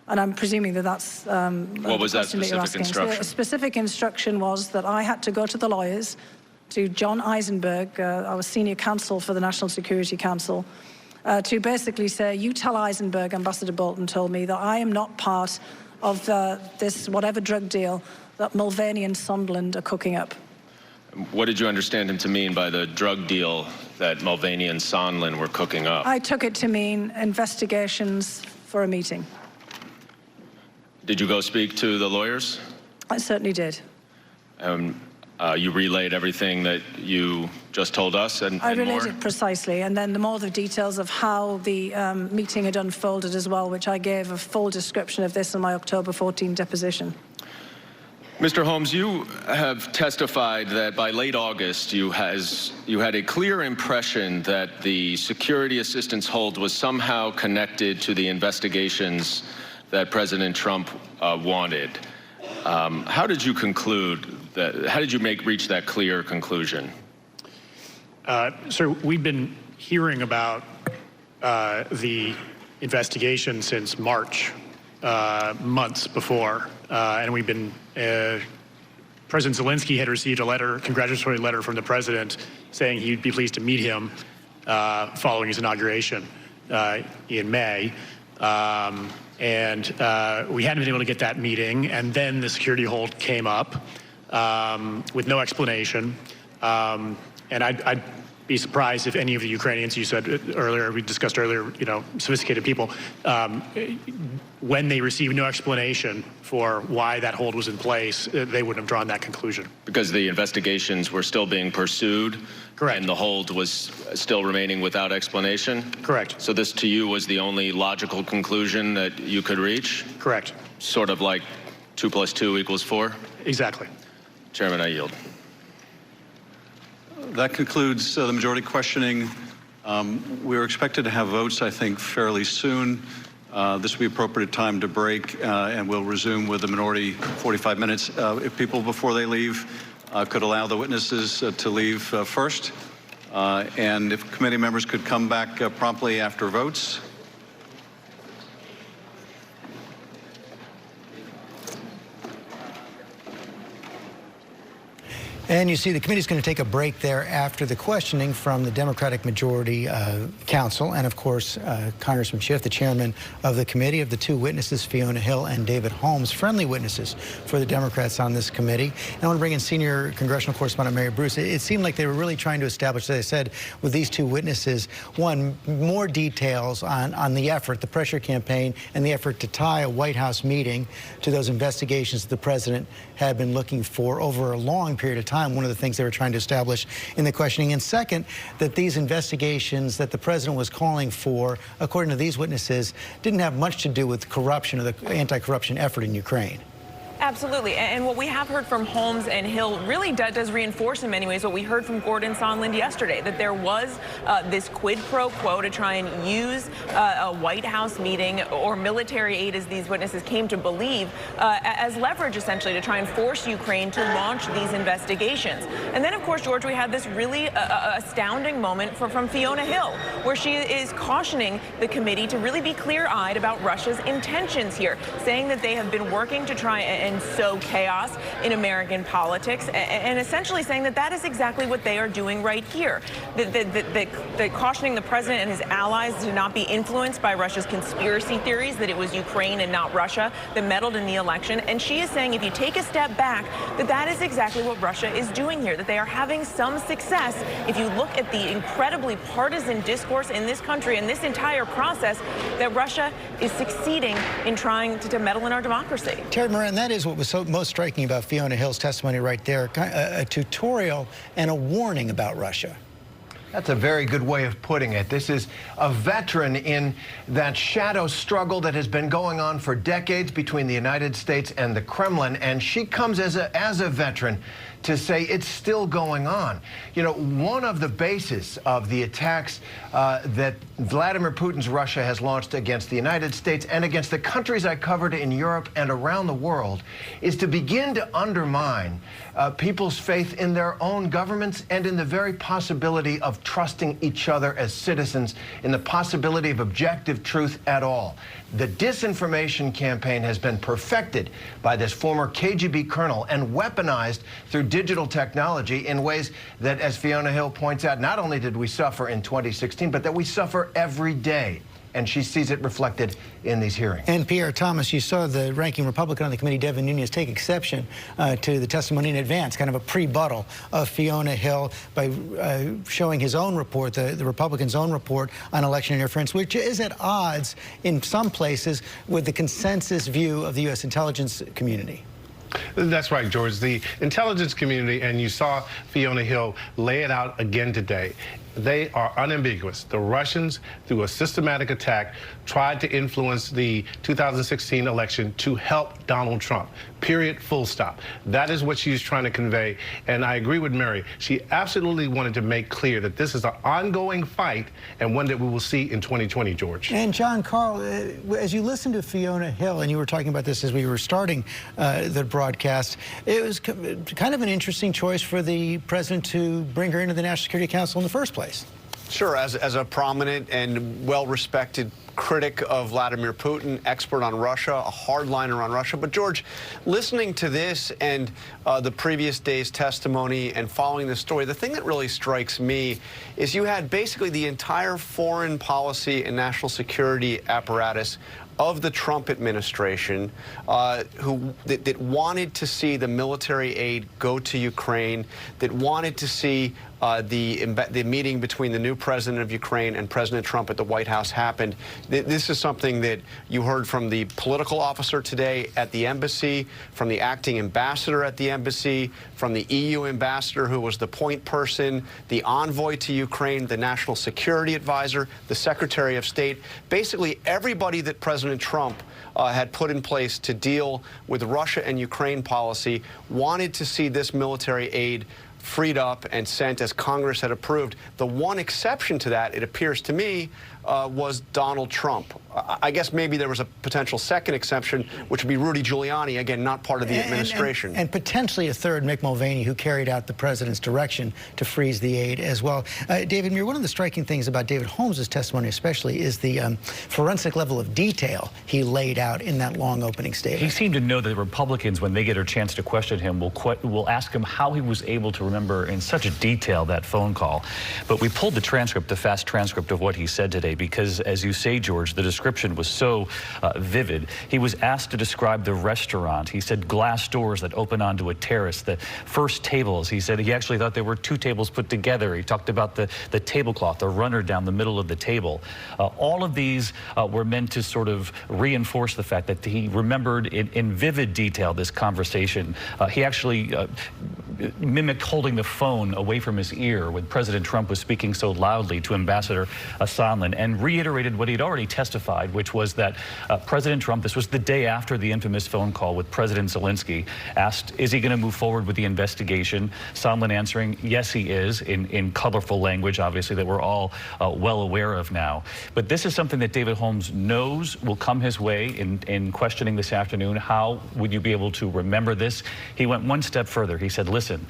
And I'm presuming that that's what was that specific instruction? So the specific instruction was that I had to go to the lawyers, to John Eisenberg, our senior counsel for the National Security Council, to basically say, you tell Eisenberg, Ambassador Bolton told me, that I am not part of this whatever drug deal that Mulvaney and Sondland are cooking up. What did you understand him to mean by the drug deal that Mulvaney and Sondland were cooking up? I took it to mean investigations for a meeting. Did you go speak to the lawyers? I certainly did. You relayed everything that you just told us and I relayed more? it precisely, and then the details of how the meeting had unfolded as well, which I gave a full description of this in my October 14 deposition. Mr. Holmes, you have testified that by late August you had a clear impression that the security assistance hold was somehow connected to the investigations that President Trump wanted. How did you conclude that? How did you reach that clear conclusion? Sir, we've been hearing about the investigation since March, months before, and we've been. President Zelensky had received a congratulatory letter from the president saying he'd be pleased to meet him following his inauguration in May. And we hadn't been able to get that meeting, and then the security hold came up with no explanation. And I'd be surprised if any of the Ukrainians, you said earlier, we discussed earlier, sophisticated people, when they received no explanation for why that hold was in place, they wouldn't have drawn that conclusion. Because the investigations were still being pursued? Correct. And the hold was still remaining without explanation? Correct. So this, to you, was the only logical conclusion that you could reach? Correct. Sort of like 2 + 2 = 4? Exactly. Chairman, I yield. That concludes the majority questioning. We're expected to have votes, I think, fairly soon. This will be appropriate time to break, and we'll resume with the minority 45 minutes. If people, before they leave, could allow the witnesses to leave first, and if committee members could come back promptly after votes. And you see the committee's going to take a break there after the questioning from the Democratic Majority Counsel and, of course, Congressman Schiff, the chairman of the committee, of the two witnesses, Fiona Hill and David Holmes, friendly witnesses for the Democrats on this committee. And I want to bring in senior congressional correspondent Mary Bruce. It seemed like they were really trying to establish, as I said, with these two witnesses, one, more details on the effort, the pressure campaign, and the effort to tie a White House meeting to those investigations that the president had been looking for over a long period of time. One of the things they were trying to establish in the questioning. And second, that these investigations that the president was calling for, according to these witnesses, didn't have much to do with corruption or the anti-corruption effort in Ukraine. Absolutely. And what we have heard from Holmes and Hill really does reinforce in many ways what we heard from Gordon Sondland yesterday, that there was this quid pro quo to try and use a White House meeting or military aid, as these witnesses came to believe, as leverage, essentially, to try and force Ukraine to launch these investigations. And then, of course, George, we had this really astounding moment from Fiona Hill, where she is cautioning the committee to really be clear-eyed about Russia's intentions here, saying that they have been working to try and sow chaos in American politics, and essentially saying that that is exactly what they are doing right here. The cautioning the president and his allies to not be influenced by Russia's conspiracy theories, that it was Ukraine and not Russia that meddled in the election. And she is saying, if you take a step back, that is exactly what Russia is doing here, that they are having some success. If you look at the incredibly partisan discourse in this country and this entire process, that Russia is succeeding in trying to meddle in our democracy. Terry Moran, that is what was most striking about Fiona Hill's testimony right there, a tutorial and a warning about Russia. That's a very good way of putting it. This is a veteran in that shadow struggle that has been going on for decades between the United States and the Kremlin, and she comes as a veteran to say it's still going on. You know, one of the bases of the attacks that Vladimir Putin's Russia has launched against the United States and against the countries I covered in Europe and around the world is to begin to undermine people's faith in their own governments and in the very possibility of trusting each other as citizens, in the possibility of objective truth at all. The disinformation campaign has been perfected by this former KGB colonel and weaponized through digital technology in ways that, as Fiona Hill points out, not only did we suffer in 2016, but that we suffer every day. And she sees it reflected in these hearings. And Pierre Thomas, you saw the ranking Republican on the committee, Devin Nunes, take exception to the testimony in advance, kind of a pre-buttal of Fiona Hill by showing his own report, the Republicans' own report on election interference, which is at odds in some places with the consensus view of the U.S. intelligence community. That's right, George. The intelligence community, and you saw Fiona Hill lay it out again today, they are unambiguous. The Russians, through a systematic attack, tried to influence the 2016 election to help Donald Trump. Period, full stop. That is what she's trying to convey. And I agree with Mary. She absolutely wanted to make clear that this is an ongoing fight and one that we will see in 2020, George. And John Carl, as you listen to Fiona Hill, and you were talking about this as we were starting the broadcast, it was kind of an interesting choice for the president to bring her into the National Security Council in the first place. Sure, as a prominent and well-respected critic of Vladimir Putin, expert on Russia, a hardliner on Russia. But George, listening to this and the previous day's testimony and following the story, the thing that really strikes me is you had basically the entire foreign policy and national security apparatus of the Trump administration that wanted to see the military aid go to Ukraine, that wanted to see the meeting between the new president of Ukraine and President Trump at the White House happened. This is something that you heard from the political officer today at the embassy, from the acting ambassador at the embassy, from the EU ambassador who was the point person, the envoy to Ukraine, the national security advisor, the Secretary of State, basically everybody that President Trump had put in place to deal with Russia and Ukraine policy wanted to see this military aid freed up and sent as Congress had approved. The one exception to that, it appears to me, was Donald Trump. I guess maybe there was a potential second exception, which would be Rudy Giuliani, again, not part of the administration. And potentially a third, Mick Mulvaney, who carried out the president's direction to freeze the aid as well. David Muir, one of the striking things about David Holmes' testimony especially is the forensic level of detail he laid out in that long opening statement. He seemed to know that the Republicans, when they get a chance to question him, will ask him how he was able to remember in such detail that phone call. But we pulled the transcript, the fast transcript of what he said today, because as you say, George, the description was so vivid. He was asked to describe the restaurant. He said glass doors that open onto a terrace, the first tables. He said he actually thought there were two tables put together. He talked about the tablecloth, the runner down the middle of the table. All of these were meant to sort of reinforce the fact that he remembered in vivid detail this conversation. He actually mimicked holding the phone away from his ear when President Trump was speaking so loudly to Ambassador Sondland, and reiterated what he'd already testified, which was that President Trump, this was the day after the infamous phone call with President Zelensky, asked, is he going to move forward with the investigation? Sondland answering, yes, he is, in colorful language, obviously, that we're all well aware of now. But this is something that David Holmes knows will come his way in questioning this afternoon. How would you be able to remember this? He went one step further. He said, listen,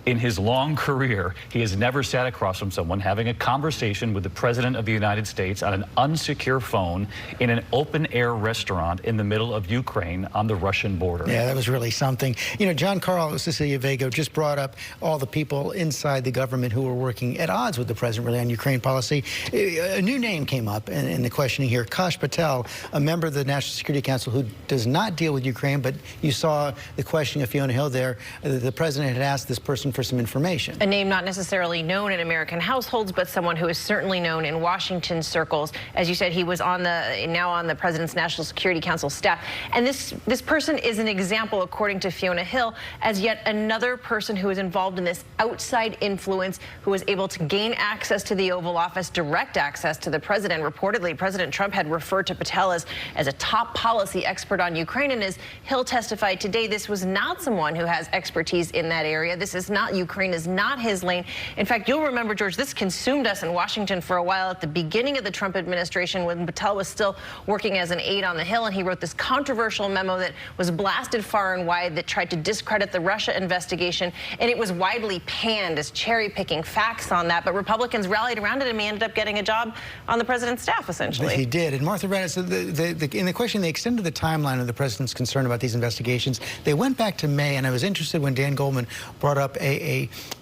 in his long career, he has never sat across from someone having a conversation with the President of the United States on an unsecure phone in an open-air restaurant in the middle of Ukraine on the Russian border. Yeah, that was really something. You know, John Carl, Cecilia Vega just brought up all the people inside the government who were working at odds with the President really on Ukraine policy. A new name came up in the questioning here, Kash Patel, a member of the National Security Council who does not deal with Ukraine, but you saw the questioning of Fiona Hill there. The President had asked this person for some information. A name not necessarily known in American households, but someone who is certainly known in Washington circles. As you said, he was now on the President's National Security Council staff. And this person is an example, according to Fiona Hill, as yet another person who is involved in this outside influence, who was able to gain access to the Oval Office, direct access to the President. Reportedly, President Trump had referred to Patel as a top policy expert on Ukraine. And as Hill testified today, this was not someone who has expertise in that area. This is not Ukraine, is not his lane. In fact, you'll remember, George, this consumed us in Washington for a while at the beginning of the Trump administration when Patel was still working as an aide on the Hill, and he wrote this controversial memo that was blasted far and wide that tried to discredit the Russia investigation, and it was widely panned as cherry-picking facts on that, but Republicans rallied around it, and he ended up getting a job on the President's staff, essentially. He did. And Martha Raddatz, in the question, they extended the timeline of the President's concern about these investigations. They went back to May, and I was interested when Dan Goldman brought up a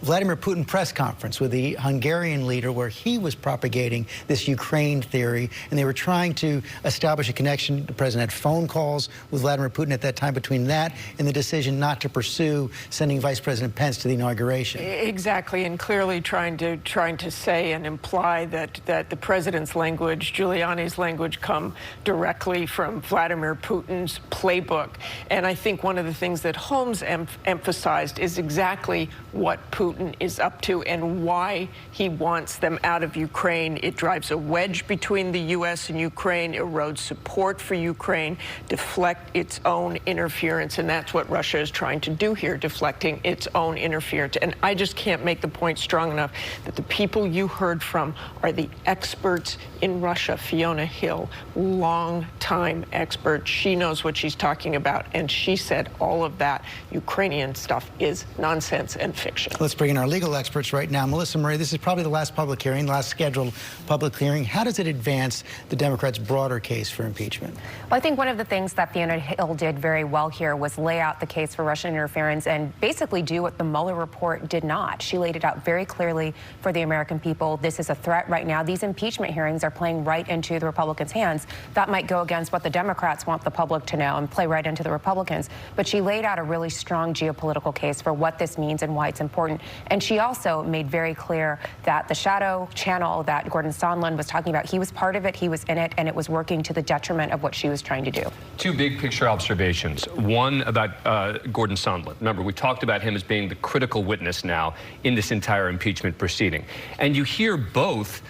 Vladimir Putin press conference with the Hungarian leader where he was propagating this Ukraine theory, and they were trying to establish a connection. The President had phone calls with Vladimir Putin at that time between that and the decision not to pursue sending Vice President Pence to the inauguration. Exactly, and clearly trying to say and imply that the President's language, Giuliani's language, come directly from Vladimir Putin's playbook. And I think one of the things that Holmes emphasized is exactly what Putin is up to and why he wants them out of Ukraine. It drives a wedge between the U.S. and Ukraine, erodes support for Ukraine, deflect its own interference, and that's what Russia is trying to do here, deflecting its own interference. And I just can't make the point strong enough that the people you heard from are the experts in Russia. Fiona Hill, long-time expert. She knows what she's talking about, and she said all of that Ukrainian stuff is nonsense and fiction. Let's bring in our legal experts right now. Melissa Murray, this is probably the last public hearing, last scheduled public hearing. How does it advance the Democrats' broader case for impeachment? Well, I think one of the things that Fiona Hill did very well here was lay out the case for Russian interference and basically do what the Mueller report did not. She laid it out very clearly for the American people. This is a threat right now. These impeachment hearings are playing right into the Republicans' hands. That might go against what the Democrats want the public to know and play right into the Republicans. But she laid out a really strong geopolitical case for what this means and why it's important. And she also made very clear that the shadow channel that Gordon Sondland was talking about, he was part of it, he was in it, and it was working to the detriment of what she was trying to do. Two big picture observations. One about Gordon Sondland. Remember, we talked about him as being the critical witness now in this entire impeachment proceeding. And you hear both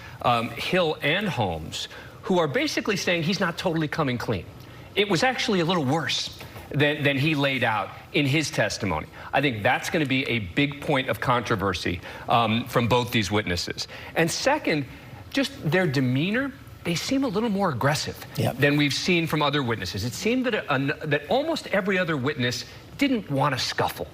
Hill and Holmes, who are basically saying he's not totally coming clean. It was actually a little worse than he laid out in his testimony. I think that's going to be a big point of controversy from both these witnesses. And second, just their demeanor they seem a little more aggressive than we've seen from other witnesses. It seemed that, that almost every other witness didn't want to scuffle.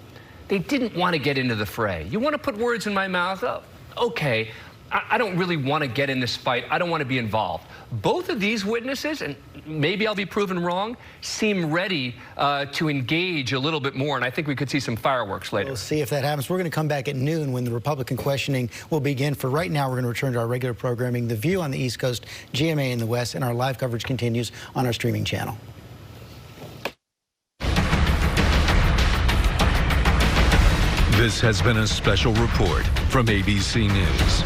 They didn't want to get into the fray. You want to put words in my mouth? Oh, okay. I don't really want to get in this fight. I don't want to be involved. Both of these witnesses, and maybe I'll be proven wrong, seem ready to engage a little bit more, and I think we could see some fireworks later. We'll see if that happens. We're going to come back at noon when the Republican questioning will begin. For right now, we're going to return to our regular programming, The View on the East Coast, GMA in the West, and our live coverage continues on our streaming channel. This has been a special report from ABC News.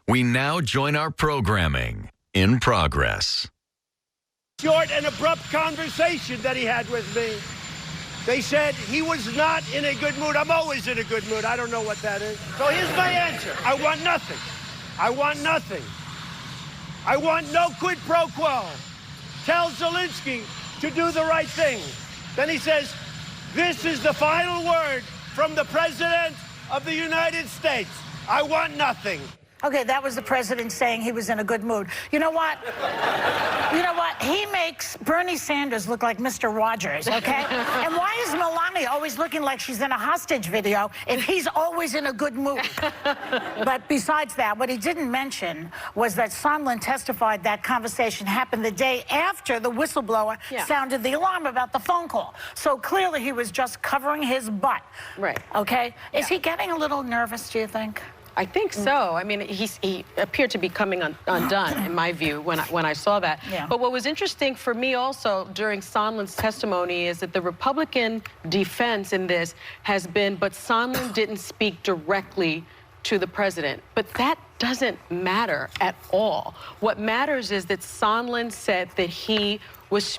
We now join our programming in progress. Short and abrupt conversation that he had with me. They said he was not in a good mood. I'm always in a good mood. I don't know what that is. So here's my answer. I want nothing. I want nothing. I want no quid pro quo. Tell Zelensky to do the right thing. Then he says, this is the final word from the President of the United States. I want nothing. Okay, that was the president saying he was in a good mood. You know what? You know what? He makes Bernie Sanders look like Mr. Rogers, okay? And why is Melania always looking like she's in a hostage video if he's always in a good mood? But besides that, what he didn't mention was that Sondland testified that conversation happened the day after the whistleblower sounded the alarm about the phone call. So clearly he was just covering his butt. Right. Okay? Is he getting a little nervous, do you think? I think so. I mean, he appeared to be coming undone, in my view, when I saw that. Yeah. But what was interesting for me also during Sondland's testimony is that the Republican defense in this has been, but Sondland didn't speak directly to the president. But that doesn't matter at all. What matters is that Sondland said that he was